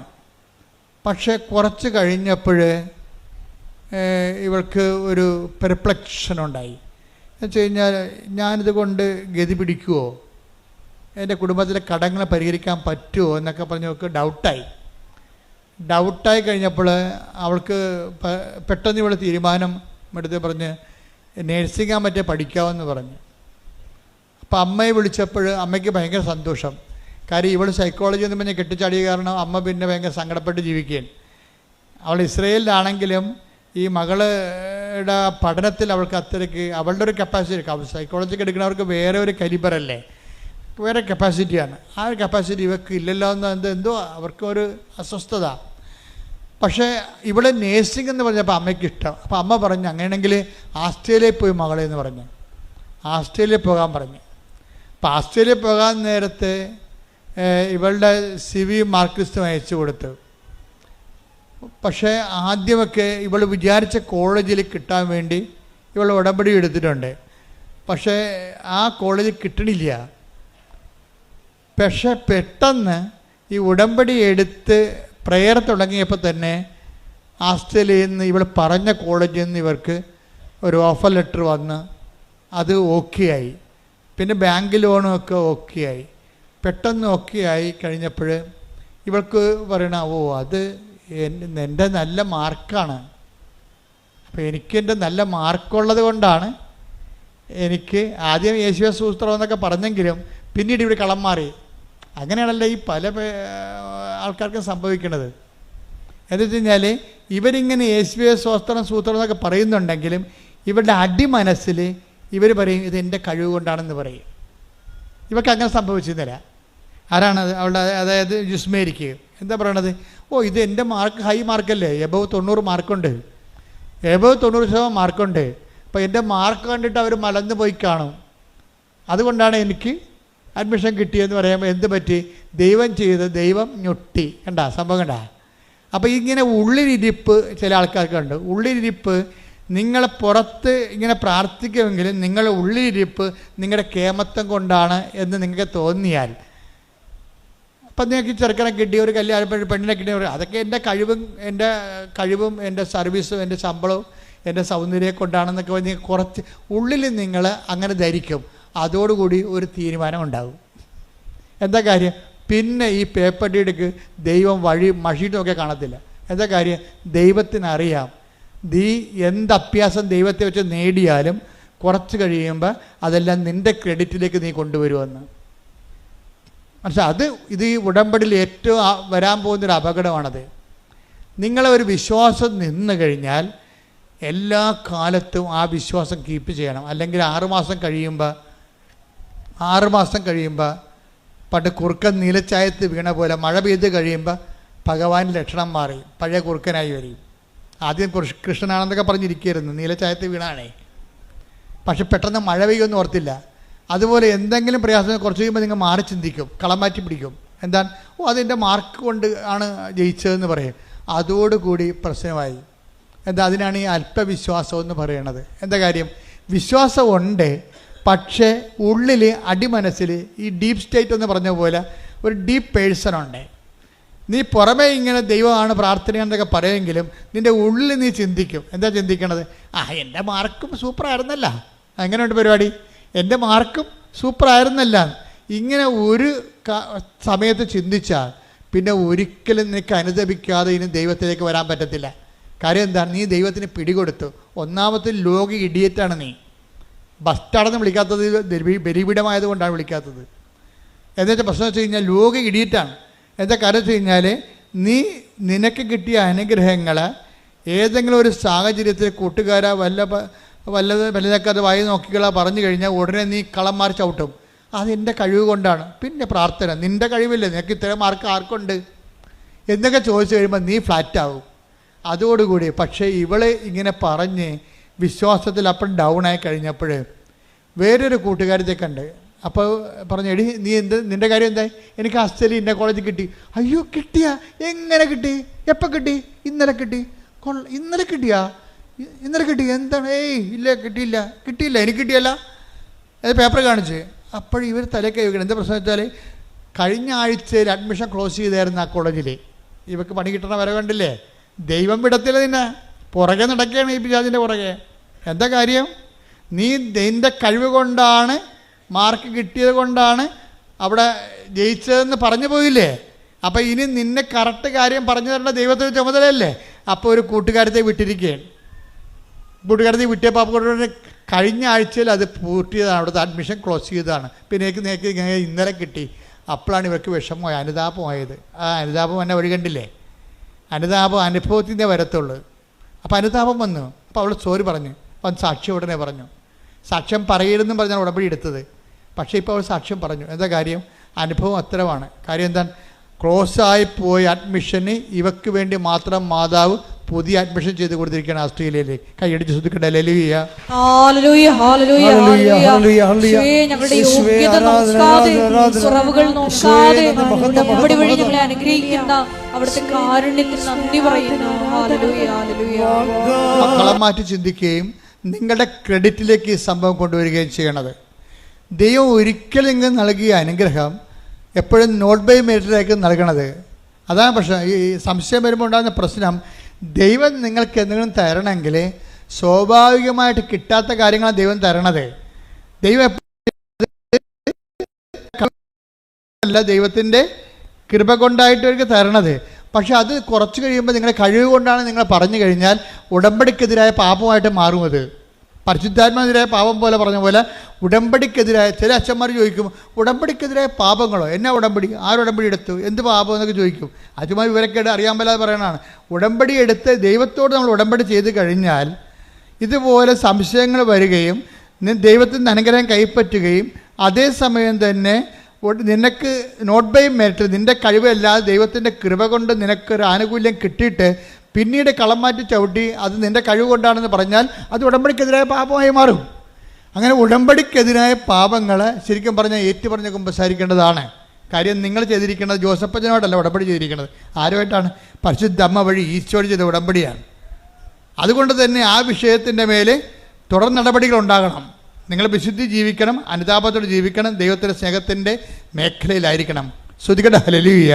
പക്ഷേ കുറച്ച് കഴിഞ്ഞപ്പോൾ ഇവൾക്ക് ഒരു പെർപ്ലക്ഷൻ ഉണ്ടായി. എന്ന് വെച്ച് കഴിഞ്ഞാൽ, ഞാനിത് കൊണ്ട് ഗതി പിടിക്കുമോ, എൻ്റെ കുടുംബത്തിലെ കടങ്ങൾ പരിഹരിക്കാൻ പറ്റുമോ എന്നൊക്കെ പറഞ്ഞ് അവൾക്ക് ഡൗട്ടായി കഴിഞ്ഞപ്പോൾ അവൾക്ക് പെട്ടെന്ന് ഇവൾ തീരുമാനം എടുത്ത് പറഞ്ഞ് നേഴ്സിംഗ് പറ്റിയ പഠിക്കാമെന്ന് പറഞ്ഞു. അപ്പോൾ അമ്മയെ വിളിച്ചപ്പോൾ അമ്മയ്ക്ക് ഭയങ്കര സന്തോഷം. കാര്യം ഇവൾ സൈക്കോളജി എന്ന് പറഞ്ഞ് കെട്ടിച്ചാടിയ കാരണം അമ്മ പിന്നെ ഭയങ്കര സങ്കടപ്പെട്ട് ജീവിക്കുകയാണ്. അവൾ ഇസ്രയേലിലാണെങ്കിലും ഈ മകളുടെ പഠനത്തിൽ അവൾക്ക് അത്രയ്ക്ക് അവളുടെ ഒരു കപ്പാസിറ്റി, സൈക്കോളജിക്ക് എടുക്കുന്നവർക്ക് വേറെ ഒരു കലിബറല്ലേ, വേറെ കപ്പാസിറ്റിയാണ്. ആ ഒരു കപ്പാസിറ്റി ഇവർക്ക് ഇല്ലല്ലോ എന്ന് എന്തോ അവർക്കൊരു അസ്വസ്ഥത. പക്ഷേ ഇവിടെ നേഴ്സിംഗ് എന്ന് പറഞ്ഞപ്പോൾ അമ്മയ്ക്ക് ഇഷ്ടം. അപ്പോൾ അമ്മ പറഞ്ഞു, അങ്ങനെയാണെങ്കിൽ ആസ്ട്രേലിയയിൽ പോയി മകളെ എന്ന് പറഞ്ഞു. ആസ്ട്രേലിയയിൽ പോകാൻ പറഞ്ഞു. അപ്പോൾ ആസ്ട്രേലിയയിൽ പോകാൻ നേരത്തെ ഇവളുടെ CV മാർക്ക് ലിസ്റ്റ് അയച്ചു കൊടുത്തു. പക്ഷേ ആദ്യമൊക്കെ ഇവൾ വിചാരിച്ച കോളേജിൽ കിട്ടാൻ വേണ്ടി ഇവൾ ഉടമ്പടി എടുത്തിട്ടുണ്ട്. പക്ഷേ ആ കോളേജിൽ കിട്ടണില്ല. പക്ഷെ പെട്ടെന്ന് ഈ ഉടമ്പടി എടുത്ത് പ്രെയർ തുടങ്ങിയപ്പോൾ തന്നെ ആസ്ട്രേലിയയിൽ നിന്ന് ഇവൾ പറഞ്ഞ കോളേജിൽ നിന്ന് ഇവർക്ക് ഒരു ഓഫർ ലെറ്റർ വന്ന് അത് ഓക്കെ ആയി. പിന്നെ ബാങ്ക് ലോണും ഒക്കെ ഓക്കെ ആയി. പെട്ടെന്ന് ഓക്കെ ആയി കഴിഞ്ഞപ്പോൾ ഇവൾക്ക് പറയണ, അത് എൻ്റെ നല്ല മാർക്കാണ്. അപ്പോൾ എനിക്കെൻ്റെ നല്ല മാർക്കുള്ളത് കൊണ്ടാണ് എനിക്ക് ആദ്യം യേശുവേ സ്തോത്രം എന്നൊക്കെ പറഞ്ഞെങ്കിലും പിന്നീട് ഇവിടെ കളം മാറി. അങ്ങനെയാണല്ലോ ഈ പല ആൾക്കാർക്കും സംഭവിക്കുന്നത്. എന്ന് വെച്ച് കഴിഞ്ഞാൽ ഇവരിങ്ങനെ യേശുവേ സ്വസ്ത്രം സൂത്രം എന്നൊക്കെ പറയുന്നുണ്ടെങ്കിലും ഇവരുടെ അടിമനസ്സിൽ ഇവർ പറയും ഇതെൻ്റെ കഴിവ് കൊണ്ടാണെന്ന് പറയും. ഇവർക്ക് അങ്ങനെ സംഭവിച്ചിരുന്നില്ല. ആരാണത്? അവളുടെ അതായത് ജുസ്മേരിക്ക് എന്താ പറയണത്? ഇത് എൻ്റെ മാർക്ക് ഹൈ മാർക്കല്ലേ, എബവ് 90 മാർക്കുണ്ട്, എബവ് 90% മാർക്കുണ്ട്. അപ്പോൾ എൻ്റെ മാർക്ക് കണ്ടിട്ട് അവർ മലന്ന് പോയി കാണും, അതുകൊണ്ടാണ് എനിക്ക് അഡ്മിഷൻ കിട്ടിയെന്ന് പറയുമ്പോൾ എന്ത് പറ്റി? ദൈവം ചെയ്ത് ദൈവം ഞൊട്ടി. കണ്ട സംഭവം കണ്ട? അപ്പോൾ ഇങ്ങനെ ഉള്ളിലിരിപ്പ് ചില ആൾക്കാർക്കുണ്ട്. ഉള്ളിലിരിപ്പ് നിങ്ങൾ പുറത്ത് ഇങ്ങനെ പ്രാർത്ഥിക്കുമെങ്കിലും നിങ്ങളുടെ ഉള്ളിലിരിപ്പ് നിങ്ങളുടെ കേമത്വം കൊണ്ടാണ് എന്ന് നിങ്ങൾക്ക് തോന്നിയാൽ, അപ്പം നിങ്ങൾക്ക് ചെറുക്കനെ കിട്ടിയ ഒരു കല്യാണം പെണ്ണിനെ കിട്ടിയ അതൊക്കെ എൻ്റെ കഴിവും എൻ്റെ സർവീസും എൻ്റെ ശമ്പളവും എൻ്റെ സൗന്ദര്യം കൊണ്ടാണെന്നൊക്കെ പറഞ്ഞ് കുറച്ച് ഉള്ളിൽ നിങ്ങൾ അങ്ങനെ ധരിക്കും. അതോടുകൂടി ഒരു തീരുമാനം ഉണ്ടാകും. എന്താ കാര്യം? പിന്നെ ഈ പേപ്പർ ഡീഡ്ക്ക് ദൈവം വഴി മഷിയിട്ടൊക്കെ കാണത്തില്ല. എന്താ കാര്യം? ദൈവത്തിനറിയാം നീ എന്ത് അഭ്യാസം ദൈവത്തെ വെച്ച് നേടിയാലും കുറച്ച് കഴിയുമ്പോൾ അതെല്ലാം നിൻ്റെ ക്രെഡിറ്റിലേക്ക് നീ കൊണ്ടുവരുമെന്ന് മനസ്സിലായി. ഇത് ഈ ഉടമ്പടിയിൽ ഏറ്റവും വരാൻ പോകുന്നൊരു അപകടമാണത്. നിങ്ങളെ ഒരു വിശ്വാസം നിന്ന് കഴിഞ്ഞാൽ എല്ലാ കാലത്തും ആ വിശ്വാസം കീപ്പ് ചെയ്യണം. അല്ലെങ്കിൽ 6 മാസം കഴിയുമ്പോൾ പണ്ട് കുറുക്കൻ നീലച്ചായത്ത് വീണ പോലെ മഴ പെയ്ത് കഴിയുമ്പോൾ ഭഗവാൻ ലക്ഷണം മാറി പഴയ കുറുക്കനായി വരും. ആദ്യം കൃഷ്ണനാണെന്നൊക്കെ പറഞ്ഞിരിക്കുകയായിരുന്നു, നീലച്ചായത്ത് വീണാണേ. പക്ഷെ പെട്ടെന്ന് മഴ പെയ്യുമെന്ന് ഓർത്തില്ല. അതുപോലെ എന്തെങ്കിലും പ്രയാസം കുറച്ച് കഴിയുമ്പോൾ നിങ്ങൾ മാറി ചിന്തിക്കും, കളം മാറ്റി പിടിക്കും. എന്താണ്? അതെൻ്റെ മാർക്ക് കൊണ്ട് ആണ് ജയിച്ചതെന്ന് പറയും. അതോടുകൂടി പ്രശ്നമായി. എന്താ? അതിനാണ് ഈ അല്പവിശ്വാസം എന്ന് പറയണത്. എന്താ കാര്യം? വിശ്വാസമുണ്ട്, പക്ഷേ ഉള്ളിൽ അടിമനസ്സിൽ ഈ ഡീപ്പ് സ്റ്റേറ്റ് എന്ന് പറഞ്ഞ പോലെ ഒരു ഡീപ്പ് പേഴ്സണുണ്ട്. നീ പുറമേ ഇങ്ങനെ ദൈവമാണ് പ്രാർത്ഥനയെന്നൊക്കെ പറയുമെങ്കിലും നിൻ്റെ ഉള്ളിൽ നീ ചിന്തിക്കും. എന്താ ചിന്തിക്കണത്? എൻ്റെ മാർക്കും സൂപ്പറായിരുന്നല്ല. എങ്ങനെയുണ്ട് പരിപാടി? എൻ്റെ മാർക്കും സൂപ്പറായിരുന്നല്ല. ഇങ്ങനെ ഒരു സമയത്ത് ചിന്തിച്ചാൽ പിന്നെ ഒരിക്കലും നിനക്ക് അനുദപിക്കാതെ ഇനി ദൈവത്തിലേക്ക് വരാൻ പറ്റത്തില്ല. കാര്യം എന്താണ്? നീ ദൈവത്തിന് പിടികൊടുത്തു. ഒന്നാമത്തെ ലോക ഇഡിയറ്റാണ് നീ. ബസ്റ്റാണെന്ന് വിളിക്കാത്തത് ബലിപീഠമായതുകൊണ്ടാണ് വിളിക്കാത്തത്. എന്നുവെച്ചാൽ പ്രശ്നം വെച്ച് കഴിഞ്ഞാൽ ലോക ഇഡിയറ്റാണ്. എന്താ കാര്യം വെച്ച് കഴിഞ്ഞാൽ നിനക്ക് കിട്ടിയ അനുഗ്രഹങ്ങൾ ഏതെങ്കിലും ഒരു സാഹചര്യത്തിൽ കൂട്ടുകാരാ വല്ലതൊക്കെ അത് വായി നോക്കിക്കളാ പറഞ്ഞു കഴിഞ്ഞാൽ ഉടനെ നീ കളം മാറി ചവിട്ടും. അതെൻ്റെ കഴിവ് കൊണ്ടാണ്. പിന്നെ പ്രാർത്ഥന, നിൻ്റെ കഴിവില്ലേ, നിനക്ക് ഇത്രയും മാർക്ക് ആർക്കുണ്ട് എന്നൊക്കെ ചോദിച്ചു കഴിയുമ്പോൾ നീ ഫ്ലാറ്റാവും അതോടുകൂടി. പക്ഷേ ഇവള് ഇങ്ങനെ പറഞ്ഞ് വിശ്വാസത്തിൽ അപ്പം ഡൗണായി കഴിഞ്ഞപ്പോൾ വേറൊരു കൂട്ടുകാരത്തെ കണ്ട്. അപ്പോൾ പറഞ്ഞു, എടി നീ നിൻ്റെ കാര്യം എന്തായി? എനിക്ക് അസ്റ്റലി ഇന്ന കോളേജിൽ കിട്ടി. അയ്യോ കിട്ടിയാ? എങ്ങനെ കിട്ടി? എപ്പോൾ കിട്ടി? ഇന്നലെ കിട്ടി. ഇന്നലെ കിട്ടിയാ? ഇന്നലെ കിട്ടി. എന്താണ്? ഇല്ല കിട്ടിയില്ല എനിക്ക് കിട്ടിയല്ല. അത് പേപ്പർ കാണിച്ച്. അപ്പോൾ ഇവർ തലയൊക്കെ വെക്കണം. എന്താ പ്രശ്നം വെച്ചാൽ കഴിഞ്ഞ ആഴ്ചയിൽ അഡ്മിഷൻ ക്ലോസ് ചെയ്തായിരുന്നു ആ കോളേജിൽ. ഇവർക്ക് പണി കിട്ടണ വരെ കണ്ടില്ലേ? ദൈവം വിടത്തില്ല, നിന്നെ പുറകെ നടക്കുകയാണ് ഈ പിശാചിൻ്റെ പുറകെ. എന്താ കാര്യം? നീ നിൻ്റെ കഴിവ് കൊണ്ടാണ്, മാർക്ക് കിട്ടിയത് കൊണ്ടാണ് അവിടെ ജയിച്ചതെന്ന് പറഞ്ഞു പോയില്ലേ? അപ്പോൾ ഇനി നിന്നെ കറക്റ്റ് കാര്യം പറഞ്ഞു തരേണ്ട ദൈവത്തിന് ചുമതലയല്ലേ? അപ്പോൾ ഒരു കൂട്ടുകാരത്തെ വിട്ടിരിക്കുകയാണ്. കൂട്ടുകാരത്തെ വിട്ടിയപ്പോൾ അപ്പോൾ കഴിഞ്ഞ ആഴ്ചയിൽ അത് പൂർത്തിയതാണ്, അവിടുത്തെ അഡ്മിഷൻ ക്ലോസ് ചെയ്തതാണ്. പിന്നെ നേക്ക് ഇന്നലെ കിട്ടി. അപ്പോഴാണ് ഇവർക്ക് വിഷമമായി, അനുതാപമായത്. ആ അനുതാപം എന്നെ വഴി കണ്ടില്ലേ? അനുതാപം അനുഭവത്തിൻ്റെ വരത്തുള്ളൂ. അപ്പോൾ അനുതാപം വന്നു. അപ്പോൾ അവൾ സോറി പറഞ്ഞു. അവൻ സാക്ഷ്യം ഉടനെ പറഞ്ഞു. സാക്ഷ്യം പറയരുതെന്നും പറഞ്ഞാൽ ഉടമ്പടി എടുത്തത്. പക്ഷേ ഇപ്പോൾ അവൾ സാക്ഷ്യം പറഞ്ഞു. എന്താ കാര്യം? അനുഭവം അത്തരമാണ്. കാര്യം എന്താണ്? ക്ലോസായി പോയ അഡ്മിഷന് ഇവക്ക് വേണ്ടി മാത്രം മാതാവ് പുതിയ അഡ്മിഷൻ ചെയ്ത് കൊടുത്തിരിക്കുകയാണ് ഓസ്ട്രേലിയയിൽ. കൈയടിച്ച് ശ്രദ്ധിക്കട്ടെ. Hallelujah, hallelujah, hallelujah, hallelujah. ഞങ്ങളുടെ യോഗ്യത നോക്കാതെ, കുറവുകൾ നോക്കാതെ ഉടമ്പടി വഴി ഞങ്ങളെ അനുഗ്രഹിക്കുന്ന അവിടുത്തെ കാരുണ്യത്തിന് നന്ദി പറയുന്നു. Hallelujah, hallelujah. കളം മാറ്റി ചിന്തിക്കുകയും നിങ്ങളുടെ ക്രെഡിറ്റിലേക്ക് ഈ സംഭവം കൊണ്ടുവരികയും ചെയ്യണത്. ദൈവം ഒരിക്കലും ഇങ്ങനെ നൽകിയ അനുഗ്രഹം എപ്പോഴും നോട്ട് ബൈ മെറിറ്റിലേക്ക് നൽകണത്. അതാണ് പ്രശ്നം. ഈ സംശയം വരുമ്പോൾ ഉണ്ടാകുന്ന പ്രശ്നം, ദൈവം നിങ്ങൾക്ക് എന്തെങ്കിലും തരണമെങ്കിൽ സ്വാഭാവികമായിട്ട് കിട്ടാത്ത കാര്യങ്ങളാണ് ദൈവം തരണത്. ദൈവം അല്ല, ദൈവത്തിൻ്റെ കൃപ കൊണ്ടായിട്ട് അവർക്ക് തരണത്. പക്ഷെ അത് കുറച്ച് കഴിയുമ്പോൾ നിങ്ങളുടെ കഴിവ് കൊണ്ടാണ് നിങ്ങൾ പറഞ്ഞു കഴിഞ്ഞാൽ ഉടമ്പടിക്കെതിരായ പാപമായിട്ട് മാറും അത്. പരിശുദ്ധാത്മാവിനെതിരായ പാപം പോലെ പറഞ്ഞ പോലെ ഉടമ്പടിക്കെതിരായ ചില അച്ഛന്മാർ ചോദിക്കും, ഉടമ്പടിക്കെതിരായ പാപങ്ങളോ? എന്നാ ഉടമ്പടി? ആരുടമ്പടി എടുത്തു? എന്ത് പാപം എന്നൊക്കെ ചോദിക്കും. അച്ഛന്മാർ വിവരക്കേട് അറിയാൻ മേലാതെ പറയണതാണ്. ഉടമ്പടി എടുത്ത് ദൈവത്തോട് നമ്മൾ ഉടമ്പടി ചെയ്ത് കഴിഞ്ഞാൽ ഇതുപോലെ സംശയങ്ങൾ വരികയും ദൈവത്തിൽ നിന്ന് അനുഗ്രഹം കൈപ്പറ്റുകയും അതേസമയം തന്നെ നിനക്ക് നോട്ട് ബൈ മെറിറ്റ്, നിൻ്റെ കഴിവല്ലാതെ ദൈവത്തിൻ്റെ കൃപ കൊണ്ട് നിനക്കൊരു ആനുകൂല്യം കിട്ടിയിട്ട് പിന്നീട് കളം മാറ്റി ചവിട്ടി അത് നിൻ്റെ കഴിവ് കൊണ്ടാണെന്ന് പറഞ്ഞാൽ അത് ഉടമ്പടിക്കെതിരായ പാപമായി മാറും. അങ്ങനെ ഉടമ്പടിക്കെതിരായ പാപങ്ങൾ ശരിക്കും പറഞ്ഞാൽ ഏറ്റുപറഞ്ഞ് കുമ്പസാരിക്കേണ്ടതാണ്. കാര്യം നിങ്ങൾ ചെയ്തിരിക്കുന്നത് ജോസഫച്ചനോടല്ല ഉടമ്പടി ചെയ്തിരിക്കുന്നത്. ആരുമായിട്ടാണ്? പരിശുദ്ധ അമ്മ വഴി ഈശോട് ചെയ്ത ഉടമ്പടിയാണ്. അതുകൊണ്ട് തന്നെ ആ വിഷയത്തിൻ്റെ മേലെ തുടർ നടപടികൾ ഉണ്ടാകണം. നിങ്ങൾ വിശുദ്ധി ജീവിക്കണം, അനുതാപത്തോടെ ജീവിക്കണം, ദൈവത്തിൻ്റെ സ്നേഹത്തിൻ്റെ മേഖലയിലായിരിക്കണം. ശ്രുതികട ഹല്ലേലൂയ.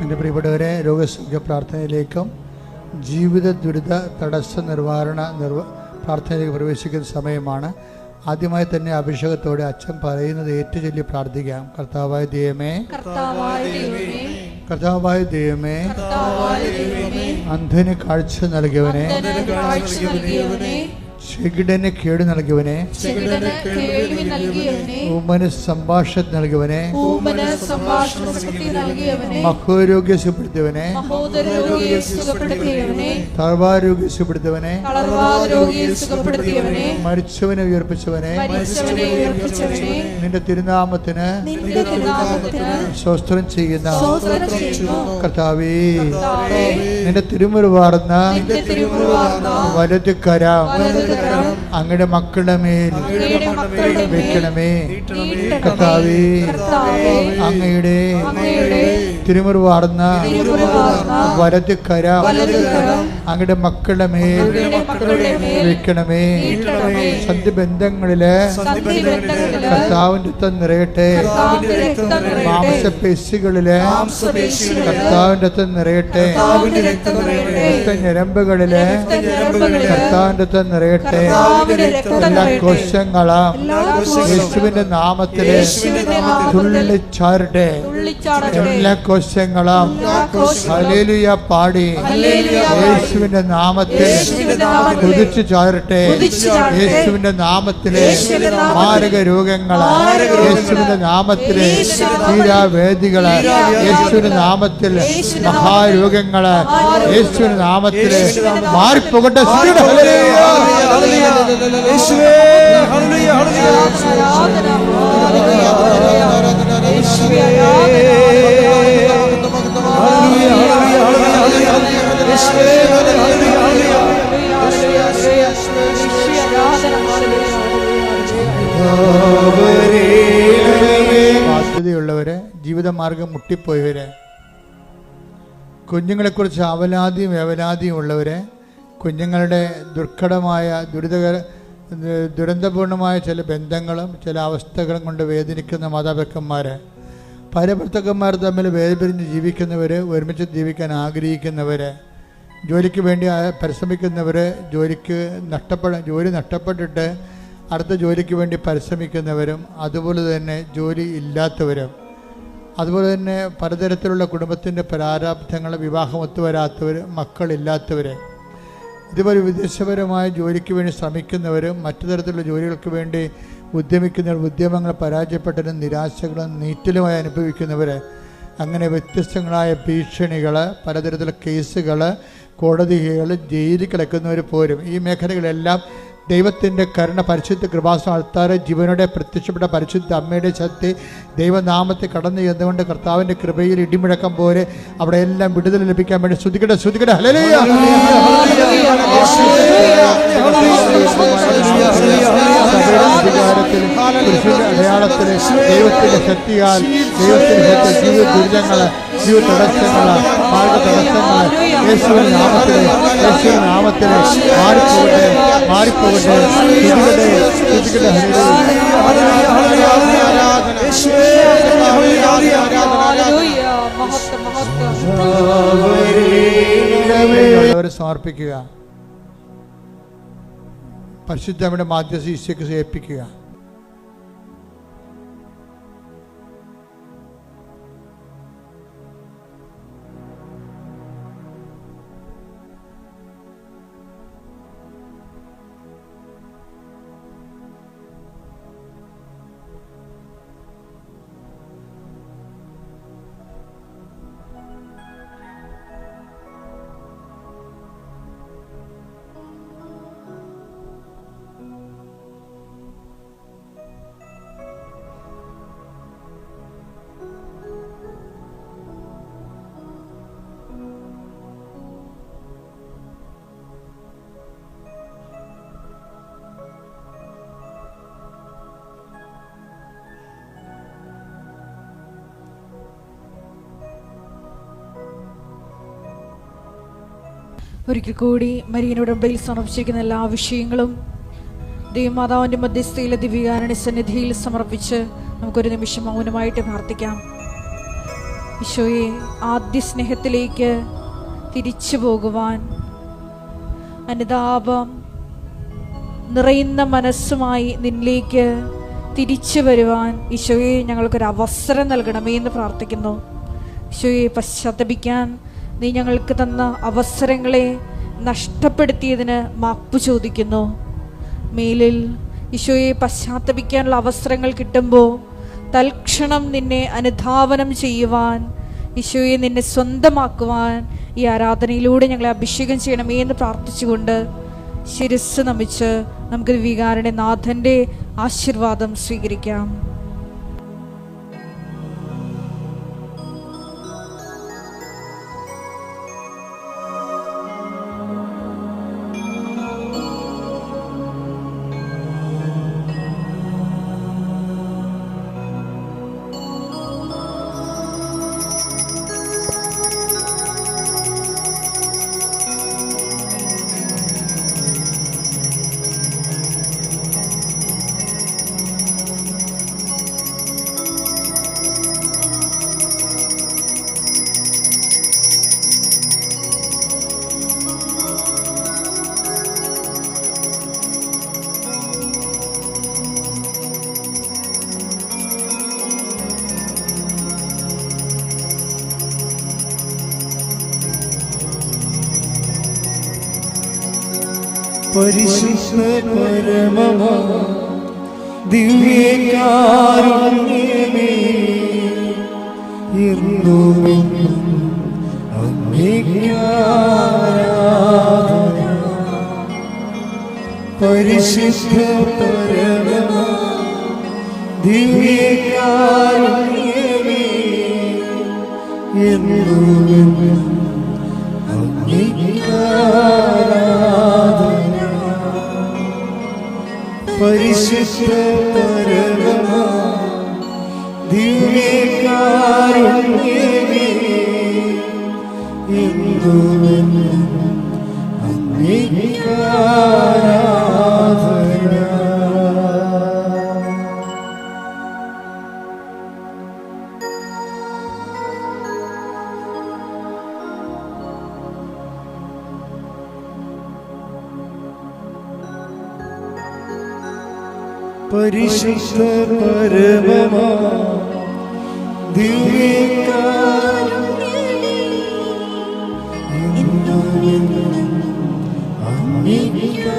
എൻ്റെ പ്രിയപ്പെട്ടവരെ, രോഗസൗഖ്യ പ്രാർത്ഥനയിലേക്കും ജീവിത ദുരിത തടസ്സ നിവാരണ പ്രാർത്ഥനയിലേക്ക് പ്രവേശിക്കുന്ന സമയമാണ്. ആദ്യമായി തന്നെ അഭിഷേകത്തോടെ അച്ഛൻ പറയുന്നത് ഏറ്റുചൊല്ലി പ്രാർത്ഥിക്കാം. കർത്താവായ ദൈവമേ, കർത്താവായ ദൈവമേ, അന്ധന് കാഴ്ച നൽകിയവനെ, ചെകിടന് കേട് നൽകിയവനെ, ഊമന് സംഭാഷണം നൽകിയവനെ, മഹോരോഗ്യ സുഖപ്പെടുത്തിയവനെ, തളർവാരോഗ്യ സുഖപ്പെടുത്തിയവനെ, മരിച്ചവനെ ഉയർപ്പിച്ചവനെ, നിന്റെ തിരുനാമത്തിന് സ്വസ്ത്രം ചെയ്യുന്ന കർത്താവേ, നിന്റെ തിരുമുറിവാർന്ന വലത് കരം അങ്ങയുടെ മക്കളുടെ മേൽ വെക്കണമേ കർത്താവേ. അങ്ങയുടെ തിരുമുറിവാർന്ന വലത് കരം അങ്ങയുടെ മക്കളുടെ മേൽ വെക്കണമേ. സന്ധിബന്ധങ്ങളില് കർത്താവിന്റെ രക്തം നിറയട്ടെ. മാംസപേശികളില് കർത്താവിന്റെ രക്തം നിറയട്ടെ. രക്തഞരമ്പുകളില് കർത്താവിന്റെ രക്തം നിറയട്ടെ. എല്ലാ കോശങ്ങളും യേശുവിന്റെ നാമത്തില് തുള്ളിച്ചാരട്ടെ. എല്ലാ കോശങ്ങളും ഹല്ലേലൂയ പാടി യേശുവിന്റെ നാമത്തിൽ കുതിച്ചു ചാരട്ടെ. യേശുവിന്റെ നാമത്തിലെ മാരക രോഗങ്ങള്, യേശുവിന്റെ നാമത്തിലെ തീരാവേദികള്, യേശുവിന്റെ നാമത്തിൽ മഹാരോഗങ്ങള്, യേശുവിന്റെ നാമത്തില് മാറിപ്പോകട്ടെ. ബാധ്യതയുള്ളവര്, ജീവിതമാർഗം മുട്ടിപ്പോയവര്, കുഞ്ഞുങ്ങളെക്കുറിച്ച് അവലാതിയും വേവലാതിയും ഉള്ളവര്, കുഞ്ഞുങ്ങളുടെ ദുർഘടമായ ദുരന്തപൂർണമായ ചില ബന്ധങ്ങളും ചില അവസ്ഥകളും കൊണ്ട് വേദനിക്കുന്ന മാതാപിതാക്കന്മാർ, ഭാര്യഭർത്താക്കന്മാർ തമ്മിൽ വേർപിരിഞ്ഞ് ജീവിക്കുന്നവർ, ഒരുമിച്ച് ജീവിക്കാൻ ആഗ്രഹിക്കുന്നവർ, ജോലിക്ക് വേണ്ടി പരിശ്രമിക്കുന്നവർ, ജോലി നഷ്ടപ്പെട്ടിട്ട് അടുത്ത ജോലിക്ക് വേണ്ടി പരിശ്രമിക്കുന്നവരും, അതുപോലെ തന്നെ ജോലി ഇല്ലാത്തവരും, അതുപോലെ തന്നെ പലതരത്തിലുള്ള കുടുംബത്തിൻ്റെ പ്രാരാബ്ധങ്ങൾ, വിവാഹം ഒത്തുവരാത്തവർ, മക്കളില്ലാത്തവർ, ഇതുപോലെ വിദേശപരമായ ജോലിക്ക് വേണ്ടി ശ്രമിക്കുന്നവരും മറ്റു തരത്തിലുള്ള ജോലികൾക്ക് വേണ്ടി ഉദ്യമിക്കുന്നവർ, ഉദ്യമങ്ങൾ പരാജയപ്പെട്ടതും നിരാശകളും നീറ്റലുമായി അനുഭവിക്കുന്നവർ, അങ്ങനെ വ്യത്യസ്തങ്ങളായ ഭീഷണികൾ, പലതരത്തിലുള്ള കേസുകൾ, കോടതികൾ, ജയിലിൽ കിടക്കുന്നവർ പോരും. ഈ മേഖലകളെല്ലാം ദൈവത്തിൻ്റെ കരുണ, പരിശുദ്ധ കൃപാസനം അൾത്താരെ ജീവനോടെ പ്രത്യക്ഷപ്പെട്ട പരിശുദ്ധ അമ്മയുടെ ശക്തി ദൈവനാമത്തെ കടന്നു ചെന്നുകൊണ്ട് കർത്താവിൻ്റെ കൃപയിൽ ഇടിമുഴക്കം പോലെ അവിടെ എല്ലാം വിടുതൽ ലഭിക്കാൻ വേണ്ടി ശ്രുതിക്കട്ടെ. ഹല്ലേലൂയ. അടയാളത്തിൽ ദൈവത്തിൻ്റെ ശക്തിയാൽ, ദൈവത്തിൻ്റെ ശക്തി, ജീവിത ദുരിതങ്ങള്, ജീവിത തടസ്സങ്ങള്, മാർഗ തടസ്സങ്ങള് യേശുവിന്റെ നാമത്തില് മാറിപ്പോകട്ടെ. അവരെ സമർപ്പിക്കുക. പരിശുദ്ധയുടെ മാധ്യസ്ഥ ഈശോയ്ക്ക് ഏൽപ്പിക്കുക. ഒരിക്കൽ കൂടി മരിയനോട് ഉടമ്പടിയിൽ സമർപ്പിച്ചിരിക്കുന്ന എല്ലാ വിഷയങ്ങളും ദൈവമാതാവിൻ്റെ മധ്യസ്ഥയിലെ ദിവ്യകാരുണ്യ സന്നിധിയിൽ സമർപ്പിച്ച് നമുക്കൊരു നിമിഷം മൗനമായിട്ട് പ്രാർത്ഥിക്കാം. ഈശോയെ, ആദ്യ സ്നേഹത്തിലേക്ക് തിരിച്ചു പോകുവാൻ, അനുതാപം നിറയുന്ന മനസ്സുമായി നിന്നിലേക്ക് തിരിച്ചു വരുവാൻ ഈശോയെ ഞങ്ങൾക്കൊരു അവസരം നൽകണമേ എന്ന് പ്രാർത്ഥിക്കുന്നു. ഈശോയെ, പശ്ചാത്തപിക്കാൻ നീ ഞങ്ങൾക്ക് തന്ന അവസരങ്ങളെ നഷ്ടപ്പെടുത്തിയതിന് മാപ്പ് ചോദിക്കുന്നു. മേലിൽ ഈശോയെ പശ്ചാത്തപിക്കാനുള്ള അവസരങ്ങൾ കിട്ടുമ്പോൾ തൽക്ഷണം നിന്നെ അനുധാവനം ചെയ്യുവാൻ, ഈശോയെ നിന്നെ സ്വന്തമാക്കുവാൻ ഈ ആരാധനയിലൂടെ ഞങ്ങളെ അഭിഷേകം ചെയ്യണമേ എന്ന് പ്രാർത്ഥിച്ചുകൊണ്ട് ശിരസ്സ് നമിച്ച് നമുക്ക് ദിവ്യകാരുണ്യ നാഥൻ്റെ ആശീർവാദം സ്വീകരിക്കാം. പരിശുദ്ധ പരമമാ ദിവ്യകാരുണ്യമേ, എന്നുമെന്നും അങ്ങേക്ക് ആരാധന. പരിശുദ്ധ പരമമാ ദിവ്യകാരുണ്യമേ, എന്നുമെന്നും അങ്ങേക്ക് ആരാധന. പരിശുദ്ധ പരമമാ ദിവ്യകാരുണ്യമേ, എന്നുമെന്നും അങ്ങേക്ക് ആരാധന. പരിശുദ്ധ പരമമാ ദിവ്യകാരുണ്യമേ, എന്നുമെന്നും അങ്ങേക്ക്